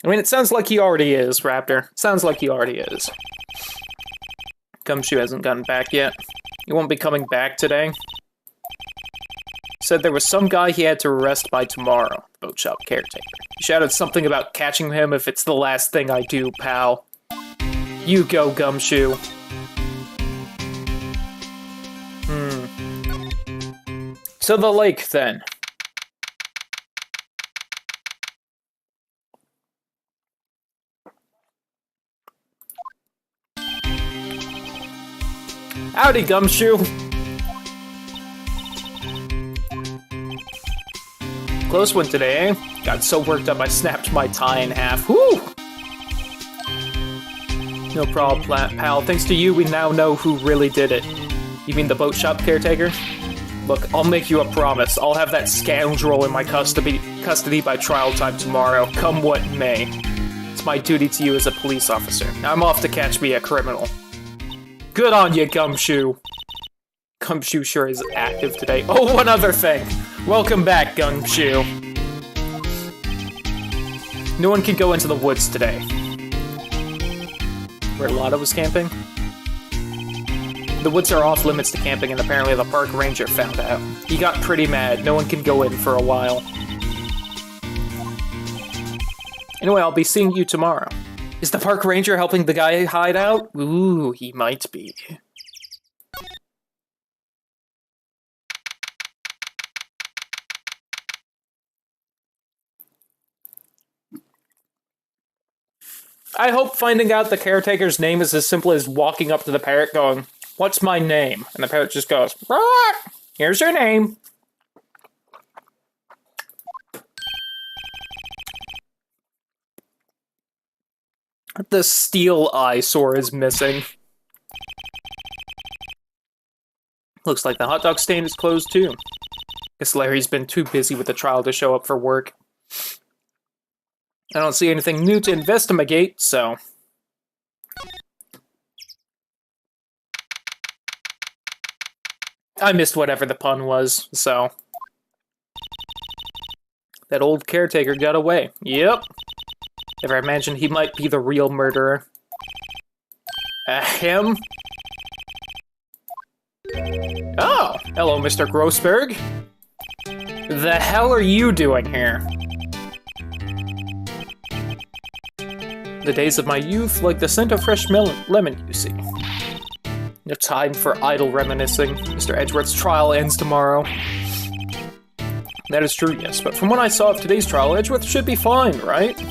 I mean, it sounds like he already is, Raptor. Sounds like he already is. Gumshoe hasn't gotten back yet. He won't be coming back today. Said there was some guy he had to arrest by tomorrow. Boat shop caretaker. He shouted something about catching him if it's the last thing I do, pal. You go, Gumshoe. To the lake, then. Howdy, Gumshoe! Close one today, eh? Got so worked up I snapped my tie in half. Whew! No problem, pal. Thanks to you, we now know who really did it. You mean the boat shop caretaker? Look, I'll make you a promise. I'll have that scoundrel in my custody by trial time tomorrow, come what may. It's my duty to you as a police officer. I'm off to catch me a criminal. Good on you, Gumshoe. Gumshoe sure is active today. Oh, one other thing. Welcome back, Gumshoe. No one can go into the woods today. Where Lotta was camping? The woods are off limits to camping, and apparently the park ranger found out. He got pretty mad. No one can go in for a while. Anyway, I'll be seeing you tomorrow. Is the park ranger helping the guy hide out? Ooh, he might be. I hope finding out the caretaker's name is as simple as walking up to the parrot going, "What's my name?" And the parrot just goes, "Rah! Here's your name." The steel eyesore is missing. Looks like the hot dog stand is closed too. Guess Larry's been too busy with the trial to show up for work. I don't see anything new to investigate, so... I missed whatever the pun was, so... That old caretaker got away. Yep. Never imagined he might be the real murderer. Him? Oh, hello, Mr. Grossberg. The hell are you doing here? The days of my youth, like the scent of fresh lemon, you see. No time for idle reminiscing. Mr. Edgeworth's trial ends tomorrow. That is true, yes, but from what I saw of today's trial, Edgeworth should be fine, right?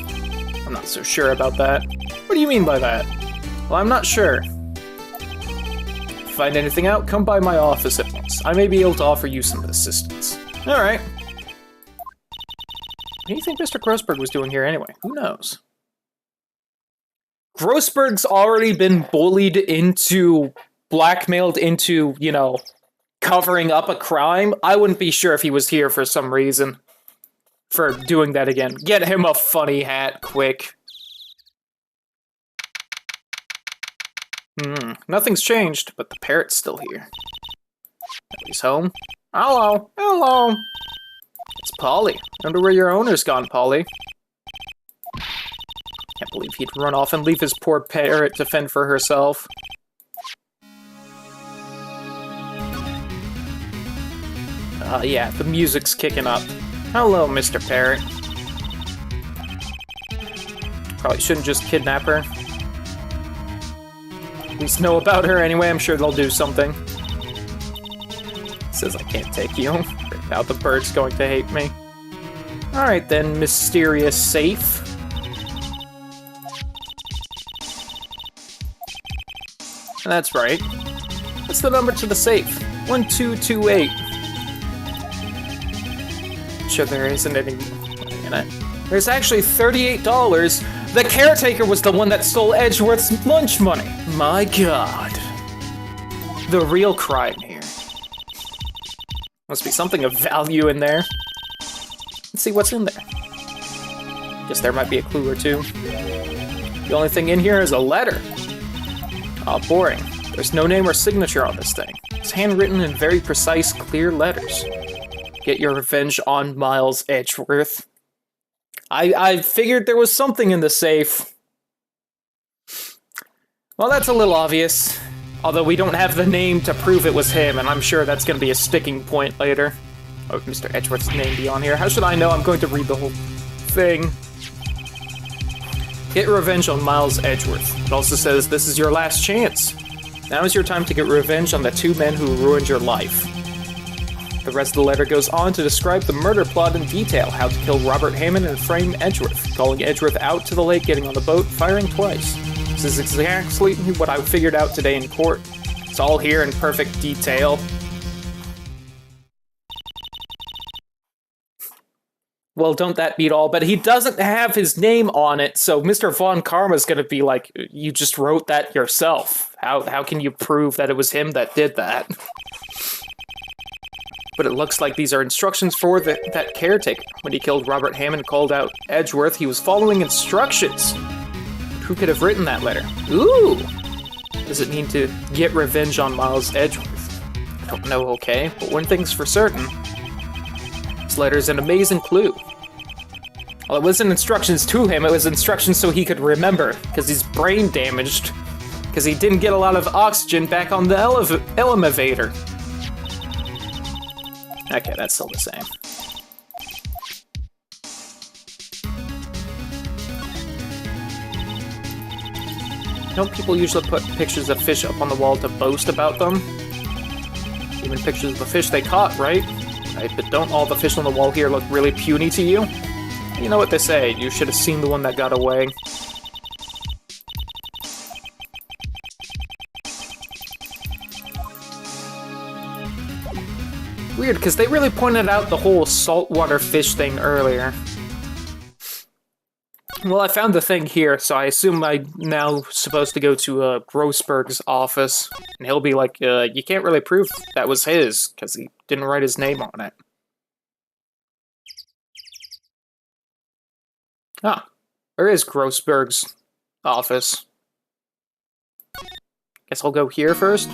I'm not so sure about that. What do you mean by that? Well, I'm not sure. If you find anything out, come by my office at once. I may be able to offer you some assistance. Alright. What do you think Mr. Grossberg was doing here anyway? Who knows? Grossberg's already been bullied into, blackmailed into, you know, covering up a crime. I wouldn't be sure if he was here for some reason. For doing that again. Get him a funny hat, quick. Nothing's changed, but the parrot's still here. He's home. Hello, hello. It's Polly. I wonder where your owner's gone, Polly. Can't believe he'd run off and leave his poor parrot to fend for herself. Yeah, the music's kicking up. Hello, Mr. Parrot. Probably shouldn't just kidnap her. At least know about her anyway, I'm sure they'll do something. Says I can't take you. Now the bird's going to hate me. Alright then, mysterious safe. That's right. What's the number to the safe? 1228. Sure there isn't any money in it. There's actually $38. The caretaker was the one that stole Edgeworth's lunch money. My god. The real crime here. Must be something of value in there. Let's see what's in there. Guess there might be a clue or two. The only thing in here is a letter. Oh, boring. There's no name or signature on this thing. It's handwritten in very precise, clear letters. Get your revenge on Miles Edgeworth. I figured there was something in the safe. Well, that's a little obvious. Although we don't have the name to prove it was him, and I'm sure that's going to be a sticking point later. Oh, Mr. Edgeworth's name be on here. How should I know? I'm going to read the whole thing. Get revenge on Miles Edgeworth. It also says this is your last chance. Now is your time to get revenge on the two men who ruined your life. The rest of the letter goes on to describe the murder plot in detail, how to kill Robert Hammond and frame Edgeworth, calling Edgeworth out to the lake, getting on the boat, firing twice. This is exactly what I figured out today in court. It's all here in perfect detail. Well, don't that beat all, but he doesn't have his name on it, so Mr. Von Karma's gonna be like, you just wrote that yourself. How can you prove that it was him that did that? But it looks like these are instructions for that caretaker. When he killed Robert Hammond and called out Edgeworth, he was following instructions. Who could have written that letter? Ooh! What does it mean to get revenge on Miles Edgeworth? I don't know, okay, but one thing's for certain. This letter's an amazing clue. Well, it wasn't instructions to him, it was instructions so he could remember, because he's brain damaged. Because he didn't get a lot of oxygen back on the elevator. Okay, that's still the same. Don't people usually put pictures of fish up on the wall to boast about them? Even pictures of the fish they caught, right? But don't all the fish on the wall here look really puny to you? You know what they say, you should have seen the one that got away. Weird, because they really pointed out the whole saltwater fish thing earlier. Well, I found the thing here, so I assume I'm now supposed to go to Grossberg's office, and he'll be like, you can't really prove that was his, because he didn't write his name on it. Ah, where is Grossberg's office? Guess I'll go here first.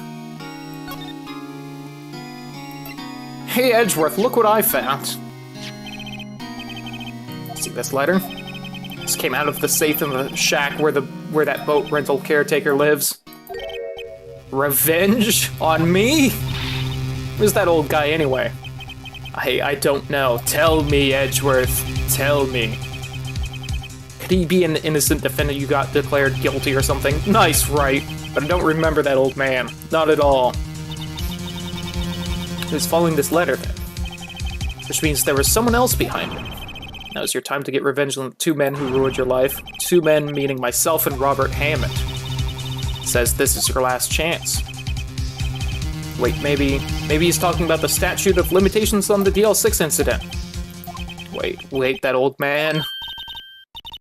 Hey Edgeworth, look what I found! See this letter? This came out of the safe in the shack where that boat rental caretaker lives. Revenge on me? Who's that old guy anyway? I don't know. Tell me, Edgeworth. Tell me. Could he be an innocent defendant you got declared guilty or something? Nice, Wright. But I don't remember that old man. Not at all. He was following this letter then. Which means there was someone else behind it. Now is your time to get revenge on the two men who ruined your life. Two men meaning myself and Robert Hammond. It says this is your last chance. Wait, maybe he's talking about the statute of limitations on the DL6 incident. Wait, that old man.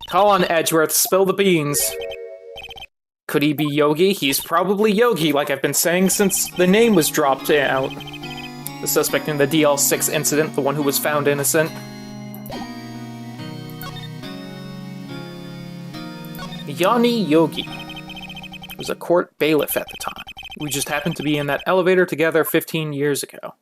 Call on Edgeworth, spill the beans. Could he be Yogi? He's probably Yogi, like I've been saying since the name was dropped out. The suspect in the DL6 incident, the one who was found innocent. Yanni Yogi was a court bailiff at the time. We just happened to be in that elevator together 15 years ago.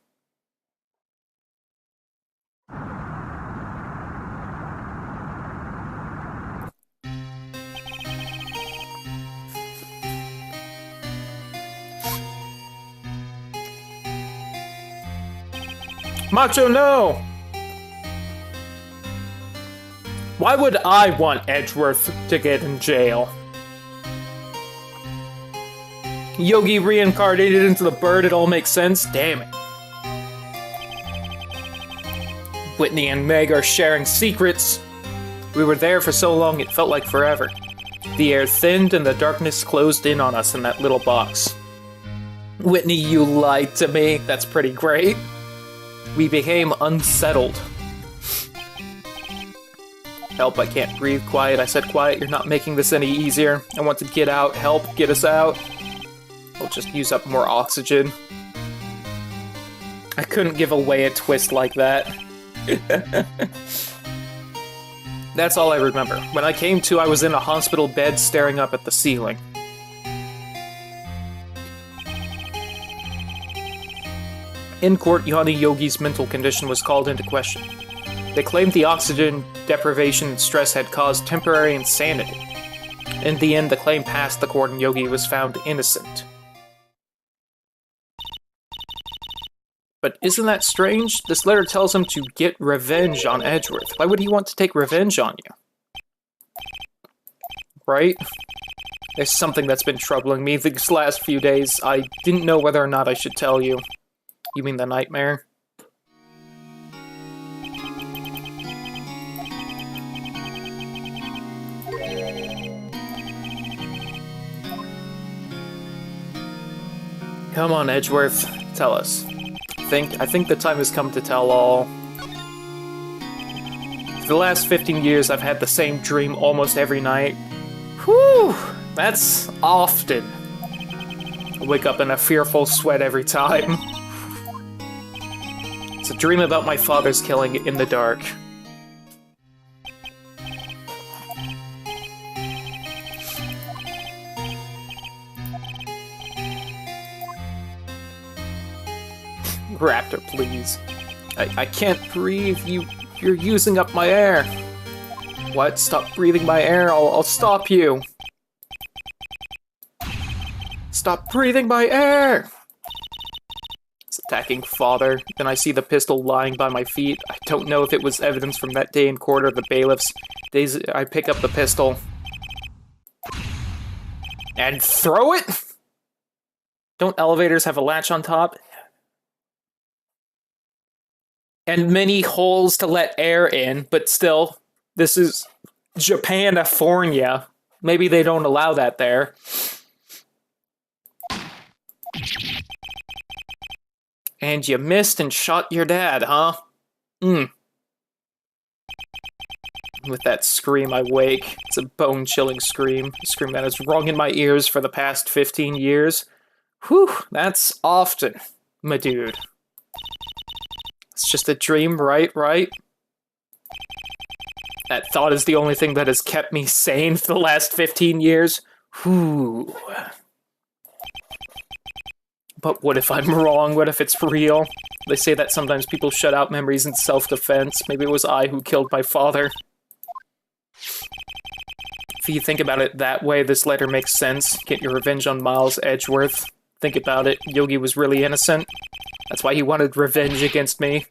Macho, no! Why would I want Edgeworth to get in jail? Yogi reincarnated into the bird, it all makes sense? Damn it. Whitney and Meg are sharing secrets. We were there for so long it felt like forever. The air thinned and the darkness closed in on us in that little box. Whitney, you lied to me. That's pretty great. We became unsettled. Help, I can't breathe. Quiet, I said quiet. You're not making this any easier. I want to get out. Help, get us out. I'll just use up more oxygen. I couldn't give away a twist like that. That's all I remember. When I came to, I was in a hospital bed staring up at the ceiling. In court, Yanni Yogi's mental condition was called into question. They claimed the oxygen deprivation and stress had caused temporary insanity. In the end, the claim passed the court and Yogi was found innocent. But isn't that strange? This letter tells him to get revenge on Edgeworth. Why would he want to take revenge on you? Right? There's something that's been troubling me these last few days. I didn't know whether or not I should tell you. You mean the nightmare? Come on, Edgeworth. Tell us. I think the time has come to tell all. For the last 15 years, I've had the same dream almost every night. Whew! That's often. I wake up in a fearful sweat every time. It's a dream about my father's killing in the dark. Raptor, please. I can't breathe. You're using up my air. What? Stop breathing my air. I'll stop you. Stop breathing my air! It's attacking father. Then I see the pistol lying by my feet. I don't know if it was evidence from that day in court or the bailiff's. I pick up the pistol. And throw it? Don't elevators have a latch on top? And many holes to let air in, but still, this is Japanifornia. Maybe they don't allow that there. And you missed and shot your dad, huh? With that scream, I wake. It's a bone-chilling scream. A scream that has rung in my ears for the past 15 years. Whew, that's often, my dude. It's just a dream, right? That thought is the only thing that has kept me sane for the last 15 years. Whew. But what if I'm wrong? What if it's real? They say that sometimes people shut out memories in self-defense. Maybe it was I who killed my father. If you think about it that way, this letter makes sense. Get your revenge on Miles Edgeworth. Think about it. Yogi was really innocent. That's why he wanted revenge against me.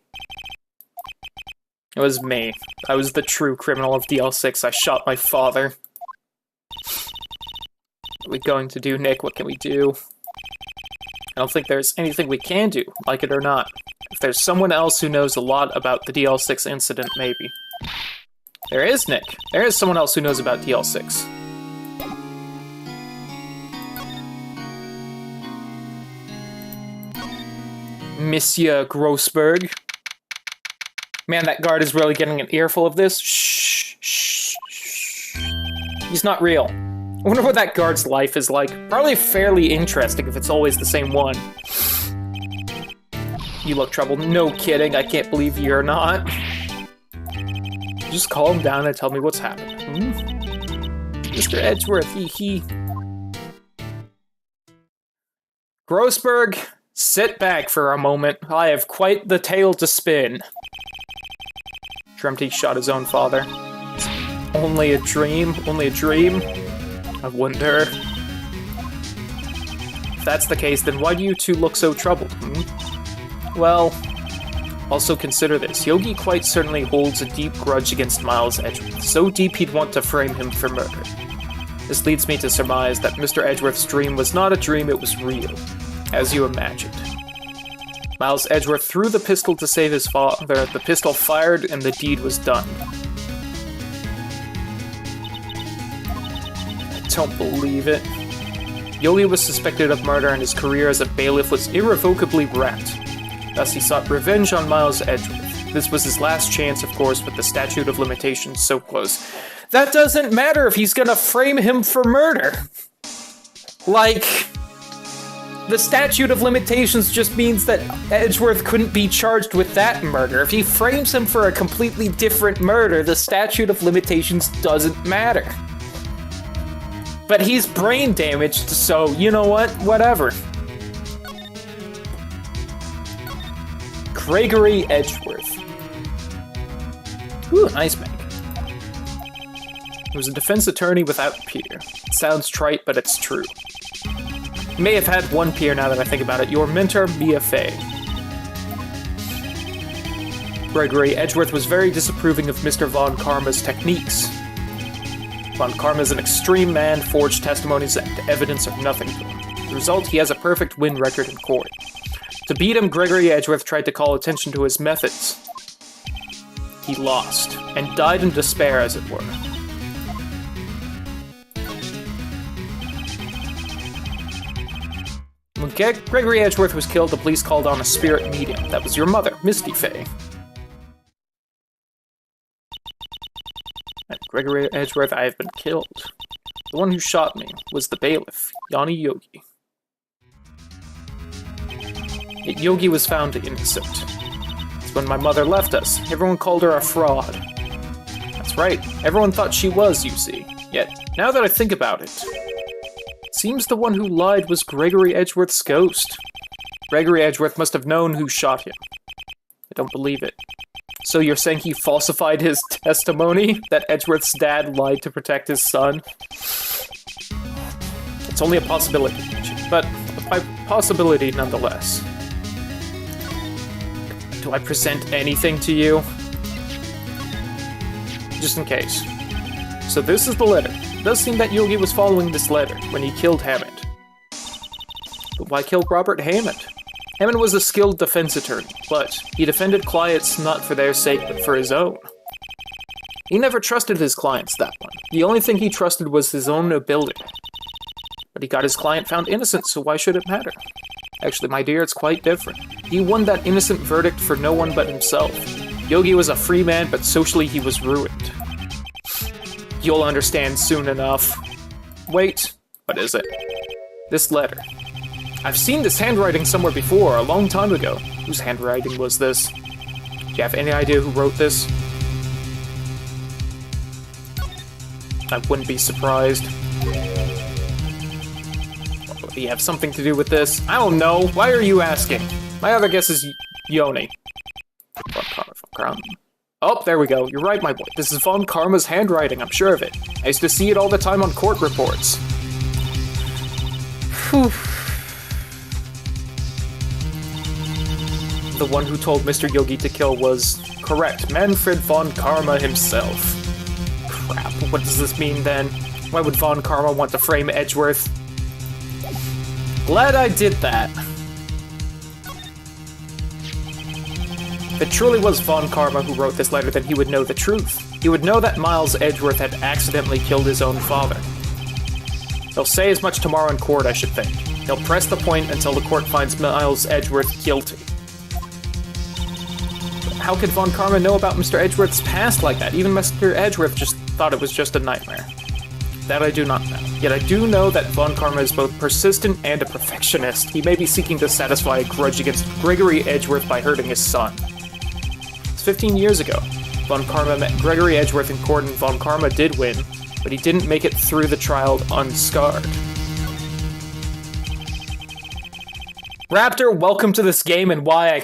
It was me. I was the true criminal of DL6. I shot my father. What are we going to do, Nick? What can we do? I don't think there's anything we can do, like it or not. If there's someone else who knows a lot about the DL6 incident, maybe. There is, Nick. There is someone else who knows about DL6. Monsieur Grossberg. Man, that guard is really getting an earful of this. Shh, shh, shh. He's not real. I wonder what that guard's life is like. Probably fairly interesting if it's always the same one. You look troubled. No kidding, I can't believe you're not. Just calm down and tell me what's happened. Mr. Edgeworth, he. Grossberg, sit back for a moment. I have quite the tale to spin. Dreamt he shot his own father. It's only a dream? Only a dream? I wonder. If that's the case, then why do you two look so troubled? Well, also consider this. Yogi quite certainly holds a deep grudge against Miles Edgeworth. So deep he'd want to frame him for murder. This leads me to surmise that Mr. Edgeworth's dream was not a dream, it was real, as you imagined. Miles Edgeworth threw the pistol to save his father, the pistol fired, and the deed was done. I don't believe it. Yogi was suspected of murder and his career as a bailiff was irrevocably wrecked. Thus he sought revenge on Miles Edgeworth. This was his last chance, of course, with the statute of limitations so close. That doesn't matter if he's gonna frame him for murder! Like, the statute of limitations just means that Edgeworth couldn't be charged with that murder. If he frames him for a completely different murder, the statute of limitations doesn't matter. But he's brain damaged, so you know what? Whatever. Gregory Edgeworth. Ooh, nice make. He was a defense attorney without peer. It sounds trite, but it's true. He may have had one peer now that I think about it. Your mentor, Mia Fey. Gregory Edgeworth was very disapproving of Mr. Von Karma's techniques. Von Karma is an extreme man, forged testimonies and evidence of nothing to him. The result, he has a perfect win record in court. To beat him, Gregory Edgeworth tried to call attention to his methods. He lost, and died in despair, as it were. When Gregory Edgeworth was killed, the police called on a spirit medium. That was your mother, Misty Fey. At Gregory Edgeworth, I have been killed. The one who shot me was the bailiff, Yanni Yogi. Yet Yogi was found innocent. It's when my mother left us. Everyone called her a fraud. That's right, everyone thought she was, you see. Yet, now that I think about it, seems the one who lied was Gregory Edgeworth's ghost. Gregory Edgeworth must have known who shot him. I don't believe it. So you're saying he falsified his testimony? That Edgeworth's dad lied to protect his son? It's only a possibility, but a possibility nonetheless. Do I present anything to you? Just in case. So this is the letter. It does seem that Yogi was following this letter when he killed Hammond. But why kill Robert Hammond? Hammond was a skilled defense attorney, but he defended clients not for their sake, but for his own. He never trusted his clients that one. The only thing he trusted was his own ability. But he got his client found innocent, so why should it matter? Actually, my dear, it's quite different. He won that innocent verdict for no one but himself. Yogi was a free man, but socially he was ruined. You'll understand soon enough. Wait, what is it? This letter. I've seen this handwriting somewhere before, a long time ago. Whose handwriting was this? Do you have any idea who wrote this? I wouldn't be surprised. Would he have something to do with this? I don't know. Why are you asking? My other guess is Yoni. Oh, there we go. You're right, my boy. This is Von Karma's handwriting, I'm sure of it. I used to see it all the time on court reports. Whew. The one who told Mr. Yogi to kill was correct. Manfred Von Karma himself. Crap, what does this mean then? Why would Von Karma want to frame Edgeworth? Glad I did that. If it truly was Von Karma who wrote this letter, then he would know the truth. He would know that Miles Edgeworth had accidentally killed his own father. He'll say as much tomorrow in court, I should think. He'll press the point until the court finds Miles Edgeworth guilty. How could Von Karma know about Mr. Edgeworth's past like that? Even Mr. Edgeworth just thought it was just a nightmare. That I do not know. Yet I do know that Von Karma is both persistent and a perfectionist. He may be seeking to satisfy a grudge against Gregory Edgeworth by hurting his son. It's 15 years ago. Von Karma met Gregory Edgeworth in court and Von Karma did win, but he didn't make it through the trial unscarred. Raptor, welcome to this game and why I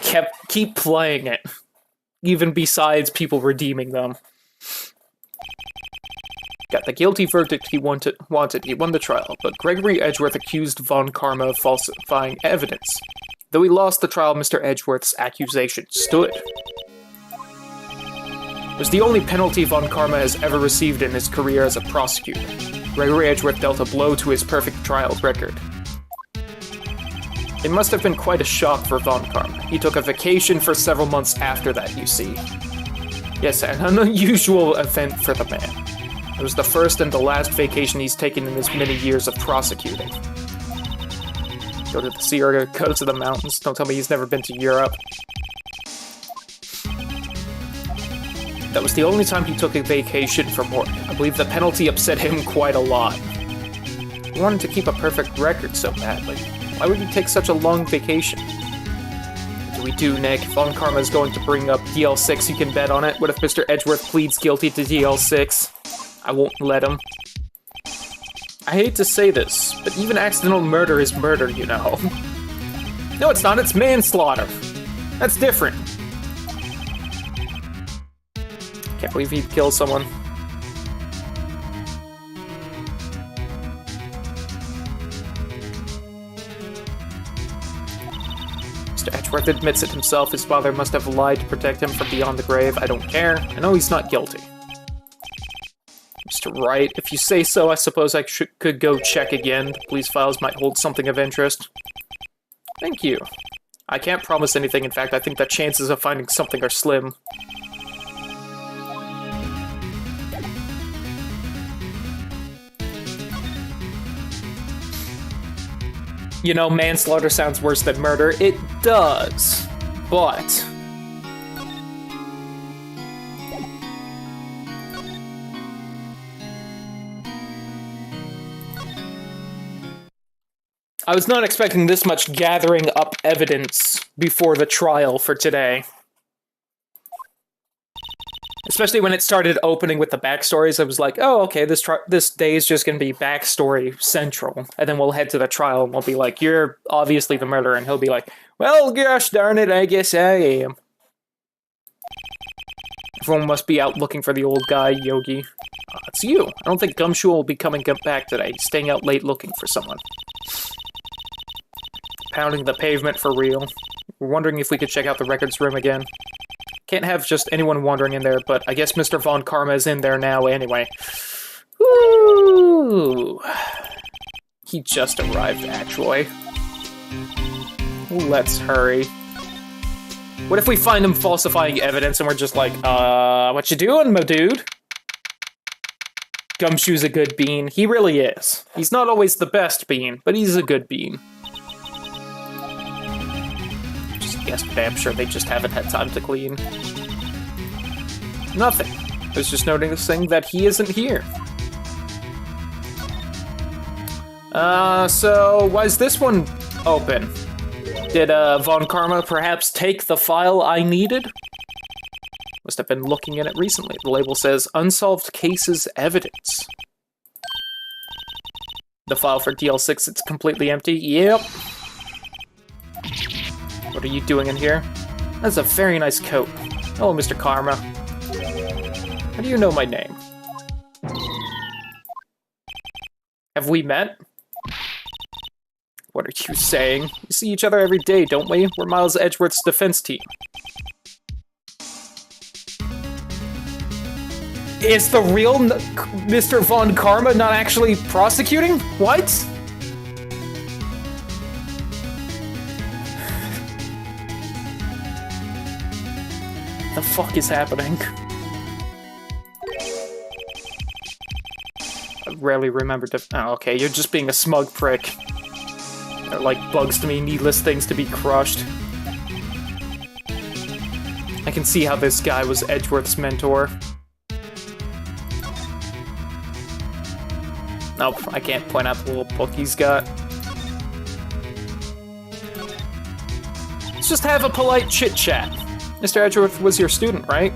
keep playing it. Even besides people redeeming them. Got the guilty verdict he wanted. He won the trial, but Gregory Edgeworth accused Von Karma of falsifying evidence. Though he lost the trial, Mr. Edgeworth's accusation stood. It was the only penalty Von Karma has ever received in his career as a prosecutor. Gregory Edgeworth dealt a blow to his perfect trial record. It must have been quite a shock for Von Karma. He took a vacation for several months after that, you see. Yes, an unusual event for the man. It was the first and the last vacation he's taken in his many years of prosecuting. Go to the sea or go to the mountains. Don't tell me he's never been to Europe. That was the only time he took a vacation from work. I believe the penalty upset him quite a lot. He wanted to keep a perfect record so badly. Why would he take such a long vacation? What do we do, Nick? Von Karma's going to bring up DL6, you can bet on it. What if Mr. Edgeworth pleads guilty to DL6? I won't let him. I hate to say this, but even accidental murder is murder, you know. No, it's not. It's manslaughter. That's different. Can't believe he killed someone. Mr. Edgeworth admits it himself. His father must have lied to protect him from beyond the grave. I don't care. I know he's not guilty. Mr. Wright, if you say so, I suppose I could go check again. The police files might hold something of interest. Thank you. I can't promise anything. In fact, I think the chances of finding something are slim. You know, manslaughter sounds worse than murder. It does, but... I was not expecting this much gathering up evidence before the trial for today. Especially when it started opening with the backstories, I was like, oh, okay, this day is just going to be backstory central. And then we'll head to the trial and we'll be like, you're obviously the murderer. And he'll be like, well, gosh darn it, I guess I am. Everyone must be out looking for the old guy, Yogi. It's you. I don't think Gumshoe will be coming back today. He's staying out late looking for someone. Pounding the pavement for real. We're wondering if we could check out the records room again. Can't have just anyone wandering in there, but I guess Mr. Von Karma is in there now anyway. Woo! He just arrived, actually. Let's hurry. What if we find him falsifying evidence and we're just like, what you doing, my dude? Gumshoe's a good bean. He really is. He's not always the best bean, but he's a good bean. Just yesterday, I'm sure they just haven't had time to clean. Nothing. I was just noticing that he isn't here. So why is this one open? Did, Von Karma perhaps take the file I needed? Must have been looking at it recently. The label says, Unsolved Cases Evidence. The file for DL6, it's completely empty? Yep. What are you doing in here? That's a very nice coat. Oh, Mr. Karma. How do you know my name? Have we met? What are you saying? We see each other every day, don't we? We're Miles Edgeworth's defense team. Is the real Mr. Von Karma not actually prosecuting? What? The fuck is happening? I rarely remember to... Oh, okay, you're just being a smug prick. They're like bugs to me, needless things to be crushed. I can see how this guy was Edgeworth's mentor. Nope, I can't point out the little book he's got. Let's just have a polite chit-chat. Mr. Edgeworth was your student, right?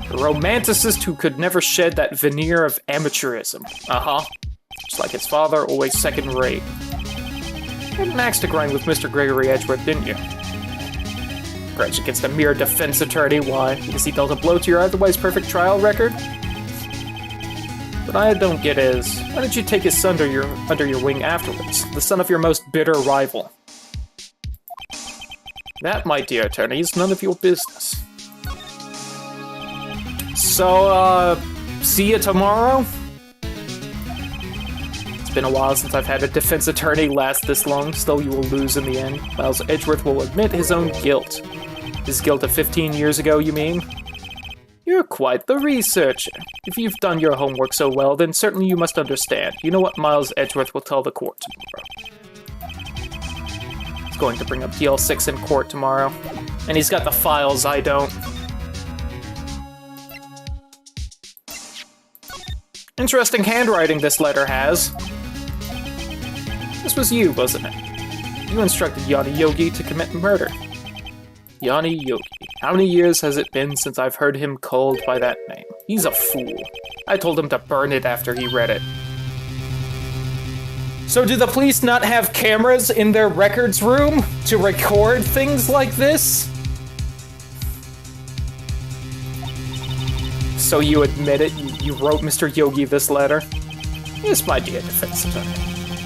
A romanticist who could never shed that veneer of amateurism. Uh-huh. Just like his father, always second-rate. You had an axe to grind with Mr. Gregory Edgeworth, didn't you? Grudge against a mere defense attorney, why? Because he dealt a blow to your otherwise perfect trial record? What I don't get is, why did you take his son under your wing afterwards? The son of your most bitter rival. That, my dear attorney, is none of your business. So, see you tomorrow? It's been a while since I've had a defense attorney last this long, still you will lose in the end. Miles Edgeworth will admit his own guilt. His guilt of 15 years ago, you mean? You're quite the researcher. If you've done your homework so well, then certainly you must understand. You know what Miles Edgeworth will tell the court tomorrow. He's going to bring up DL6 in court tomorrow. And he's got the files I don't. Interesting handwriting this letter has. This was you, wasn't it? You instructed Yanni Yogi to commit murder. Yanni Yogi. How many years has it been since I've heard him called by that name? He's a fool. I told him to burn it after he read it. So do the police not have cameras in their records room to record things like this? So you admit it? You wrote Mr. Yogi this letter? Yes, my dear defense attorney.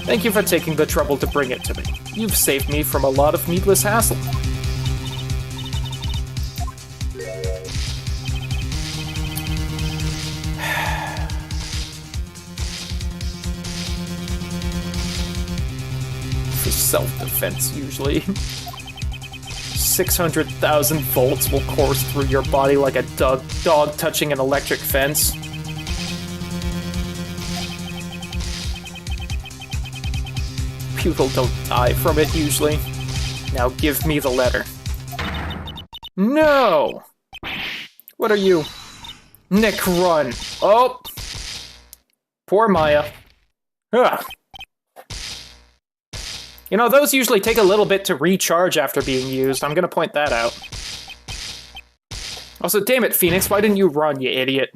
Thank you for taking the trouble to bring it to me. You've saved me from a lot of needless hassle. For self-defense, usually. 600,000 volts will course through your body like a dog touching an electric fence. People don't die from it, usually. Now give me the letter. No! What are you? Nick, run! Oh! Poor Maya. Ugh. You know, those usually take a little bit to recharge after being used. I'm gonna point that out. Also, damn it, Phoenix, why didn't you run, you idiot?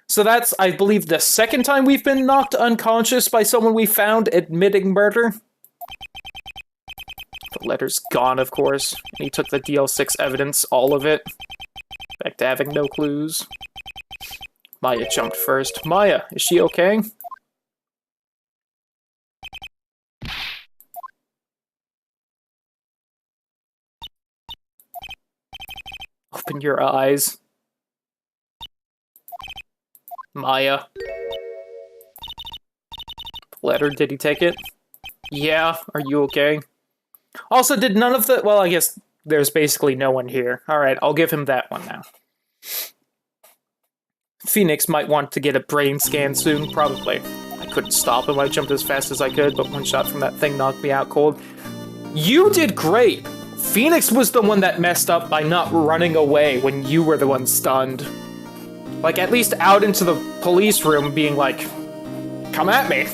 So that's, I believe, the second time we've been knocked unconscious by someone we found admitting murder. The The letter's gone, of course. And he took the DL6 evidence, all of it. Back to having no clues. Maya jumped first. Maya, is she okay? Open your eyes. Maya. Letter, did he take it? Yeah, are you okay? Also, did none of the... Well, I guess there's basically no one here. Alright, I'll give him that one now. Phoenix might want to get a brain scan soon, probably. I couldn't stop him, I jumped as fast as I could, but one shot from that thing knocked me out cold. You did great! Phoenix was the one that messed up by not running away when you were the one stunned. Like, at least out into the police room being like, come at me.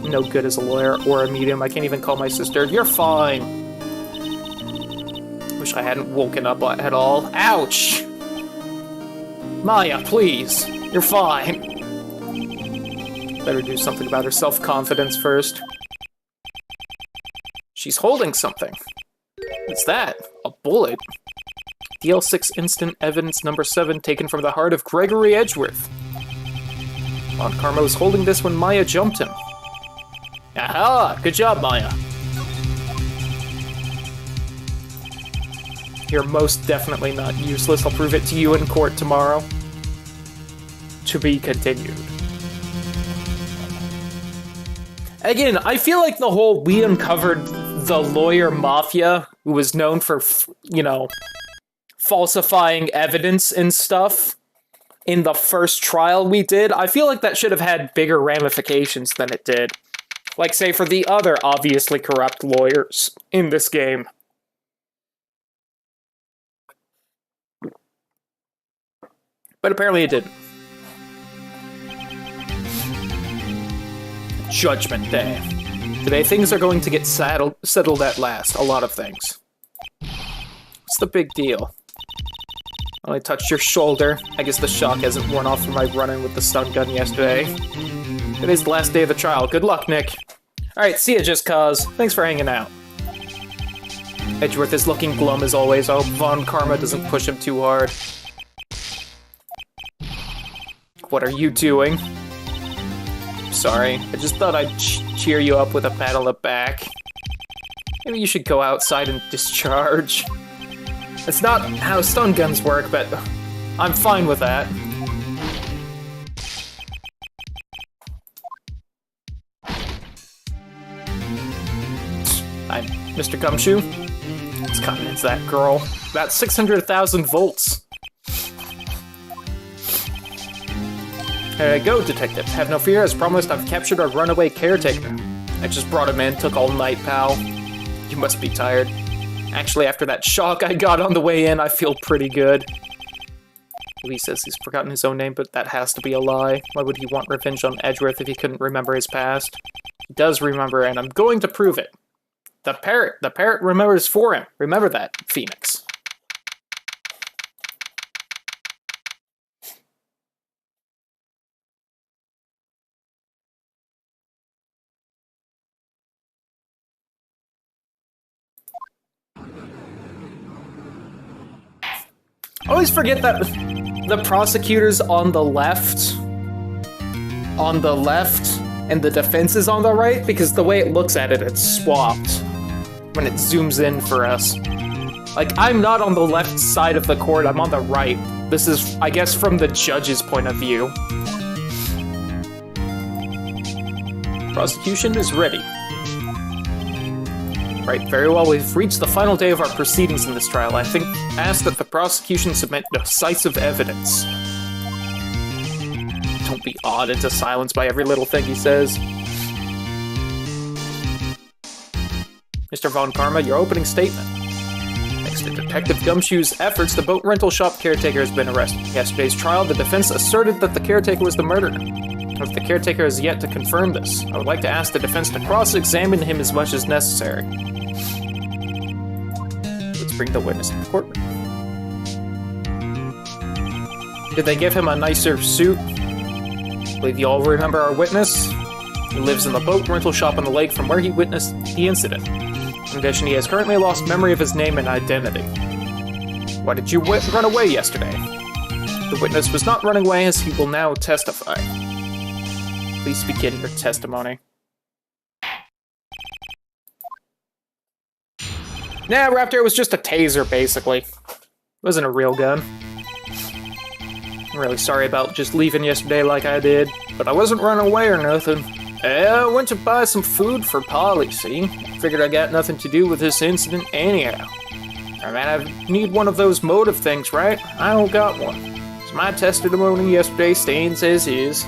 No good as a lawyer or a medium. I can't even call my sister. You're fine. Wish I hadn't woken up at all. Ouch! Maya, please. You're fine. Better do something about her self-confidence first. She's holding something. What's that? A bullet? DL6 instant evidence number 7 taken from the heart of Gregory Edgeworth. Von Karma was holding this when Maya jumped him. Aha! Good job, Maya. You're most definitely not useless. I'll prove it to you in court tomorrow. To be continued. Again, I feel like the whole we uncovered the lawyer mafia who was known for, you know, falsifying evidence and stuff in the first trial we did. I feel like that should have had bigger ramifications than it did. Like, say, for the other obviously corrupt lawyers in this game. But apparently it didn't. Judgment Day. Today things are going to get settled at last. A lot of things. What's the big deal? I only touched your shoulder. I guess the shock hasn't worn off from my run-in with the stun gun yesterday. Today's the last day of the trial. Good luck, Nick. Alright, see ya, just cause. Thanks for hanging out. Edgeworth is looking glum as always. I hope Von Karma doesn't push him too hard. What are you doing? Sorry, I just thought I'd cheer you up with a pat on the back. Maybe you should go outside and discharge. It's not how stun guns work, but I'm fine with that. I'm Mr. Gumshoe. It's coming, it's that girl. About 600,000 volts. Here I go, Detective. Have no fear. As promised, I've captured our runaway caretaker. I just brought him in. Took all night, pal. You must be tired. Actually, after that shock I got on the way in, I feel pretty good. Lee says he's forgotten his own name, but that has to be a lie. Why would he want revenge on Edgeworth if he couldn't remember his past? He does remember, and I'm going to prove it. The parrot remembers for him. Remember that, Phoenix. I always forget that the prosecutor's on the left, and the defense is on the right, because the way it looks at it, it's swapped when it zooms in for us. Like, I'm not on the left side of the court, I'm on the right. This is, I guess, from the judge's point of view. Prosecution is ready. Right, very well, we've reached the final day of our proceedings in this trial. I ask that the prosecution submit decisive evidence. Don't be awed into silence by every little thing he says. Mr. Von Karma, your opening statement. Thanks to Detective Gumshoe's efforts, the boat rental shop caretaker has been arrested. In yesterday's trial, the defense asserted that the caretaker was the murderer. If the caretaker has yet to confirm this, I would like to ask the defense to cross-examine him as much as necessary. Let's bring the witness to the courtroom. Did they give him a nicer suit? I believe you all remember our witness? He lives in the boat rental shop on the lake from where he witnessed the incident. In addition, he has currently lost memory of his name and identity. Why did you run away yesterday? The witness was not running away as he will now testify. Please begin your testimony. Nah, Raptor, it was just a taser, basically. It wasn't a real gun. I'm really sorry about just leaving yesterday like I did, but I wasn't running away or nothing. I went to buy some food for Polly, see? Figured I got nothing to do with this incident anyhow. I mean, I need one of those motive things, right? I don't got one. So my testimony yesterday stands as is.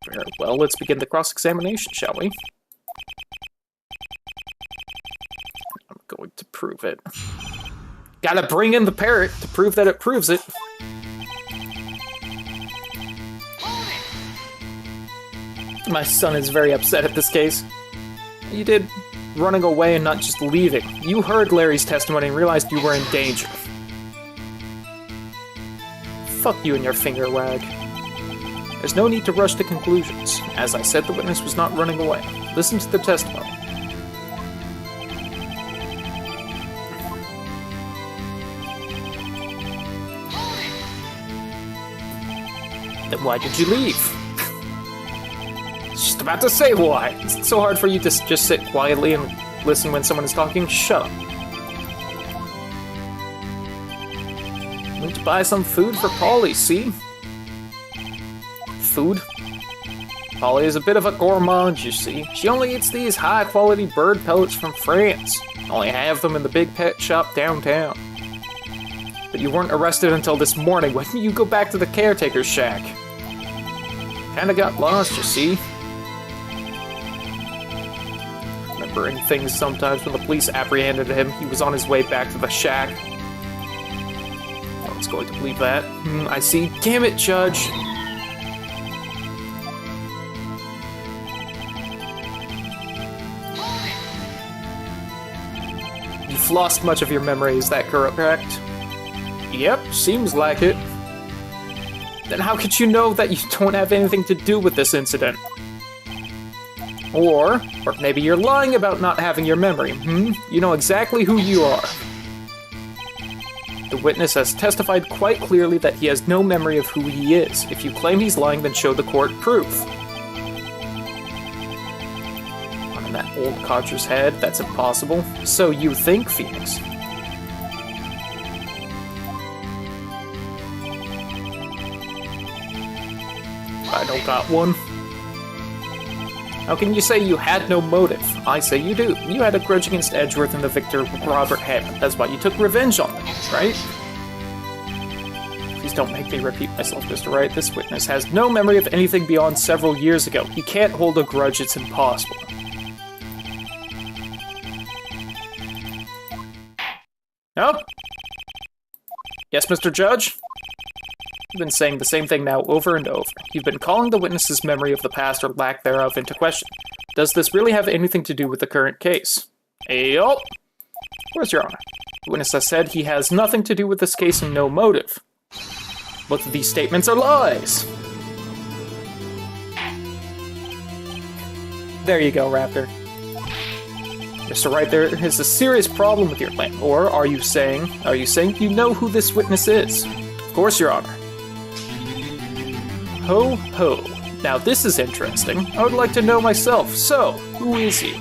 Very well, let's begin the cross-examination, shall we? I'm going to prove it. Gotta bring in the parrot to prove that it proves it. My son is very upset at this case. You did running away and not just leaving. You heard Larry's testimony and realized you were in danger. Fuck you and your finger wag. There's no need to rush to conclusions. As I said, the witness was not running away. Listen to the testimony. Then why did you leave? Just about to say why. It's so hard for you to just sit quietly and listen when someone is talking. Shut up. Need to buy some food for Polly, see? Food? Polly is a bit of a gourmand, you see. She only eats these high-quality bird pellets from France. Only have them in the big pet shop downtown. But you weren't arrested until this morning. When did you go back to the caretaker's shack? Kinda got lost, you see. Remembering things sometimes when the police apprehended him, he was on his way back to the shack. No one's going to believe that. I see. Damn it, Judge. You've lost much of your memory, is that correct? Yep, seems like it. Then how could you know that you don't have anything to do with this incident? Or maybe you're lying about not having your memory, You know exactly who you are. The witness has testified quite clearly that he has no memory of who he is. If you claim he's lying, then show the court proof. On that old codger's head, that's impossible. So you think, Phoenix. I don't got one. How can you say you had no motive? I say you do. You had a grudge against Edgeworth and the victor Robert Hammond. That's why you took revenge on them, right? Please don't make me repeat myself, Mr. Wright. This witness has no memory of anything beyond several years ago. He can't hold a grudge, it's impossible. No? Yes, Mr. Judge? You've been saying the same thing now over and over. You've been calling the witness's memory of the past or lack thereof into question. Does this really have anything to do with the current case? Yup. Where's Your Honor? The witness has said he has nothing to do with this case and no motive. Both of these statements are lies. There you go, Raptor. Mr. Wright, there is a serious problem with your claim. Or are you saying you know who this witness is? Of course, Your Honor. Ho, ho. Now this is interesting. I would like to know myself. So, who is he?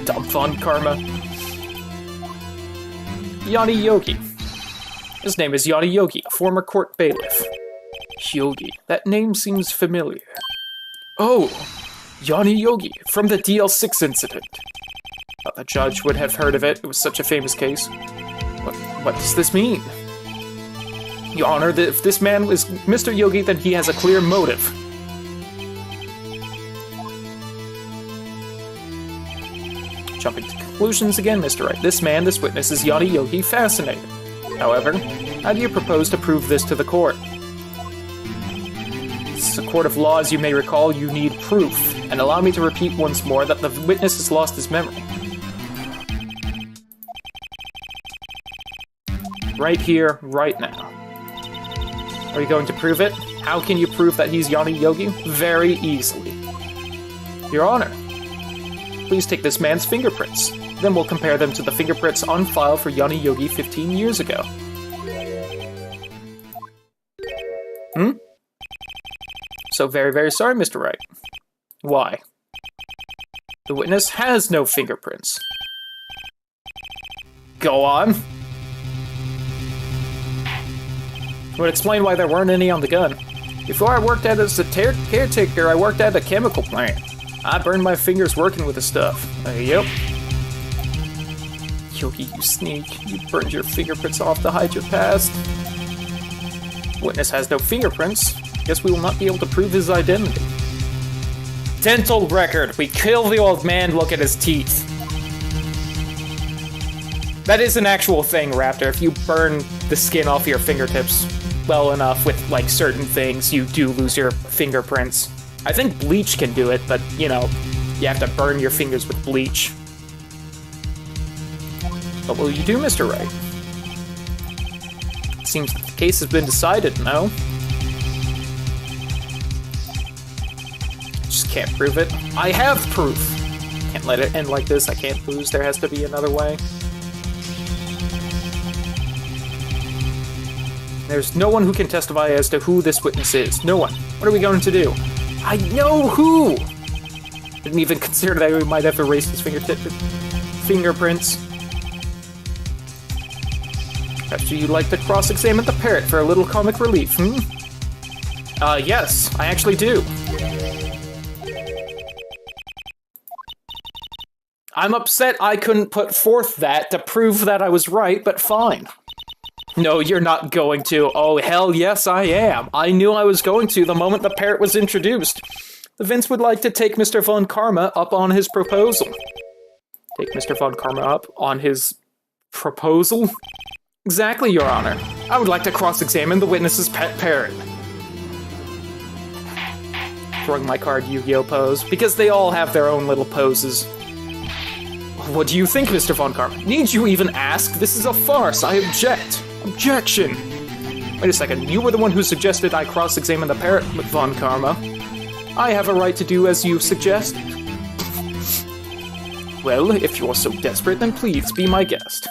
Dumb fun, Karma. Yanni Yogi. His name is Yanni Yogi, a former court bailiff. Yogi. That name seems familiar. Oh, Yanni Yogi, from the DL6 incident. Thought the judge would have heard of it. It was such a famous case. What does this mean? Your Honor, if this man is Mr. Yogi, then he has a clear motive. Jumping to conclusions again, Mr. Wright. This witness is Yanni Yogi. Fascinating. However, how do you propose to prove this to the court? This is a court of law, as you may recall. You need proof. And allow me to repeat once more that the witness has lost his memory. Right here, right now. Are you going to prove it? How can you prove that he's Yanni Yogi? Very easily. Your Honor, please take this man's fingerprints. Then we'll compare them to the fingerprints on file for Yanni Yogi 15 years ago. So very, very sorry, Mr. Wright. Why? The witness has no fingerprints. Go on. Would explain why there weren't any on the gun. Before I worked as a caretaker, I worked at a chemical plant. I burned my fingers working with the stuff. Yep. Yogi, you sneak. You burned your fingerprints off to hide your past. Witness has no fingerprints. Guess we will not be able to prove his identity. Dental record. We kill the old man, look at his teeth. That is an actual thing, Raptor. If you burn the skin off your fingertips well enough with, like, certain things, you do lose your fingerprints. I think bleach can do it, but, you know, you have to burn your fingers with bleach. What will you do, Mr. Wright? It seems the case has been decided, no? Just can't prove it. I have proof! Can't let it end like this. I can't lose. There has to be another way. There's no one who can testify as to who this witness is. No one. What are we going to do? I know who! Didn't even consider that we might have erased his fingerprints. Perhaps you'd like to cross-examine the parrot for a little comic relief, yes, I actually do. I'm upset I couldn't put forth that to prove that I was right, but fine. No, you're not going to. Oh, hell yes, I am. I knew I was going to the moment the parrot was introduced. The Vince would like to take Mr. Von Karma up on his proposal. Take Mr. Von Karma up on his proposal? Exactly, Your Honor. I would like to cross-examine the witness's pet parrot. Throwing my card Yu-Gi-Oh pose, because they all have their own little poses. What do you think, Mr. Von Karma? Need you even ask? This is a farce. I object. Objection! Wait a second, you were the one who suggested I cross-examine the parrot, Von Karma. I have a right to do as you suggest. Well, if you're so desperate, then please be my guest.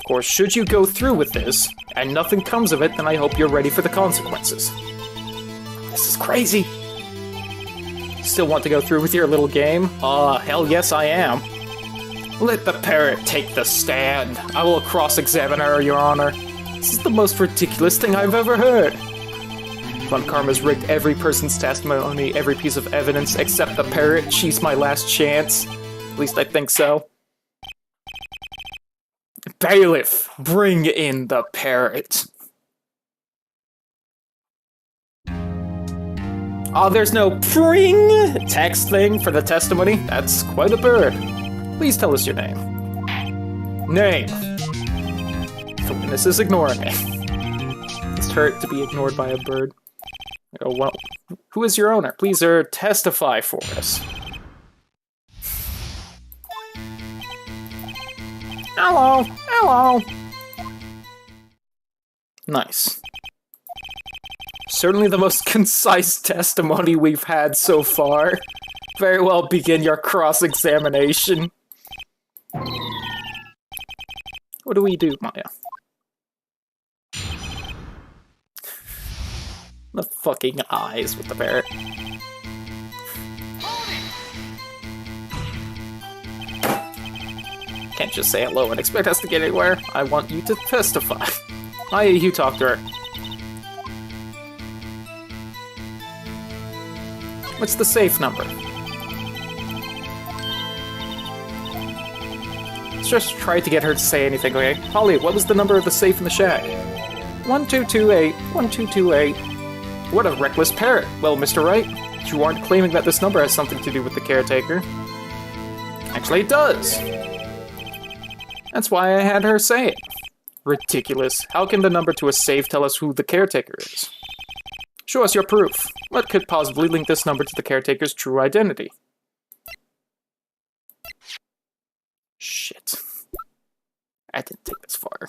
Of course, should you go through with this, and nothing comes of it, then I hope you're ready for the consequences. This is crazy! Still want to go through with your little game? Hell yes I am. Let the parrot take the stand. I will cross-examine her, Your Honor. This is the most ridiculous thing I've ever heard. Von Karma's rigged every person's testimony, every piece of evidence, except the parrot. She's my last chance. At least I think so. Bailiff, bring in the parrot. Oh, there's no pring text thing for the testimony? That's quite a bird. Please tell us your name. Name. The witness is ignoring me. It's hurt to be ignored by a bird. Oh, well, who is your owner? Please, testify for us. Hello, hello. Nice. Certainly the most concise testimony we've had so far. Very well begin your cross-examination. What do we do, Maya? The fucking eyes with the parrot. Can't just say hello and expect us to get anywhere. I want you to testify. Maya, you talk to her. What's the safe number? Let's just try to get her to say anything, okay? Holly, what was the number of the safe in the shack? 1228, 1228. What a reckless parrot. Well, Mr. Wright, you aren't claiming that this number has something to do with the caretaker. Actually, it does. That's why I had her say it. Ridiculous. How can the number to a safe tell us who the caretaker is? Show us your proof. What could possibly link this number to the caretaker's true identity? Shit. I didn't take this far.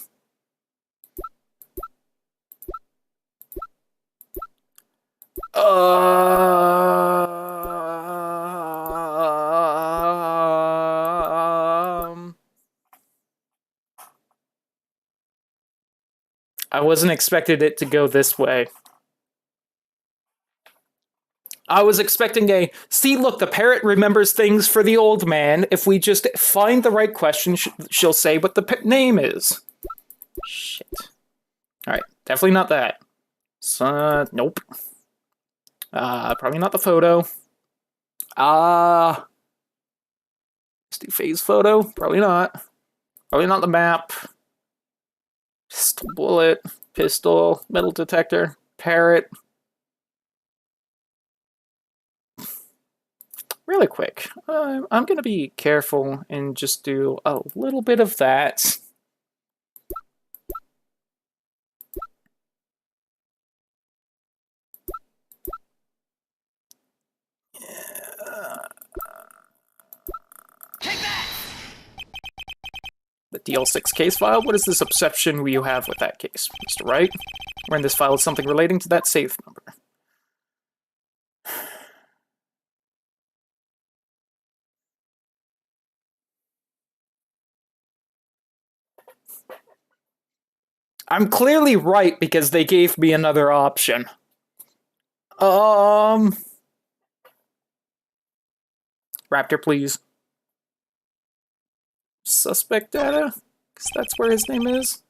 I wasn't expecting it to go this way. I was expecting a, see, look, the parrot remembers things for the old man. If we just find the right question, she'll say what the name is. Shit. Alright, definitely not that. So, nope. Probably not the photo. Let's do phase photo. Probably not. Probably not the map. Pistol bullet. Pistol. Metal detector. Parrot. Really quick. I'm going to be careful and just do a little bit of that. The DL6 case file? What is this obsession you have with that case, Mr. Wright? Where in this file is something relating to that safe number. I'm clearly right because they gave me another option. Raptor, please. Suspect data? Because that's where his name is.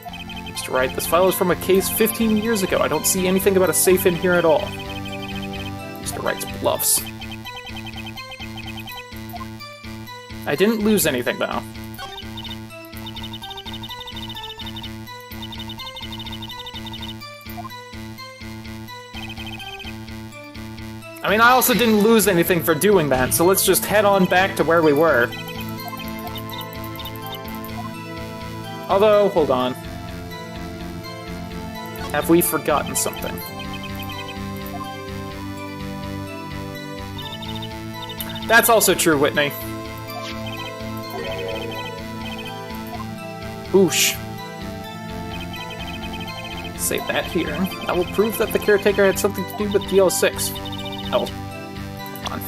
Mr. Wright, this file is from a case 15 years ago. I don't see anything about a safe in here at all. Mr. Wright's bluffs. I didn't lose anything, though. I mean, I also didn't lose anything for doing that, so let's just head on back to where we were. Although, hold on. Have we forgotten something? That's also true, Whitney. Oosh. Save that here. I will prove that the caretaker had something to do with DL6. Oh. Hold on.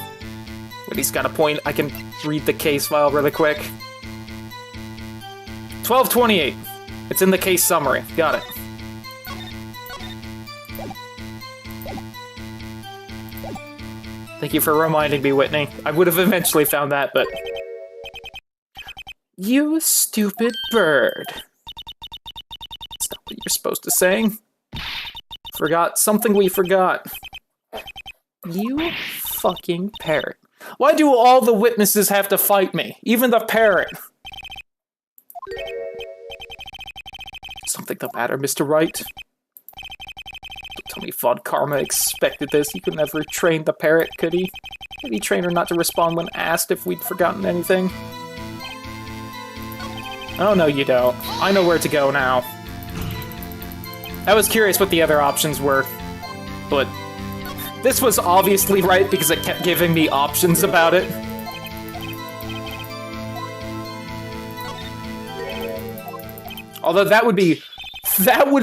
Whitney's got a point. I can read the case file really quick. 1228. It's in the case summary. Got it. Thank you for reminding me, Whitney. I would have eventually found that, but... You stupid bird. That's not what you're supposed to say. Forgot something we forgot. You fucking parrot. Why do all the witnesses have to fight me? Even the parrot. Something the matter, Mr. Wright? Don't tell me Von Karma expected this. He could never train the parrot, could he? Did he train her not to respond when asked if we'd forgotten anything? Oh, no, you don't. I know where to go now. I was curious what the other options were, but this was obviously right because it kept giving me options about it. Although that would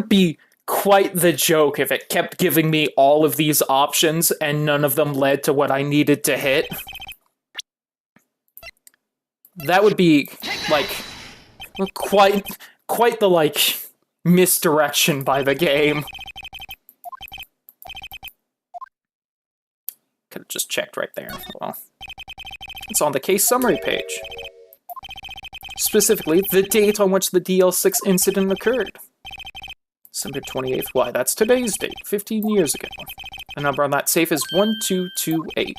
be quite the joke if it kept giving me all of these options and none of them led to what I needed to hit. That would be, like, quite the, like, misdirection by the game. Could have just checked right there. Well, it's on the case summary page. Specifically, the date on which the DL6 incident occurred. December 28th. Why, that's today's date, 15 years ago. The number on that safe is 1228.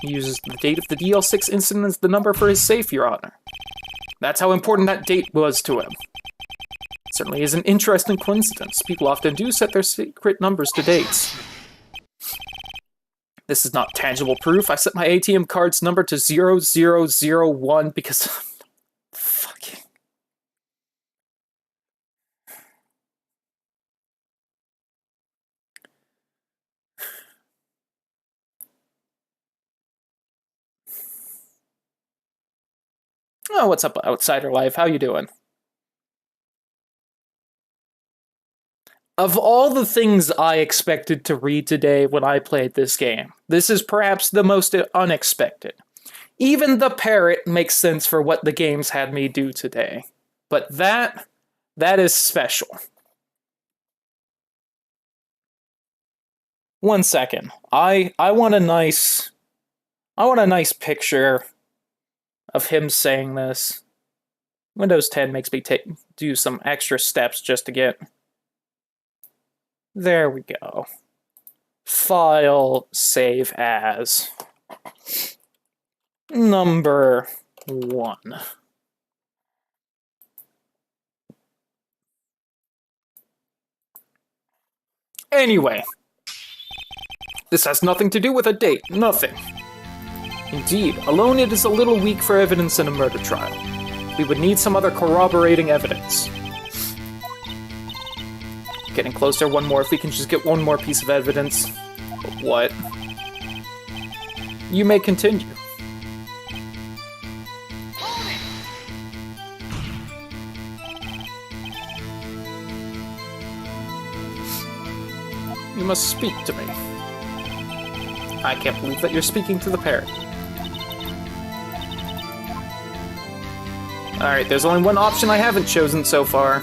He uses the date of the DL6 incident as the number for his safe, Your Honor. That's how important that date was to him. It certainly is an interesting coincidence. People often do set their secret numbers to dates. This is not tangible proof. I set my ATM card's number to 0001 because... fucking... Oh, what's up, Outsider Life? How you doing? Of all the things I expected to read today when I played this game, this is perhaps the most unexpected. Even the parrot makes sense for what the games had me do today. But that is special. 1 second. I want a nice picture of him saying this. Windows 10 makes me do some extra steps just to get... There we go. File, save as. Number 1. Anyway. This has nothing to do with a date. Nothing. Indeed, alone it is a little weak for evidence in a murder trial. We would need some other corroborating evidence. Getting closer, one more. If we can just get one more piece of evidence. But what? You may continue. You must speak to me. I can't believe that you're speaking to the parrot. Alright, there's only one option I haven't chosen so far.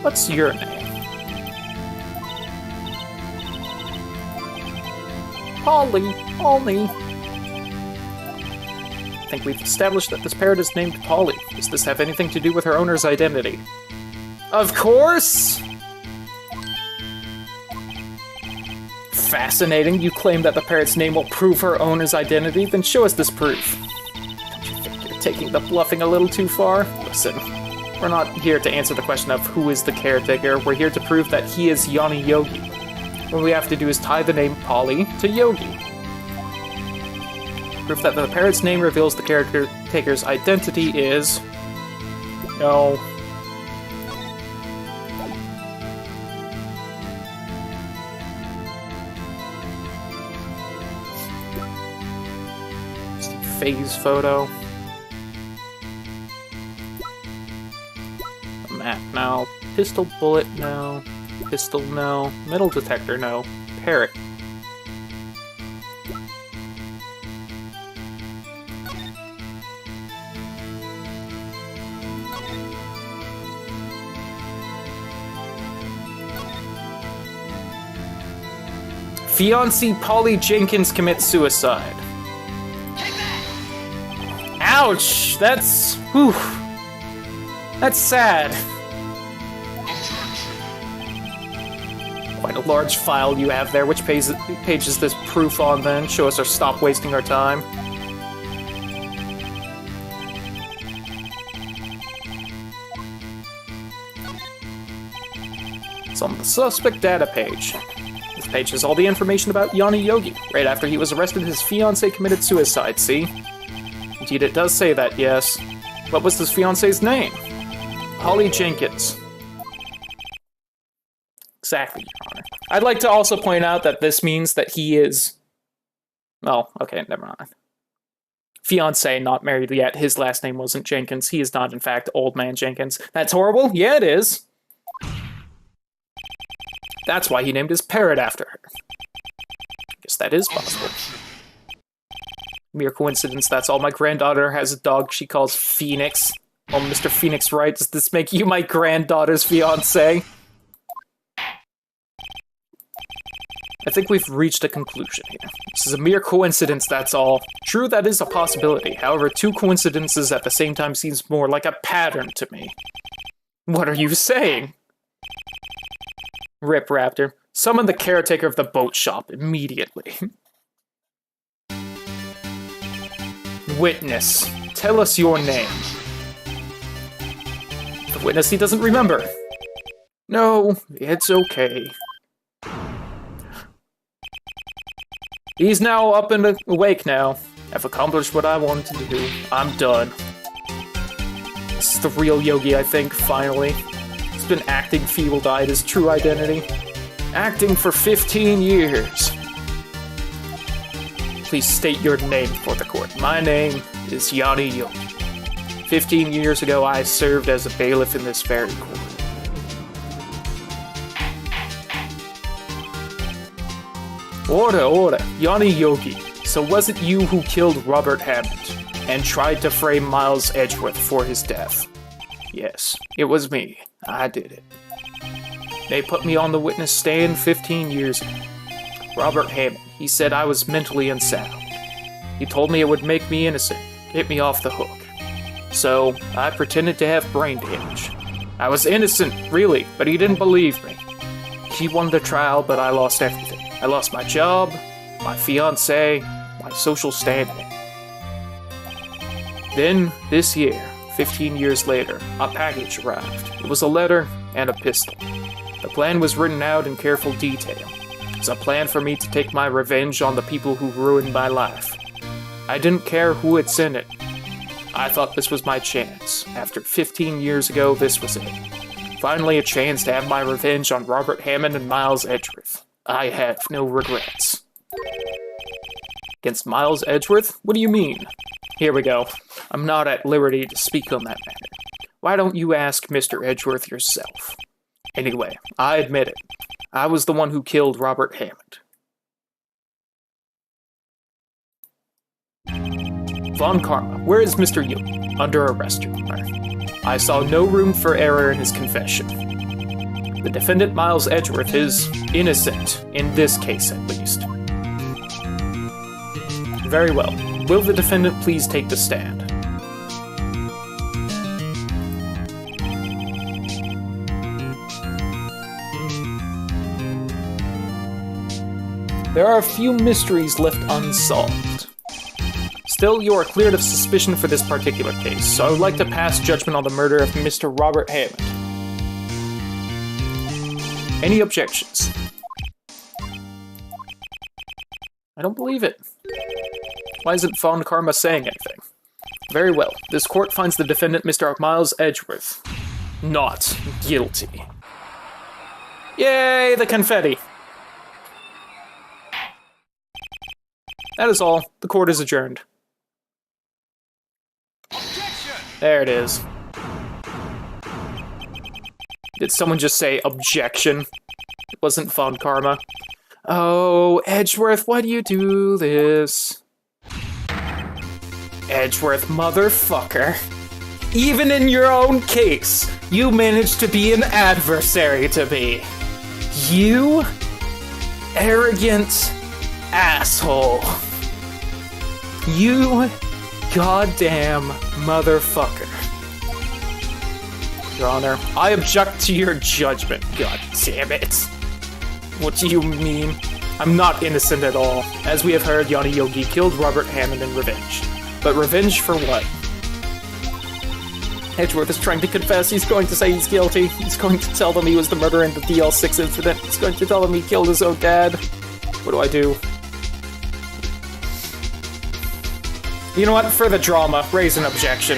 What's your name? Polly. I think we've established that this parrot is named Polly. Does this have anything to do with her owner's identity? Of course! Fascinating. You claim that the parrot's name will prove her owner's identity? Then show us this proof. Don't you think you're taking the bluffing a little too far? Listen, we're not here to answer the question of who is the caretaker. We're here to prove that he is Yanni Yogi. What we have to do is tie the name Polly to Yogi. Proof that the parrot's name reveals the caretaker's identity is... No. Phase photo. A map, no. Pistol bullet, no. Pistol, no. Metal detector, no. Parrot. Fiancée Polly Jenkins commits suicide. Ouch! That's... whew. That's sad. Quite a large file you have there. Which page is this proof on then? Show us or stop wasting our time. It's on the suspect data page. This page has all the information about Yanni Yogi. Right after he was arrested, his fiancée committed suicide, see? Indeed, it does say that, yes. What was his fiancée's name? Polly Jenkins. Exactly, Your Honor. I'd like to also point out that this means that he is... Oh, okay, never mind. Fiancé, not married yet. His last name wasn't Jenkins. He is not, in fact, Old Man Jenkins. That's horrible? Yeah, it is. That's why he named his parrot after her. I guess that is possible. Mere coincidence, that's all. My granddaughter has a dog she calls Phoenix. Oh, Mr. Phoenix Wright, does this make you my granddaughter's fiancé? I think we've reached a conclusion here. This is a mere coincidence, that's all. True, that is a possibility. However, two coincidences at the same time seems more like a pattern to me. What are you saying? Rip Raptor, summon the caretaker of the boat shop immediately. Witness, tell us your name. The witness, he doesn't remember. No, it's okay. He's now up and awake now. I've accomplished what I wanted to do. I'm done. This is the real Yogi, I think, finally. He's been acting feeble-eyed his true identity. Acting for 15 years. Please state your name for the court. My name is Yanni Yogi. 15 years ago, I served as a bailiff in this very court. Order, Yanni Yogi. So was it you who killed Robert Hammond and tried to frame Miles Edgeworth for his death? Yes, it was me. I did it. They put me on the witness stand 15 years ago. Robert Hammond, he said I was mentally unsound. He told me it would make me innocent, get me off the hook. So, I pretended to have brain damage. I was innocent, really, but he didn't believe me. He won the trial, but I lost everything. I lost my job, my fiancée, my social standing. Then, this year, 15 years later, a package arrived. It was a letter and a pistol. The plan was written out in careful detail. It was a plan for me to take my revenge on the people who ruined my life. I didn't care who had sent it. I thought this was my chance. After 15 years ago, this was it. Finally a chance to have my revenge on Robert Hammond and Miles Edgeworth. I have no regrets. Against Miles Edgeworth? What do you mean? Here we go. I'm not at liberty to speak on that matter. Why don't you ask Mr. Edgeworth yourself? Anyway, I admit it. I was the one who killed Robert Hammond. Von Karma, where is Mr. Yogi? Under arrest, Your Honor. I saw no room for error in his confession. The defendant, Miles Edgeworth, is innocent, in this case at least. Very well. Will the defendant please take the stand? There are a few mysteries left unsolved. Still, you are cleared of suspicion for this particular case, so I would like to pass judgment on the murder of Mr. Robert Hammond. Any objections? I don't believe it. Why isn't Von Karma saying anything? Very well. This court finds the defendant, Mr. Miles Edgeworth, not guilty. Yay, the confetti! That is all. The court is adjourned. Objection! There it is. Did someone just say objection? It wasn't Von Karma. Oh, Edgeworth, why do you do this? Edgeworth, motherfucker. Even in your own case, you managed to be an adversary to me. You arrogant asshole. You goddamn motherfucker. Your Honor, I object to your judgment. God damn it. What do you mean? I'm not innocent at all. As we have heard, Yanni Yogi killed Robert Hammond in revenge. But revenge for what? Edgeworth is trying to confess. He's going to say he's guilty. He's going to tell them he was the murderer in the DL6 incident. He's going to tell them he killed his own dad. What do I do? You know what? For the drama, raise an objection.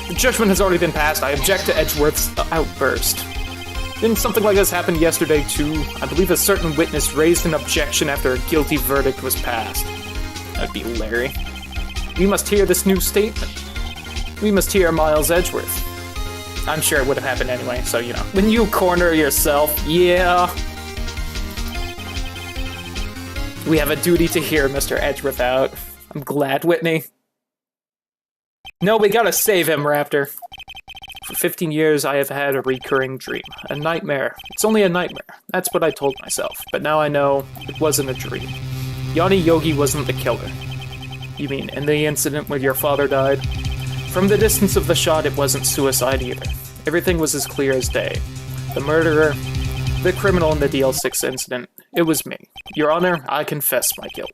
The judgment has already been passed. I object to Edgeworth's outburst. Didn't something like this happen yesterday, too? I believe a certain witness raised an objection after a guilty verdict was passed. That'd be Larry. We must hear this new statement. We must hear Miles Edgeworth. I'm sure it would have happened anyway, so, you know. When you corner yourself, yeah. We have a duty to hear Mr. Edgeworth out. I'm glad, Whitney. No, we gotta save him, Raptor. For 15 years, I have had a recurring dream. A nightmare. It's only a nightmare. That's what I told myself. But now I know it wasn't a dream. Yanni Yogi wasn't the killer. You mean, in the incident where your father died? From the distance of the shot, it wasn't suicide either. Everything was as clear as day. The murderer, the criminal in the DL6 incident, it was me. Your Honor, I confess my guilt.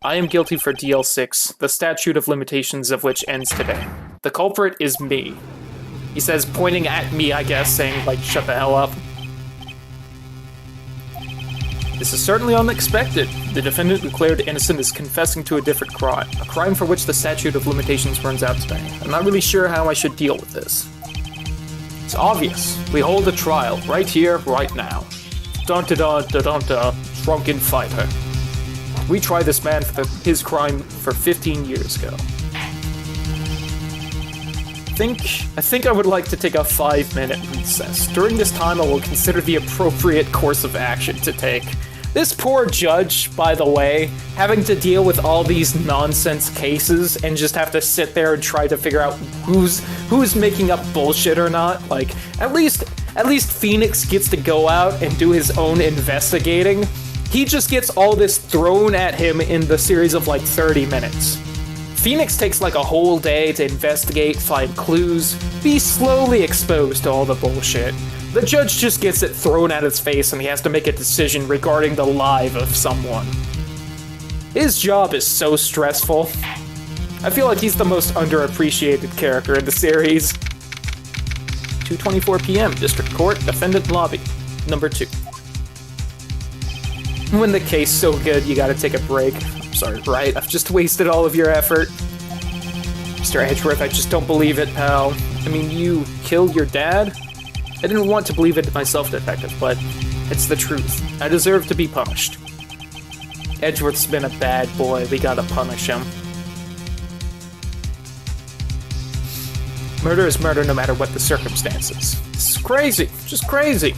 I am guilty for DL6, the statute of limitations of which ends today. The culprit is me. He says, pointing at me, I guess, saying, like, shut the hell up. This is certainly unexpected. The defendant declared innocent is confessing to a different crime. A crime for which the statute of limitations runs out today. I'm not really sure how I should deal with this. It's obvious. We hold a trial, right here, right now. Dun-da-dun-da-dun-da, drunken fighter. We tried this man for his crime for 15 years ago. think I would like to take a 5-minute recess. During this time, I will consider the appropriate course of action to take. This poor judge, by the way, having to deal with all these nonsense cases and just have to sit there and try to figure out who's making up bullshit or not. Like, at least Phoenix gets to go out and do his own investigating. He just gets all this thrown at him in the series of like 30 minutes. Phoenix takes like a whole day to investigate, find clues, be slowly exposed to all the bullshit. The judge just gets it thrown at his face and he has to make a decision regarding the life of someone. His job is so stressful. I feel like he's the most underappreciated character in the series. 2:24 p.m. District Court, Defendant Lobby, number 2. When the case so good, you gotta take a break. I'm sorry, Wright, I've just wasted all of your effort. Mr. Edgeworth, I just don't believe it, pal. I mean, you killed your dad? I didn't want to believe it myself, Detective, but it's the truth. I deserve to be punished. Edgeworth's been a bad boy. We gotta punish him. Murder is murder no matter what the circumstances. It's crazy. Just crazy.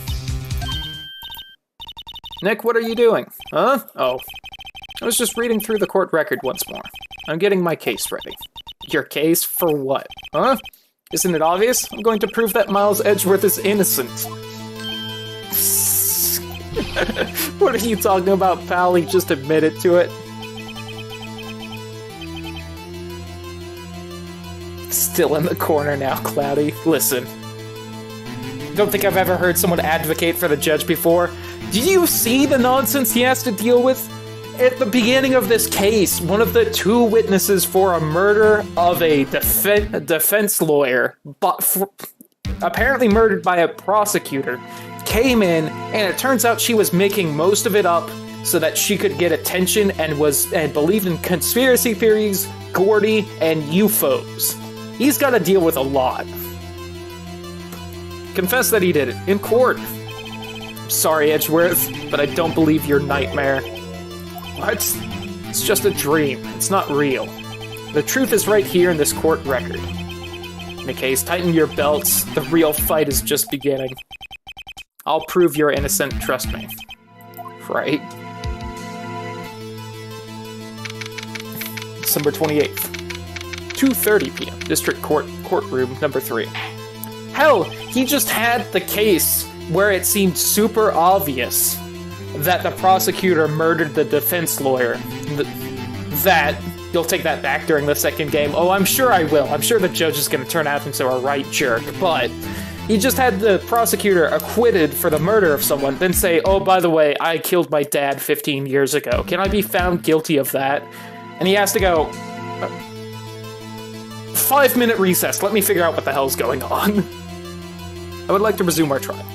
Nick, what are you doing? Huh? Oh. I was just reading through the court record once more. I'm getting my case ready. Your case? For what? Huh? Isn't it obvious? I'm going to prove that Miles Edgeworth is innocent. What are you talking about, pal? He just admitted to it. Still in the corner now, Cloudy. Listen. Don't think I've ever heard someone advocate for the judge before. Do you see the nonsense he has to deal with? At the beginning of this case, one of the 2 witnesses for a murder of a defense lawyer, apparently murdered by a prosecutor, came in, and it turns out she was making most of it up so that she could get attention and believed in conspiracy theories, Gourdy, and UFOs. He's got to deal with a lot. Confess that he did it in court. I'm sorry, Edgeworth, but I don't believe your nightmare. What? It's just a dream. It's not real. The truth is right here in this court record. In the case, tighten your belts. The real fight is just beginning. I'll prove you're innocent, trust me. Right? December 28th. 2:30 p.m. District Court, courtroom number 3. Hell, he just had the case where it seemed super obvious that the prosecutor murdered the defense lawyer. You'll take that back during the second game. Oh, I'm sure I will. I'm sure the judge is going to turn out into a right jerk. But he just had the prosecutor acquitted for the murder of someone, then say, oh, by the way, I killed my dad 15 years ago. Can I be found guilty of that? And he has to go, 5-minute recess. Let me figure out what the hell's going on. I would like to resume our trial.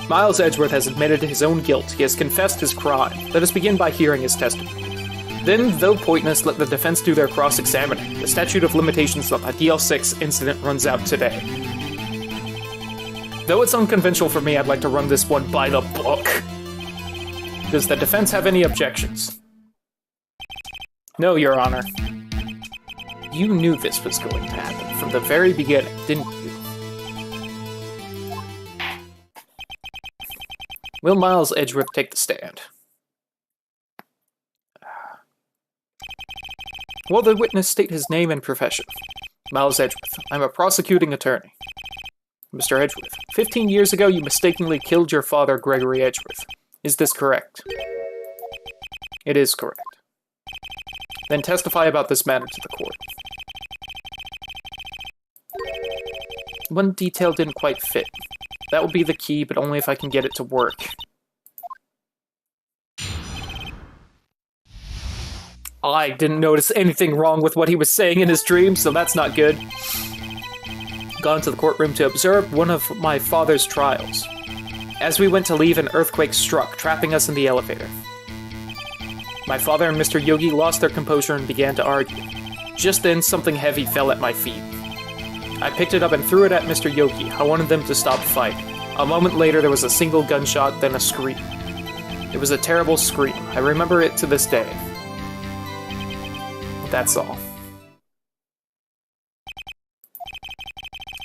Miles Edgeworth has admitted his own guilt. He has confessed his crime. Let us begin by hearing his testimony. Then, though pointless, let the defense do their cross-examining. The statute of limitations of the DL6 incident runs out today. Though it's unconventional for me, I'd like to run this one by the book. Does the defense have any objections? No, Your Honor. You knew this was going to happen from the very beginning, didn't you? Will Miles Edgeworth take the stand? Will the witness state his name and profession? Miles Edgeworth. I'm a prosecuting attorney. Mr. Edgeworth. 15 years ago, you mistakenly killed your father, Gregory Edgeworth. Is this correct? It is correct. Then testify about this matter to the court. One detail didn't quite fit. That will be the key, but only if I can get it to work. I didn't notice anything wrong with what he was saying in his dream, so that's not good. Gone to the courtroom to observe one of my father's trials. As we went to leave, an earthquake struck, trapping us in the elevator. My father and Mr. Yogi lost their composure and began to argue. Just then, something heavy fell at my feet. I picked it up and threw it at Mr. Yogi. I wanted them to stop fighting. A moment later, there was a single gunshot, then a scream. It was a terrible scream. I remember it to this day. That's all.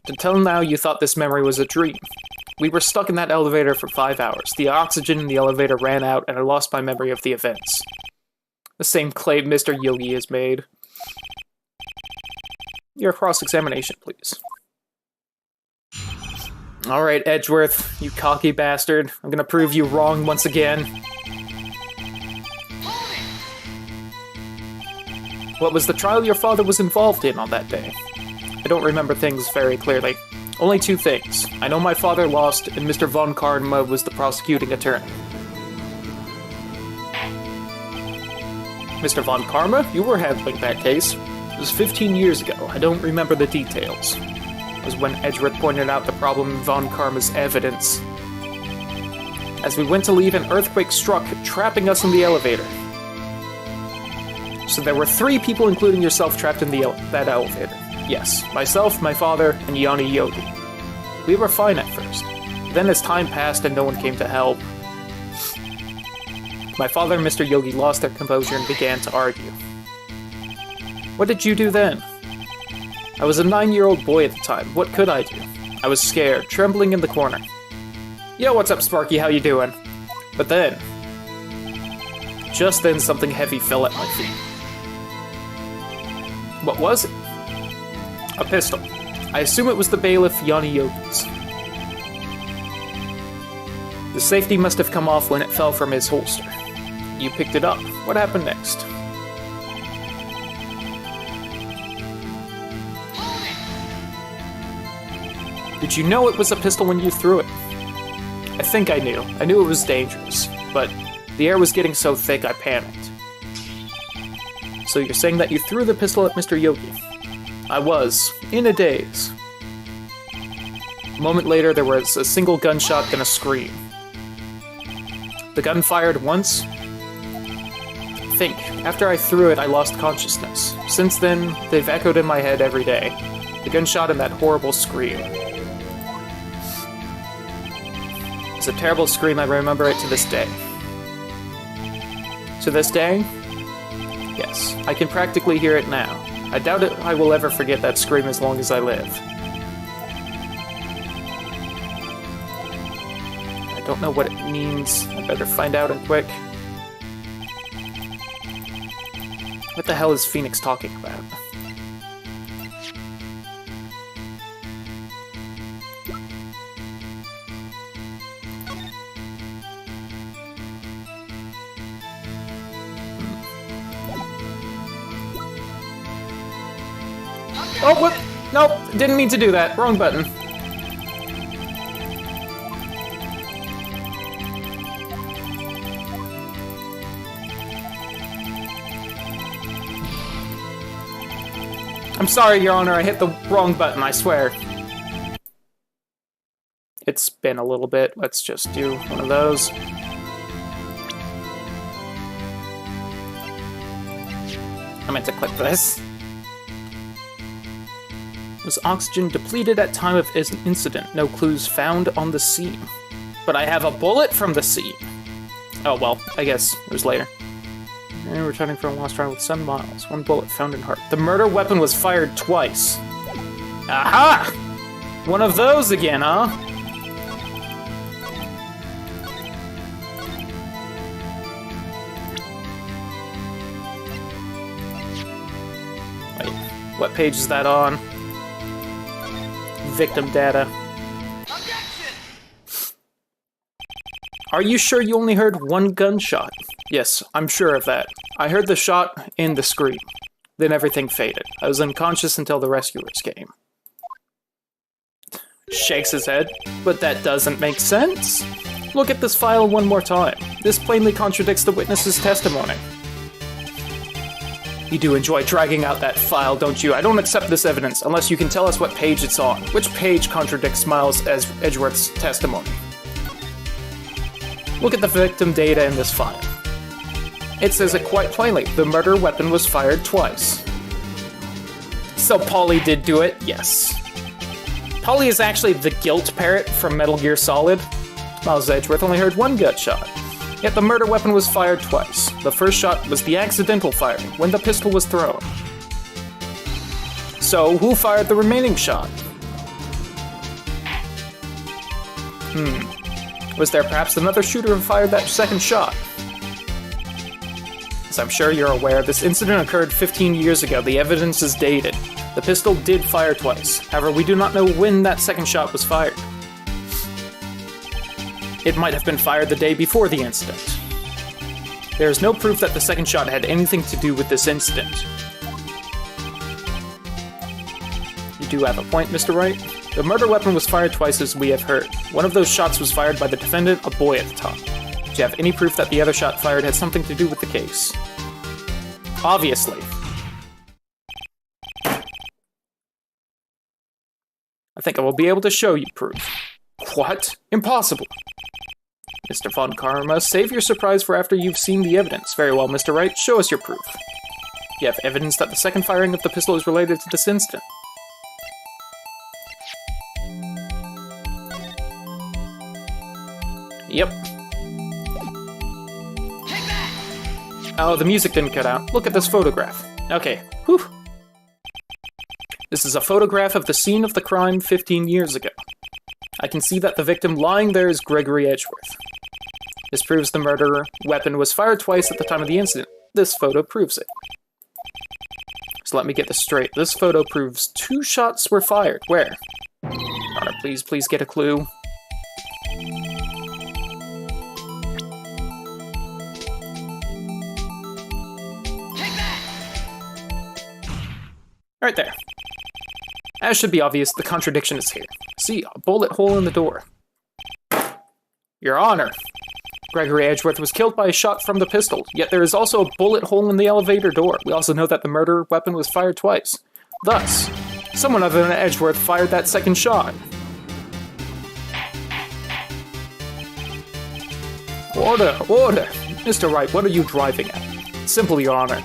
Until now, you thought this memory was a dream. We were stuck in that elevator for 5 hours. The oxygen in the elevator ran out, and I lost my memory of the events. The same claim Mr. Yogi has made. Your cross-examination, please. Alright, Edgeworth, you cocky bastard. I'm gonna prove you wrong once again. What was the trial your father was involved in on that day? I don't remember things very clearly. Only 2 things. I know my father lost, and Mr. Von Karma was the prosecuting attorney. Mr. Von Karma? You were handling that case. It was 15 years ago. I don't remember the details. It was when Edgeworth pointed out the problem in Von Karma's evidence. As we went to leave, an earthquake struck, trapping us in the elevator. So there were 3 people, including yourself, trapped in that elevator. Yes, myself, my father, and Yanni Yogi. We were fine at first. Then as time passed and no one came to help, my father and Mr. Yogi lost their composure and began to argue. What did you do then? I was a 9-year-old boy at the time. What could I do? I was scared, trembling in the corner. Yo, what's up, Sparky? How you doing? But then, just then, something heavy fell at my feet. What was it? A pistol. I assume it was the bailiff Yanni Yogi's. The safety must have come off when it fell from his holster. You picked it up. What happened next? Did you know it was a pistol when you threw it? I think I knew. I knew it was dangerous, but the air was getting so thick I panicked. So you're saying that you threw the pistol at Mr. Yogi? I was, in a daze. A moment later, there was a single gunshot, then a scream. The gun fired once. Think, after I threw it, I lost consciousness. Since then, they've echoed in my head every day. The gunshot and that horrible scream. It's a terrible scream, I remember it to this day. To this day? Yes, I can practically hear it now. I doubt I will ever forget that scream as long as I live. I don't know what it means. I better find out and quick. What the hell is Phoenix talking about? Oh, what? Nope, didn't mean to do that. Wrong button. I'm sorry, Your Honor, I hit the wrong button, I swear. It's been a little bit. Let's just do one of those. I meant to click this. Was oxygen depleted at time of incident? No clues found on the scene. But I have a bullet from the scene. Oh, well, I guess it was later. And returning from a lost ride with 7 miles. 1 bullet found in heart. The murder weapon was fired twice. Aha! One of those again, huh? Wait, what page is that on? Victim data. Are you sure you only heard 1 gunshot? Yes, I'm sure of that. I heard the shot and the scream. Then everything faded. I was unconscious until the rescuers came. Shakes his head. But that doesn't make sense. Look at this file one more time. This plainly contradicts the witness's testimony. You do enjoy dragging out that file, don't you? I don't accept this evidence unless you can tell us what page it's on. Which page contradicts Miles Edgeworth's testimony? Look at the victim data in this file. It says it quite plainly. The murder weapon was fired twice. So Polly did do it? Yes. Polly is actually the guilt parrot from Metal Gear Solid. Miles Edgeworth only heard 1 gunshot. Yet the murder weapon was fired twice. The first shot was the accidental firing, when the pistol was thrown. So, who fired the remaining shot? Was there perhaps another shooter who fired that second shot? As I'm sure you're aware, this incident occurred 15 years ago. The evidence is dated. The pistol did fire twice. However, we do not know when that second shot was fired. It might have been fired the day before the incident. There is no proof that the second shot had anything to do with this incident. You do have a point, Mr. Wright. The murder weapon was fired twice, as we have heard. One of those shots was fired by the defendant, a boy at the time. Do you have any proof that the other shot fired had something to do with the case? Obviously. I think I will be able to show you proof. What? Impossible. Mr. Von Karma, save your surprise for after you've seen the evidence. Very well, Mr. Wright, show us your proof. You have evidence that the second firing of the pistol is related to this incident. Yep. Oh, the music didn't cut out. Look at this photograph. Okay, whew. This is a photograph of the scene of the crime 15 years ago. I can see that the victim lying there is Gregory Edgeworth. This proves the murder weapon was fired twice at the time of the incident. This photo proves it. So let me get this straight. This photo proves 2 shots were fired. Where? Connor, please get a clue. Right there. As should be obvious, the contradiction is here. See, a bullet hole in the door. Your Honor, Gregory Edgeworth was killed by a shot from the pistol, yet there is also a bullet hole in the elevator door. We also know that the murder weapon was fired twice. Thus, someone other than Edgeworth fired that second shot. Order! Mr. Wright, what are you driving at? Simple, Your Honor.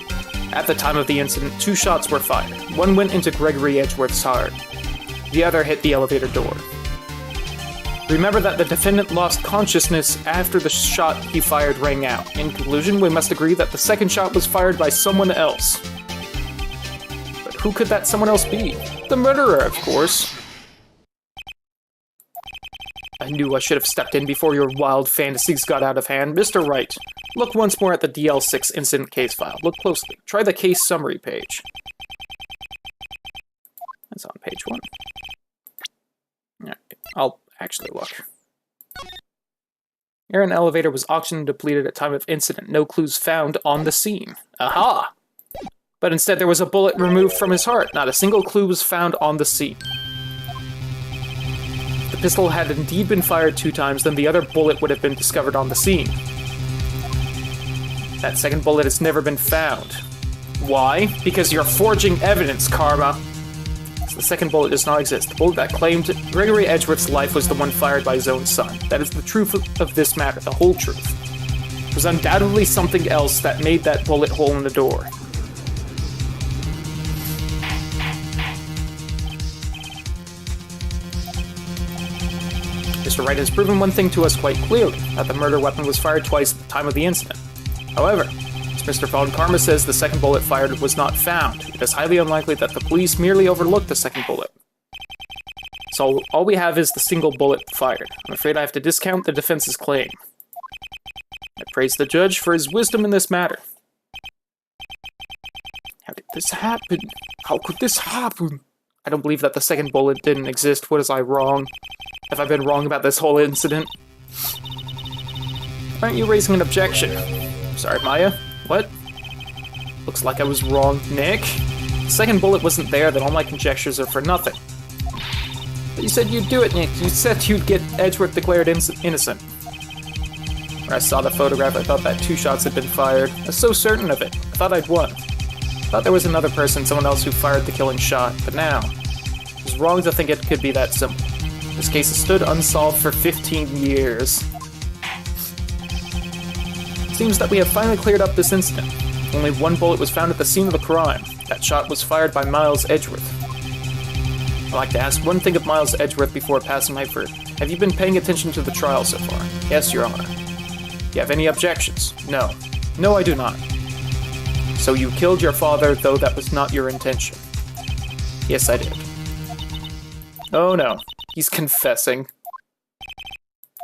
At the time of the incident, 2 shots were fired. One went into Gregory Edgeworth's heart. The other hit the elevator door. Remember that the defendant lost consciousness after the shot he fired rang out. In conclusion, we must agree that the second shot was fired by someone else. But who could that someone else be? The murderer, of course. I knew I should have stepped in before your wild fantasies got out of hand. Mr. Wright, look once more at the DL6 incident case file. Look closely. Try the case summary page. That's on page 1. Alright, I'll actually look. Here an elevator was auctioned and depleted at time of incident. No clues found on the scene. Aha! But instead there was a bullet removed from his heart. Not a single clue was found on the scene. If the pistol had indeed been fired 2 times, then the other bullet would have been discovered on the scene. That second bullet has never been found. Why? Because you're forging evidence, Karma. So the second bullet does not exist. The bullet that claimed Gregory Edgeworth's life was the one fired by his own son. That is the truth of this matter, the whole truth. It was undoubtedly something else that made that bullet hole in the door. Mr. Wright has proven one thing to us quite clearly, that the murder weapon was fired twice at the time of the incident. However, as Mr. Von Karma says, the second bullet fired was not found. It is highly unlikely that the police merely overlooked the second bullet. So all we have is the single bullet fired. I'm afraid I have to discount the defense's claim. I praise the judge for his wisdom in this matter. How did this happen? How could this happen? I don't believe that the second bullet didn't exist. What is I wrong? Have I been wrong about this whole incident? Why aren't you raising an objection? Sorry, Maya. What? Looks like I was wrong. Nick? The second bullet wasn't there, then all my conjectures are for nothing. But you said you'd do it, Nick. You said you'd get Edgeworth declared innocent. When I saw the photograph, I thought that 2 shots had been fired. I was so certain of it. I thought I'd won. I thought there was another person, someone else who fired the killing shot. But now, it was wrong to think it could be that simple. This case has stood unsolved for 15 years. It seems that we have finally cleared up this incident. Only 1 bullet was found at the scene of the crime. That shot was fired by Miles Edgeworth. I'd like to ask one thing of Miles Edgeworth before passing my verdict. Have you been paying attention to the trial so far? Yes, Your Honor. Do you have any objections? No. No, I do not. So you killed your father, though that was not your intention? Yes, I did. Oh no. He's confessing.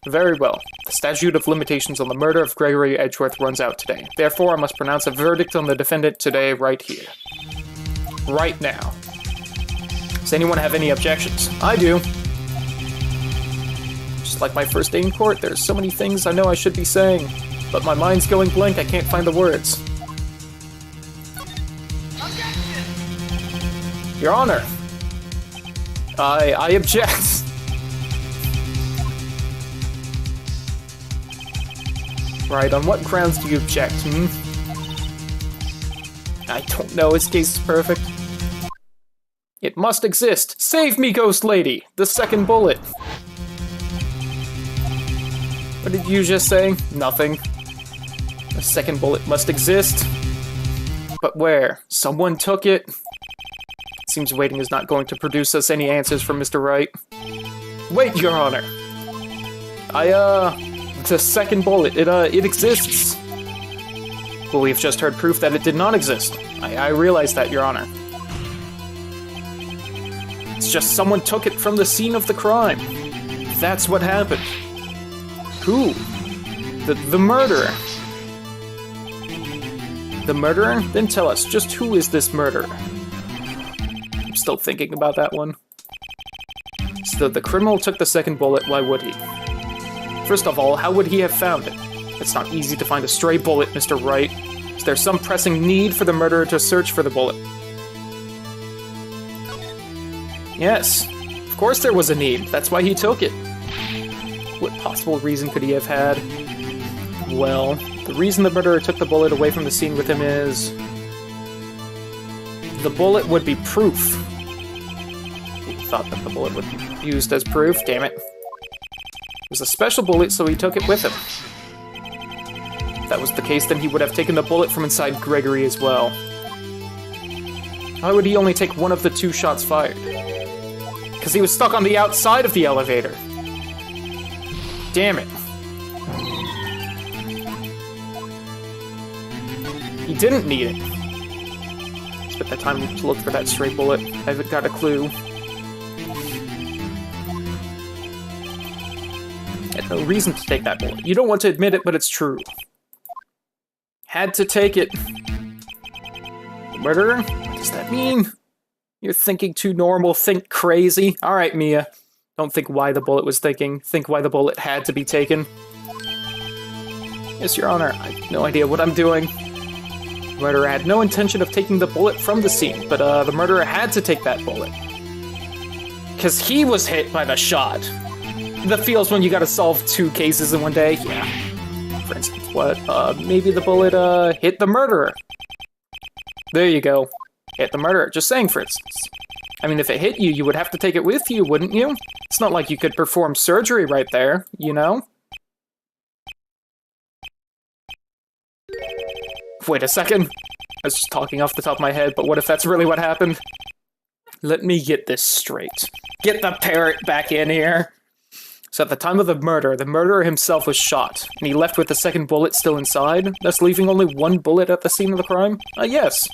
Very well. The statute of limitations on the murder of Gregory Edgeworth runs out today. Therefore, I must pronounce a verdict on the defendant today, right here. Right now. Does anyone have any objections? I do. Just like my first day in court, there's so many things I know I should be saying, but my mind's going blank, I can't find the words. Your Honor, I object. Right, on what grounds do you object, I don't know, his case is perfect. It must exist. Save me, Ghost Lady! The second bullet. What did you just say? Nothing. The second bullet must exist. But where? Someone took it? Seems waiting is not going to produce us any answers from Mr. Wright. Wait, Your Honor! The second bullet, it exists. Well, we've just heard proof that it did not exist. I realize that, Your Honor. It's just someone took it from the scene of the crime. That's what happened. Who? The murderer. The murderer? Then tell us, just who is this murderer? I'm still thinking about that one. So the criminal took the second bullet, why would he? First of all, how would he have found it? It's not easy to find a stray bullet, Mr. Wright. Is there some pressing need for the murderer to search for the bullet? Yes, of course there was a need. That's why he took it. What possible reason could he have had? Well, the reason the murderer took the bullet away from the scene with him is... the bullet would be proof. He thought that the bullet would be used as proof, damn it. It was a special bullet, so he took it with him. If that was the case, then he would have taken the bullet from inside Gregory as well. Why would he only take one of the two shots fired? Because he was stuck on the outside of the elevator. Damn it. He didn't need it. Spent the time to look for that stray bullet. I haven't got a clue. Had no reason to take that bullet. You don't want to admit it, but it's true. Had to take it. The murderer? What does that mean? You're thinking too normal, think crazy. Alright, Mia. Don't think why the bullet was thinking. Think why the bullet had to be taken. Yes, Your Honor. I have no idea what I'm doing. The murderer had no intention of taking the bullet from the scene, but the murderer had to take that bullet. Because he was hit by the shot. The feels when you gotta solve two cases in one day? Yeah. For instance, what? Maybe the bullet, hit the murderer. There you go. Hit the murderer. Just saying, for instance. I mean, if it hit you, you would have to take it with you, wouldn't you? It's not like you could perform surgery right there, you know? Wait a second. I was just talking off the top of my head, but what if that's really what happened? Let me get this straight. Get the parrot back in here. So at the time of the murderer himself was shot, and he left with the second bullet still inside, thus leaving only one bullet at the scene of the crime? Yes.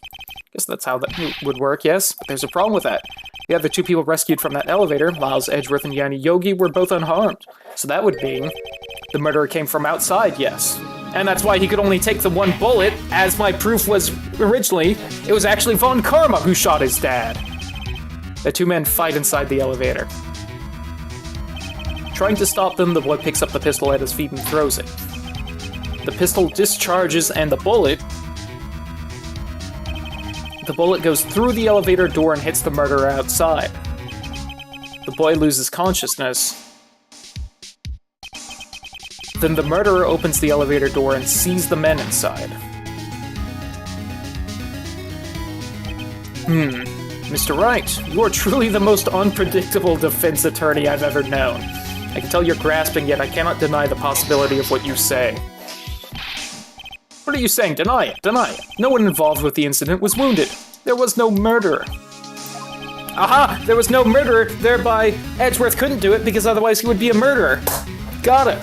Guess that's how that would work, yes, but there's a problem with that. The other two people rescued from that elevator, Miles Edgeworth and Yanni Yogi, were both unharmed. So that would mean the murderer came from outside, yes. And that's why he could only take the one bullet, as my proof was originally, it was actually Von Karma who shot his dad. The two men fight inside the elevator. Trying to stop them, the boy picks up the pistol at his feet and throws it. The pistol discharges and the bullet goes through the elevator door and hits the murderer outside. The boy loses consciousness. Then the murderer opens the elevator door and sees the men inside. Mr. Wright, you are truly the most unpredictable defense attorney I've ever known. I can tell you're grasping, yet I cannot deny the possibility of what you say. What are you saying? Deny it. Deny it. No one involved with the incident was wounded. There was no murderer. Aha! There was no murderer, thereby Edgeworth couldn't do it because otherwise he would be a murderer. Got it.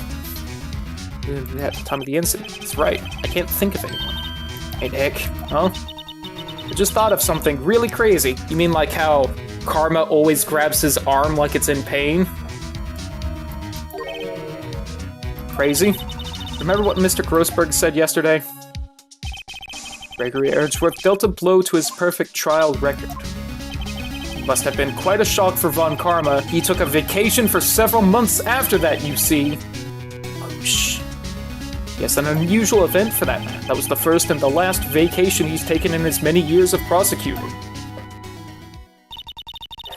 At the time of the incident. That's right. I can't think of anyone. Hey, Nick. Huh? I just thought of something really crazy. You mean like how Karma always grabs his arm like it's in pain? crazy? Remember what Mr. Grossberg said yesterday? Gregory Edgeworth dealt a blow to his perfect trial record. Must have been quite a shock for Von Karma. He took a vacation for several months after that, you see. Oh, shh. Yes, an unusual event for that man. That was the first and the last vacation he's taken in his many years of prosecuting.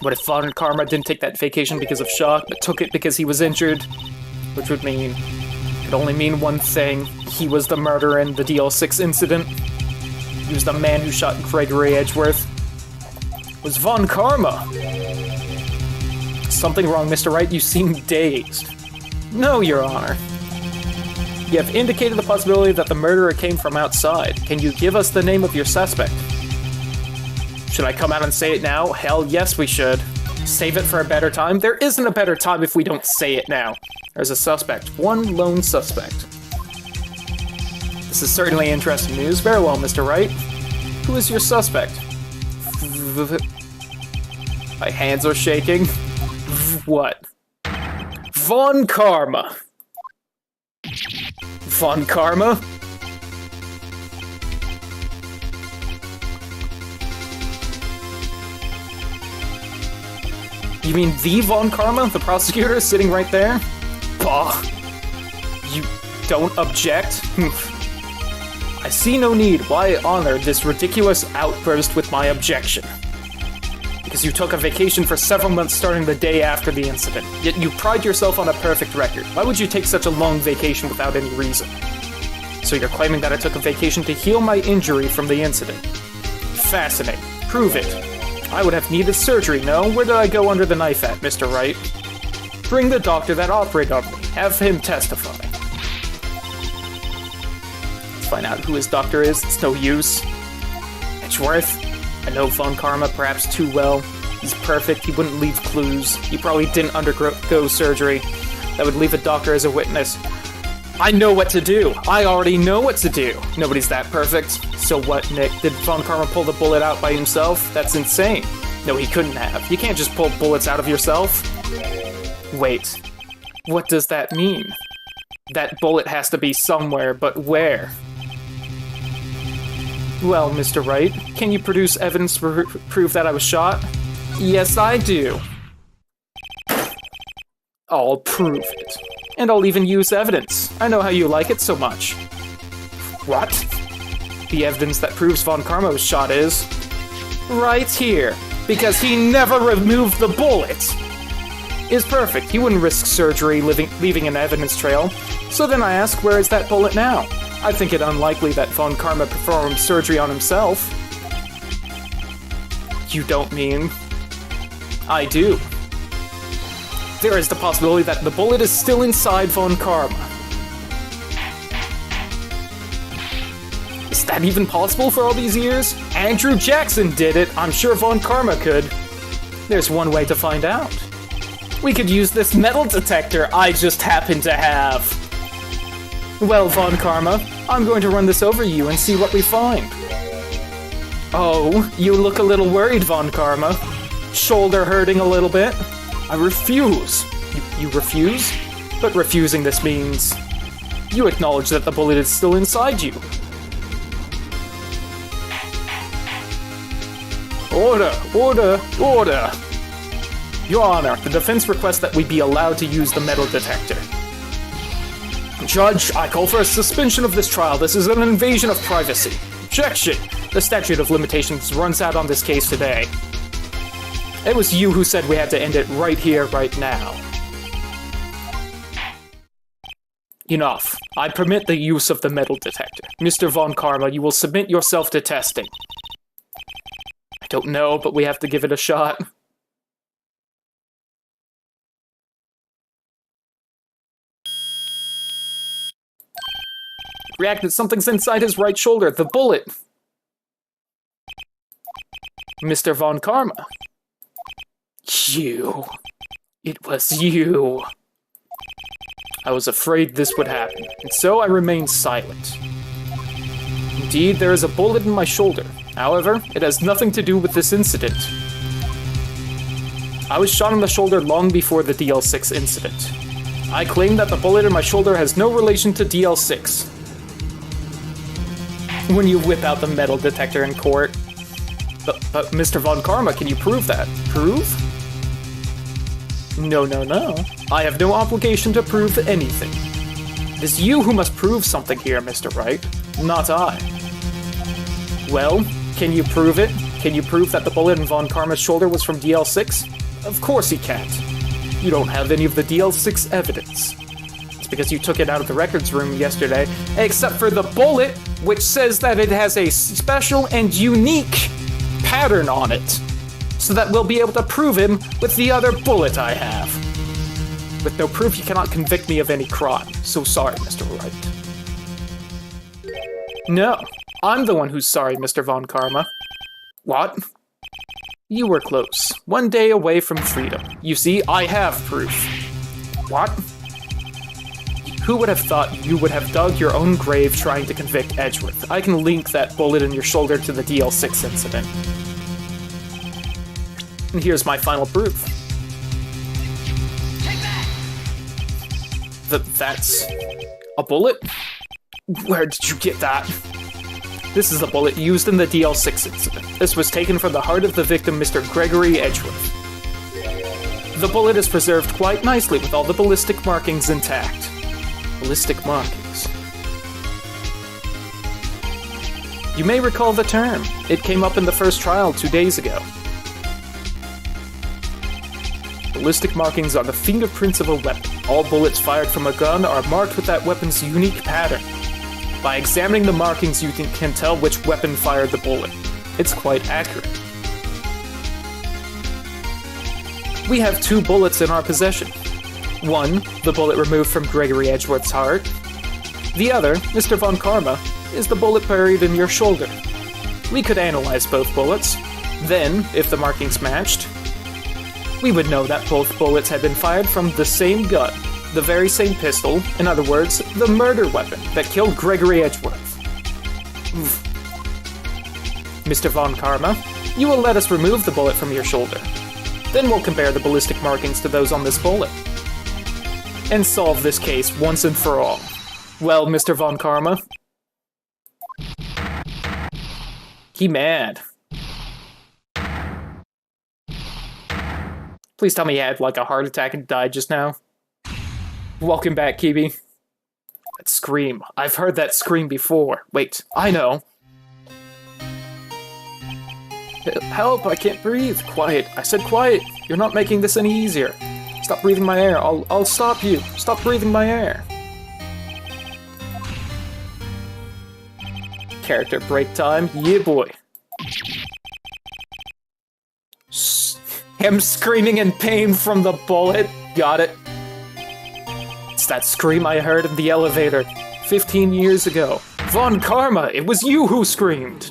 What if Von Karma didn't take that vacation because of shock, but took it because he was injured? Which would mean... could only mean one thing. He was the murderer in the DL6 incident. He was the man who shot Gregory Edgeworth. It was Von Karma. Something wrong, Mr. Wright? You seem dazed. No, Your Honor. You have indicated the possibility that the murderer came from outside. Can you give us the name of your suspect? Should I come out and say it now? Hell yes, we should. Save it for a better time? There isn't a better time if we don't say it now. There's a suspect. One lone suspect. This is certainly interesting news. Very well, Mr. Wright. Who is your suspect? My hands are shaking. What? Von Karma. Von Karma? You mean the Von Karma? The prosecutor sitting right there? Bah. You don't object? I see no need. Why honor this ridiculous outburst with my objection? Because you took a vacation for several months starting the day after the incident. Yet you pride yourself on a perfect record. Why would you take such a long vacation without any reason? So you're claiming that I took a vacation to heal my injury from the incident. Fascinating. Prove it. I would have needed surgery, no? Where did I go under the knife at, Mr. Wright? Bring the doctor that operated on me. Have him testify. Let's find out who his doctor is. It's no use. Edgeworth? I know Von Karma perhaps too well. He's perfect. He wouldn't leave clues. He probably didn't undergo surgery. That would leave a doctor as a witness. I know what to do. I already know what to do. Nobody's that perfect. So what, Nick? Did Von Karma pull the bullet out by himself? That's insane. No, he couldn't have. You can't just pull bullets out of yourself. Wait. What does that mean? That bullet has to be somewhere, but where? Well, Mr. Wright, can you produce evidence to prove that I was shot? Yes, I do. I'll prove it. And I'll even use evidence. I know how you like it so much. What? The evidence that proves Von Karma was shot is... right here. Because he never removed the bullet! Is perfect. He wouldn't risk surgery leaving an evidence trail. So then I ask, where is that bullet now? I think it unlikely that Von Karma performed surgery on himself. You don't mean... I do. There is the possibility that the bullet is still inside Von Karma. Is that even possible for all these years? Andrew Jackson did it. I'm sure Von Karma could. There's one way to find out. We could use this metal detector I just happen to have. Well, Von Karma, I'm going to run this over you and see what we find. Oh, you look a little worried, Von Karma. Shoulder hurting a little bit. I refuse. You refuse? But refusing this means... you acknowledge that the bullet is still inside you. Order! Order! Order! Your Honor, the defense requests that we be allowed to use the metal detector. Judge, I call for a suspension of this trial. This is an invasion of privacy. Objection! The statute of limitations runs out on this case today. It was you who said we had to end it right here, right now. Enough. I permit the use of the metal detector. Mr. Von Karma, you will submit yourself to testing. I don't know, but we have to give it a shot. Reacted, something's inside his right shoulder. The bullet. Mr. Von Karma. You. It was you. I was afraid this would happen, and so I remained silent. Indeed, there is a bullet in my shoulder. However, it has nothing to do with this incident. I was shot in the shoulder long before the DL6 incident. I claim that the bullet in my shoulder has no relation to DL6. When you whip out the metal detector in court. But Mr. Von Karma, can you prove that? Prove? No. I have no obligation to prove anything. It is you who must prove something here, Mr. Wright, not I. Well, can you prove it? Can you prove that the bullet in Von Karma's shoulder was from DL6? Of course he can't. You don't have any of the DL6 evidence. It's because you took it out of the records room yesterday, except for the bullet, which says that it has a special and unique pattern on it, so that we'll be able to prove him with the other bullet I have. With no proof, you cannot convict me of any crime. So sorry, Mr. Wright. No, I'm the one who's sorry, Mr. Von Karma. What? You were close. 1 day away from freedom. You see, I have proof. What? Who would have thought you would have dug your own grave trying to convict Edgeworth? I can link that bullet in your shoulder to the DL6 incident. And here's my final proof. That's a bullet? Where did you get that? This is a bullet used in the DL6 incident. This was taken from the heart of the victim, Mr. Gregory Edgeworth. The bullet is preserved quite nicely with all the ballistic markings intact. Ballistic markings. You may recall the term. It came up in the first trial 2 days ago. Ballistic markings are the fingerprints of a weapon. All bullets fired from a gun are marked with that weapon's unique pattern. By examining the markings, you can tell which weapon fired the bullet. It's quite accurate. We have 2 bullets in our possession. One, the bullet removed from Gregory Edgeworth's heart. The other, Mr. Von Karma, is the bullet buried in your shoulder. We could analyze both bullets. Then, if the markings matched, we would know that both bullets had been fired from the same gun, the very same pistol, in other words, the murder weapon that killed Gregory Edgeworth. Mr. Von Karma, you will let us remove the bullet from your shoulder. Then we'll compare the ballistic markings to those on this bullet. And solve this case once and for all. Well, Mr. Von Karma? He mad. Please tell me he had like a heart attack and died just now. Welcome back, Kibi. That scream. I've heard that scream before. Wait, I know. Help, I can't breathe. Quiet. I said quiet. You're not making this any easier. Stop breathing my air. I'll stop you. Stop breathing my air. Character break time. Yeah, boy. Him screaming in pain from the bullet. Got it. It's that scream I heard in the elevator 15 years ago. Von Karma, it was you who screamed.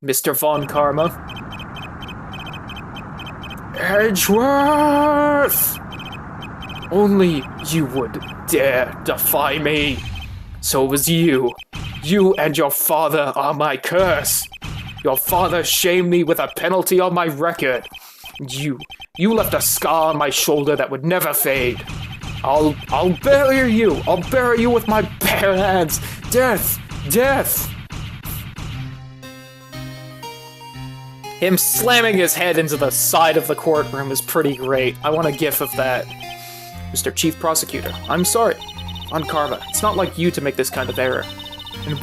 Mr. Von Karma. Edgeworth! Only you would dare defy me. So it was you. You and your father are my curse. Your father shamed me with a penalty on my record. You left a scar on my shoulder that would never fade. I'll bury you. I'll bury you with my bare hands. Death! Death! Him slamming his head into the side of the courtroom is pretty great. I want a gif of that. Mr. Chief Prosecutor, I'm sorry. On Karma, it's not like you to make this kind of error. And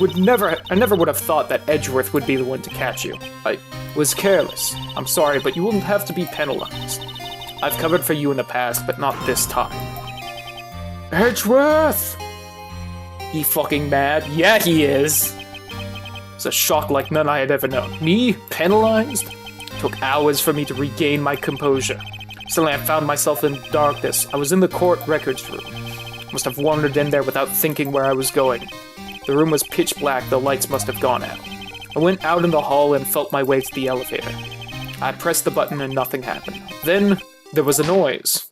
I never would have thought that Edgeworth would be the one to catch you. I was careless. I'm sorry, but you wouldn't have to be penalized. I've covered for you in the past, but not this time. Edgeworth! He fucking mad? Yeah, he is. It's a shock like none I had ever known. Me? Penalized? It took hours for me to regain my composure. Suddenly I found myself in darkness. I was in the court records room. Must have wandered in there without thinking where I was going. The room was pitch black, the lights must have gone out. I went out in the hall and felt my way to the elevator. I pressed the button and nothing happened. Then, there was a noise.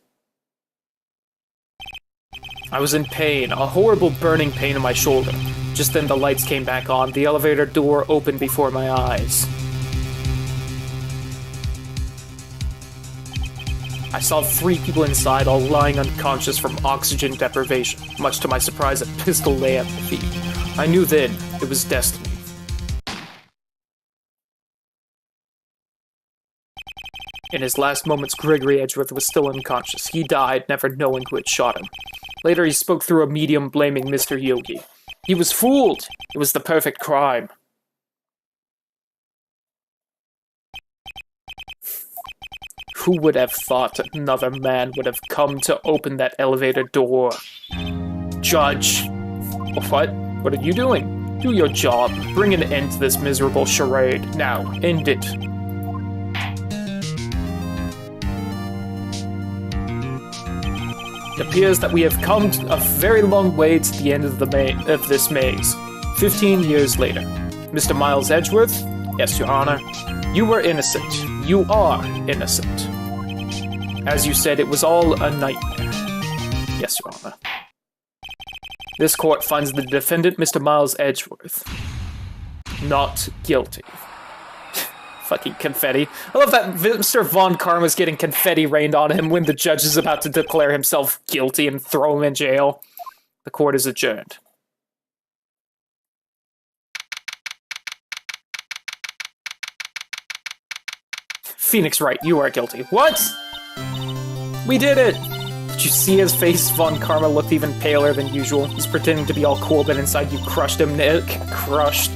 I was in pain, a horrible burning pain in my shoulder. Just then the lights came back on, the elevator door opened before my eyes. I saw 3 people inside, all lying unconscious from oxygen deprivation. Much to my surprise, a pistol lay at my feet. I knew then it was destiny. In his last moments, Gregory Edgeworth was still unconscious. He died, never knowing who had shot him. Later, he spoke through a medium blaming Mr. Yogi. He was fooled. It was the perfect crime. Who would have thought another man would have come to open that elevator door? Judge. What? What are you doing? Do your job. Bring an end to this miserable charade. Now, end it. It appears that we have come a very long way to the end of this maze. 15 years later. Mr. Miles Edgeworth? Yes, Your Honor. You were innocent. You are innocent. As you said, it was all a nightmare. Yes, Your Honor. This court finds the defendant, Mr. Miles Edgeworth, not guilty. Fucking confetti. I love that Mr. Von Karma's getting confetti rained on him when the judge is about to declare himself guilty and throw him in jail. The court is adjourned. Phoenix Wright, you are guilty. What? We did it! Did you see his face? Von Karma looked even paler than usual. He's pretending to be all cool, but inside you crushed him, Nick. Crushed.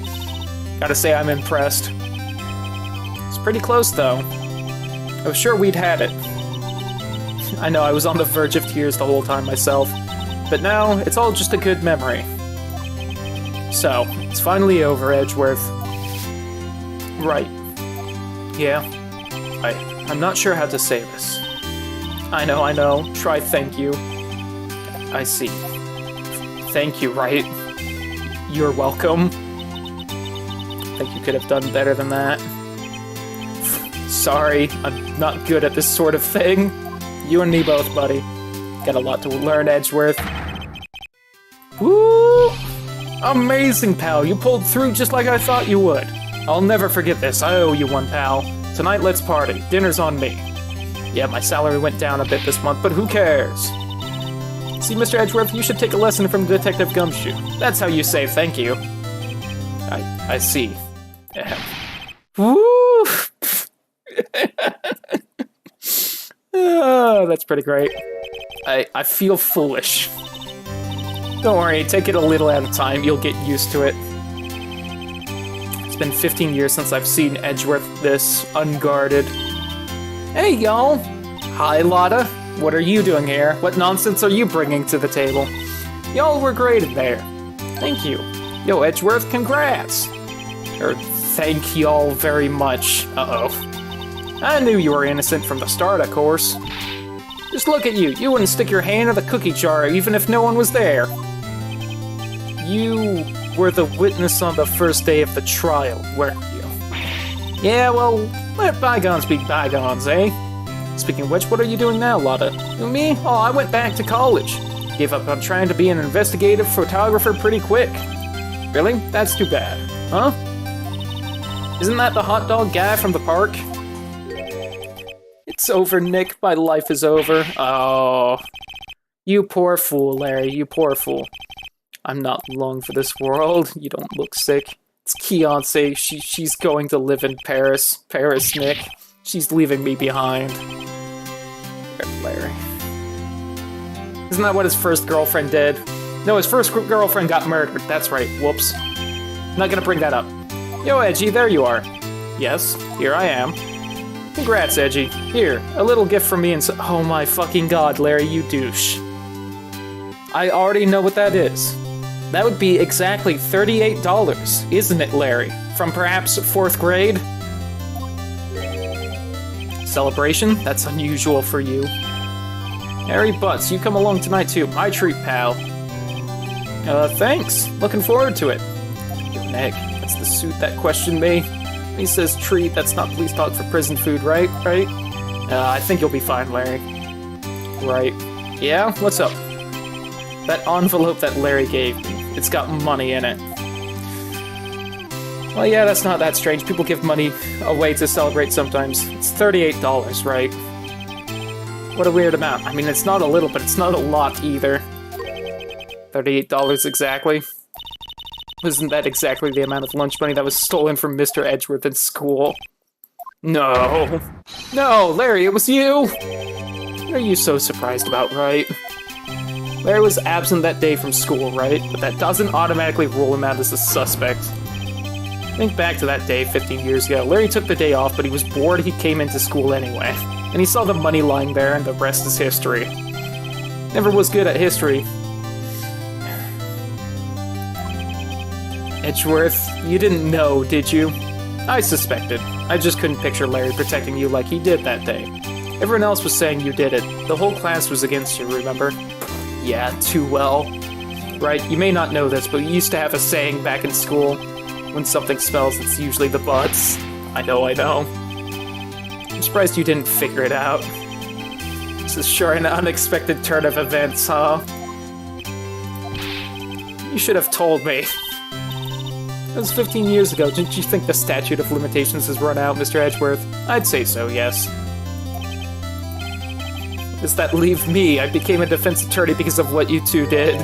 Gotta say, I'm impressed. It's pretty close, though. I was sure we'd had it. I know, I was on the verge of tears the whole time myself. But now, it's all just a good memory. So, it's finally over, Edgeworth. Right. Yeah. I'm not sure how to say this. I know. Try thank you. I see. Thank you, Wright. You're welcome. I think you could have done better than that. Sorry, I'm not good at this sort of thing. You and me both, buddy. Got a lot to learn, Edgeworth. Woo! Amazing, pal. You pulled through just like I thought you would. I'll never forget this. I owe you one, pal. Tonight, let's party. Dinner's on me. Yeah, my salary went down a bit this month, but who cares? See, Mr. Edgeworth, you should take a lesson from Detective Gumshoe. That's how you say thank you. I see. Woo! Oh, that's pretty great. I feel foolish. Don't worry, take it a little at a time. You'll get used to it. It's been 15 years since I've seen Edgeworth this unguarded. Hey, y'all! Hi, Lotta. What are you doing here? What nonsense are you bringing to the table? Y'all were great in there. Thank you. Yo, Edgeworth, congrats! Thank y'all very much. Uh-oh. I knew you were innocent from the start, of course. Just look at you. You wouldn't stick your hand in the cookie jar even if no one was there. You were the witness on the first day of the trial, weren't you? Yeah, well, let bygones be bygones, eh? Speaking of which, what are you doing now, Lotta? Me? Oh, I went back to college. Gave up on trying to be an investigative photographer pretty quick. Really? That's too bad. Huh? Isn't that the hot dog guy from the park? It's over, Nick. My life is over. Oh. You poor fool, Larry. You poor fool. I'm not long for this world. You don't look sick. It's Keonce. She's going to live in Paris. Paris, Nick. She's leaving me behind. Larry. Isn't that what his first girlfriend did? No, his first girlfriend got murdered. That's right. Whoops. Not gonna bring that up. Yo, Edgy, there you are. Yes, here I am. Congrats, Edgy. Here, a little gift from me and so— oh my fucking god, Larry, you douche. I already know what that is. That would be exactly $38, isn't it, Larry? From perhaps 4th grade? Celebration? That's unusual for you. Harry Butts, you come along tonight too. My treat, pal. Thanks. Looking forward to it. Yo, Nick, that's the suit that questioned me. He says treat, that's not police talk for prison food, right? Right? I think you'll be fine, Larry. Right. Yeah? What's up? That envelope that Larry gave me. It's got money in it. Well, yeah, that's not that strange. People give money away to celebrate sometimes. It's $38, right? What a weird amount. I mean, it's not a little, but it's not a lot either. $38 exactly. Isn't that exactly the amount of lunch money that was stolen from Mr. Edgeworth in school? No. No, Larry, it was you! What are you so surprised about, Wright? Larry was absent that day from school, right? But that doesn't automatically rule him out as a suspect. Think back to that day 15 years ago. Larry took the day off, but he was bored. He came into school anyway. And he saw the money lying there, and the rest is history. Never was good at history. Edgeworth, you didn't know, did you? I suspected. I just couldn't picture Larry protecting you like he did that day. Everyone else was saying you did it. The whole class was against you, remember? Yeah, too well. Right, you may not know this, but we used to have a saying back in school. When something smells, it's usually the butts. I know. I'm surprised you didn't figure it out. This is sure an unexpected turn of events, huh? You should have told me. That was 15 years ago. Didn't you think the statute of limitations has run out, Mr. Edgeworth? I'd say so, yes. Does that leave me? I became a defense attorney because of what you two did.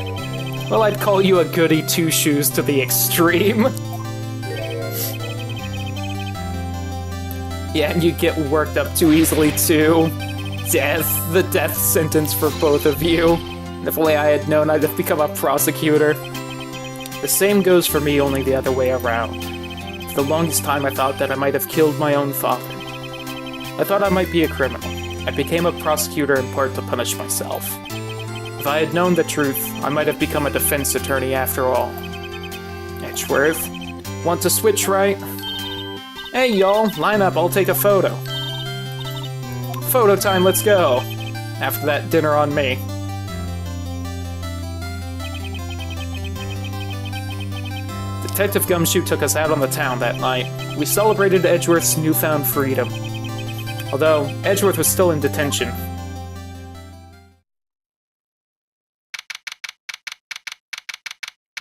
Well, I'd call you a goody two-shoes to the extreme. Yeah, and you get worked up too easily, too. Death. The death sentence for both of you. And if only I had known, I'd have become a prosecutor. The same goes for me, only the other way around. For the longest time, I thought that I might have killed my own father. I thought I might be a criminal. I became a prosecutor in part to punish myself. If I had known the truth, I might have become a defense attorney after all. Edgeworth, want to switch, right? Hey, y'all, line up, I'll take a photo. Photo time, let's go. After that, dinner on me. Detective Gumshoe took us out on the town that night. We celebrated Edgeworth's newfound freedom. Although, Edgeworth was still in detention.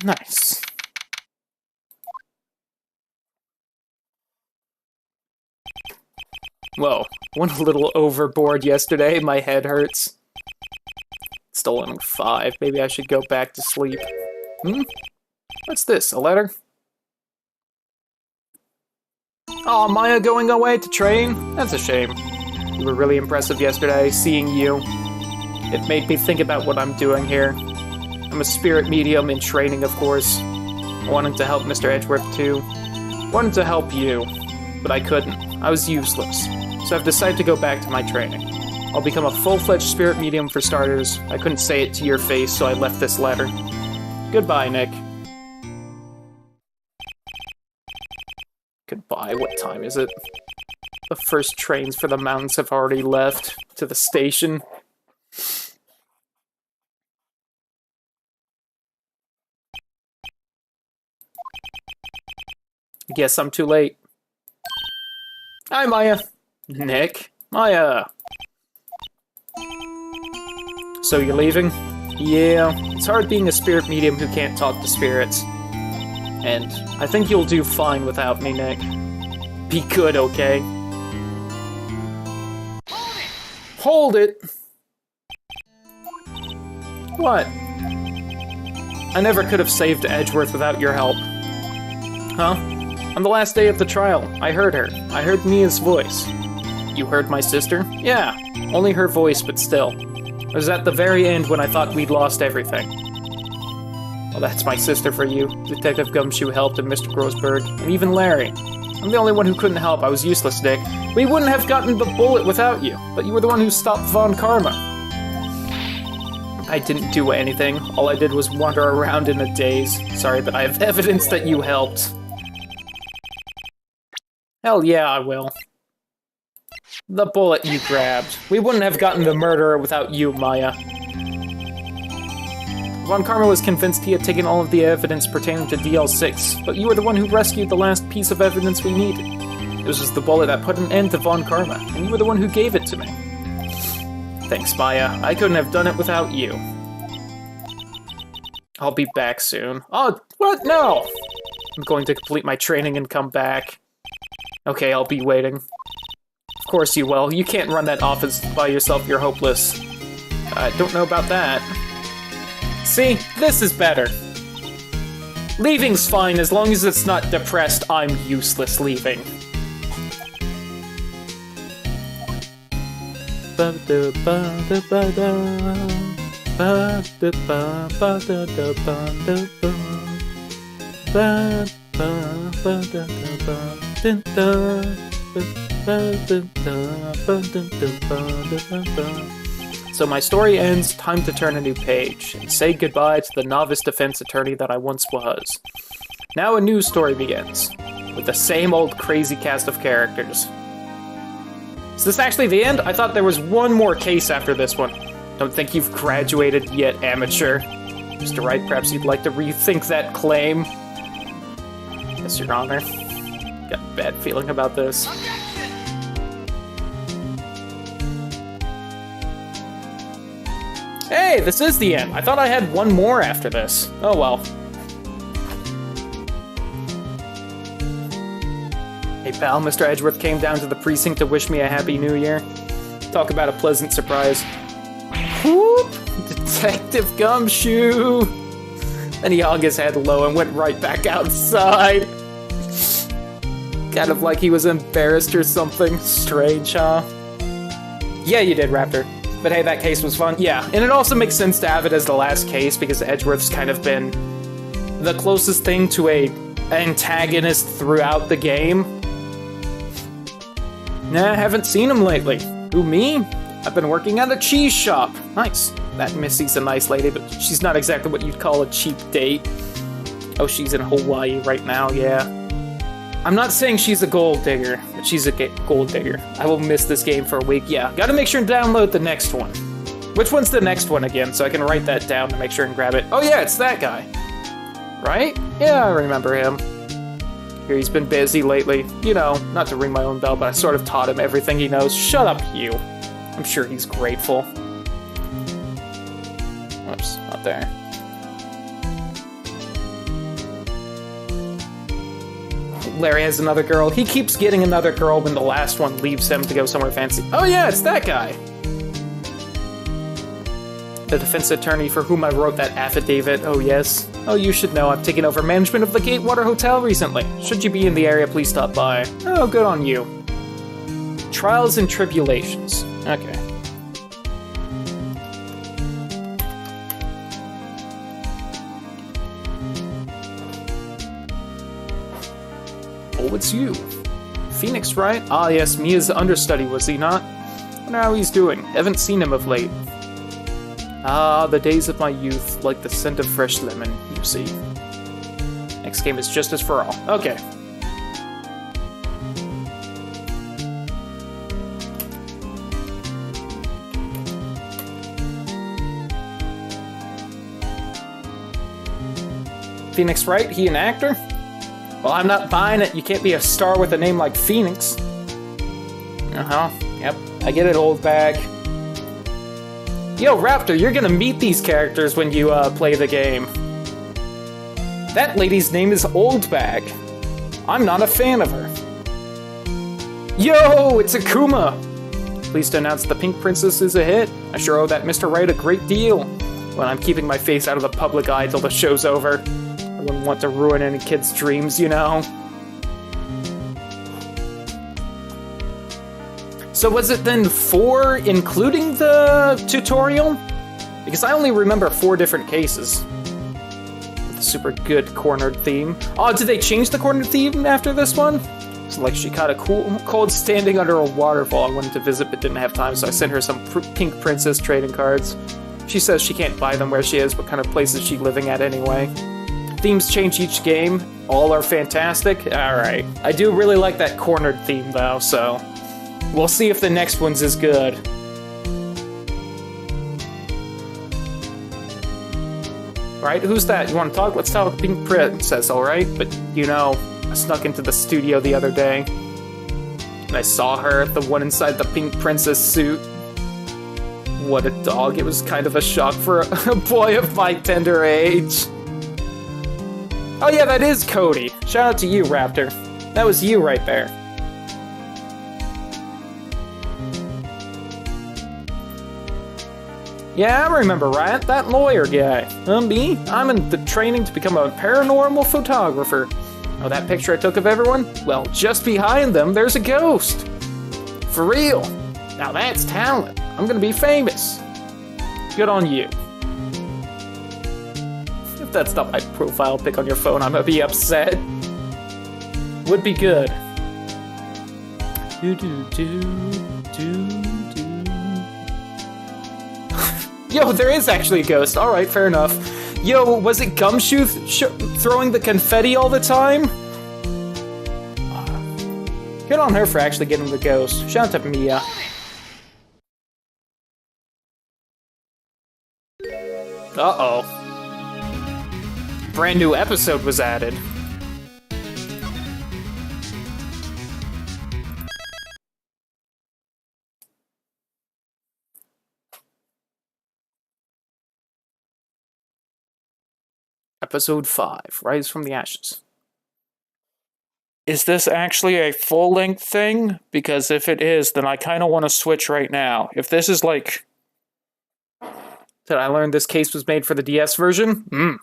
Nice. Whoa, went a little overboard yesterday, my head hurts. Still only 5, maybe I should go back to sleep. What's this, a letter? Aw, Maya going away to train? That's a shame. You were really impressive yesterday, seeing you. It made me think about what I'm doing here. I'm a spirit medium in training, of course. I wanted to help Mr. Edgeworth, too. Wanted to help you, but I couldn't. I was useless. So I've decided to go back to my training. I'll become a full-fledged spirit medium for starters. I couldn't say it to your face, so I left this letter. Goodbye, Nick. Goodbye, what time is it? The first trains for the mountains have already left to the station. Guess I'm too late. Hi, Maya. Nick. Maya. So you're leaving? Yeah, it's hard being a spirit medium who can't talk to spirits. And I think you'll do fine without me, Nick. Be good, okay? Hold it! What? I never could have saved Edgeworth without your help. Huh? On the last day of the trial, I heard her. I heard Mia's voice. You heard my sister? Yeah, only her voice, but still. It was at the very end when I thought we'd lost everything. Well, that's my sister for you. Detective Gumshoe helped, and Mr. Grossberg, and even Larry. I'm the only one who couldn't help. I was useless, Nick. We wouldn't have gotten the bullet without you, but you were the one who stopped Von Karma. I didn't do anything. All I did was wander around in a daze. Sorry, but I have evidence that you helped. Hell yeah, I will. The bullet you grabbed. We wouldn't have gotten the murderer without you, Maya. Von Karma was convinced he had taken all of the evidence pertaining to DL6, but you were the one who rescued the last piece of evidence we needed. It was just the bullet that put an end to Von Karma, and you were the one who gave it to me. Thanks, Maya. I couldn't have done it without you. I'll be back soon. Oh, what? No! I'm going to complete my training and come back. Okay, I'll be waiting. Of course you will. You can't run that office by yourself, you're hopeless. I don't know about that. See? This is better. Leaving's fine, as long as it's not depressed, I'm useless leaving. So my story ends, time to turn a new page, and say goodbye to the novice defense attorney that I once was. Now a new story begins, with the same old crazy cast of characters. Is this actually the end? I thought there was one more case after this one. Don't think you've graduated yet, amateur. Mr. Wright, perhaps you'd like to rethink that claim? Yes, Your Honor. Got a bad feeling about this. Hey, this is the end. I thought I had one more after this. Oh well. Hey pal, Mr. Edgeworth came down to the precinct to wish me a happy new year. Talk about a pleasant surprise. Whoop! Detective Gumshoe! Then he hung his head low and went right back outside. Kind of like he was embarrassed or something. Strange, huh? Yeah, you did, Raptor. But hey, that case was fun. Yeah, and it also makes sense to have it as the last case because Edgeworth's kind of been the closest thing to a antagonist throughout the game. Nah, I haven't seen him lately. Who, me? I've been working at a cheese shop. Nice. That Missy's a nice lady, but she's not exactly what you'd call a cheap date. Oh, she's in Hawaii right now, yeah. I'm not saying she's a gold digger, but she's a gold digger. I will miss this game for a week. Yeah, gotta make sure and download the next one. Which one's the next one again, so I can write that down to make sure and grab it. Oh yeah, it's that guy. Right? Yeah, I remember him. Here, he's been busy lately. You know, not to ring my own bell, but I sort of taught him everything he knows. Shut up, you. I'm sure he's grateful. Oops, not there. Larry has another girl. He keeps getting another girl when the last one leaves him to go somewhere fancy. Oh yeah, it's that guy! The defense attorney for whom I wrote that affidavit. Oh yes. Oh, you should know I've taken over management of the Gatewater Hotel recently. Should you be in the area, please stop by. Oh, good on you. Trials and tribulations. Okay. Oh, it's you. Phoenix, right? Ah, yes, Mia's understudy, was he not? I wonder how he's doing. Haven't seen him of late. Ah, the days of my youth, like the scent of fresh lemon, you see. Next game is justice for all. Okay. Phoenix, right? He an actor? Well, I'm not buying it. You can't be a star with a name like Phoenix. Uh-huh. Yep. I get it, old bag. Yo, Raptor, you're gonna meet these characters when you, play the game. That lady's name is Old Bag. I'm not a fan of her. Yo, it's Akuma! Pleased to announce the Pink Princess is a hit. I sure owe that Mr. Wright a great deal. When I'm keeping my face out of the public eye till the show's over. I wouldn't want to ruin any kid's dreams, you know? So was it then 4, including the tutorial? Because I only remember 4 different cases. With a super good cornered theme. Oh, did they change the cornered theme after this one? It's like she caught a cold standing under a waterfall I wanted to visit but didn't have time, so I sent her some Pink Princess trading cards. She says she can't buy them where she is. What kind of place is she living at anyway? Themes change each game. All are fantastic. Alright. I do really like that cornered theme, though, so... we'll see if the next one's as good. Alright, who's that? You want to talk? Let's talk Pink Princess, alright? But, you know, I snuck into the studio the other day. And I saw her, the one inside the Pink Princess suit. What a dog. It was kind of a shock for a boy of my tender age. Oh yeah, that is Cody. Shout out to you, Raptor. That was you right there. Yeah, I remember, Wright, that lawyer guy. Me? I'm in the training to become a paranormal photographer. Oh, that picture I took of everyone? Well, just behind them, there's a ghost. For real. Now that's talent. I'm gonna be famous. Good on you. If that's not my profile pic on your phone, I'm gonna be upset. Would be good. Yo, there is actually a ghost. Alright, fair enough. Yo, was it Gumshoe throwing the confetti all the time? Good on her for actually getting the ghost. Shout out to Mia. Uh-oh. Brand new episode was added. Episode 5, Rise from the Ashes. Is this actually a full-length thing? Because if it is, then I kind of want to switch right now. If this is like... Did I learn this case was made for the DS version?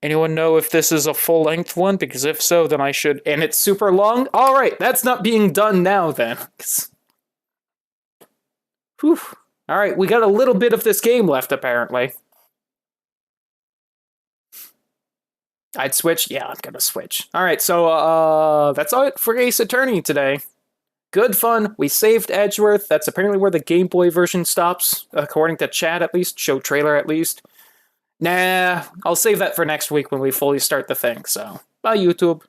Anyone know if this is a full-length one? Because if so, then I should... And it's super long? Alright, that's not being done now, then. Whew. Alright, we got a little bit of this game left, apparently. I'd switch? Yeah, I'm gonna switch. Alright, so, that's all for Ace Attorney today. Good fun. We saved Edgeworth. That's apparently where the Game Boy version stops, according to chat at least, show trailer at least. Nah, I'll save that for next week when we fully start the thing, so. Bye, YouTube.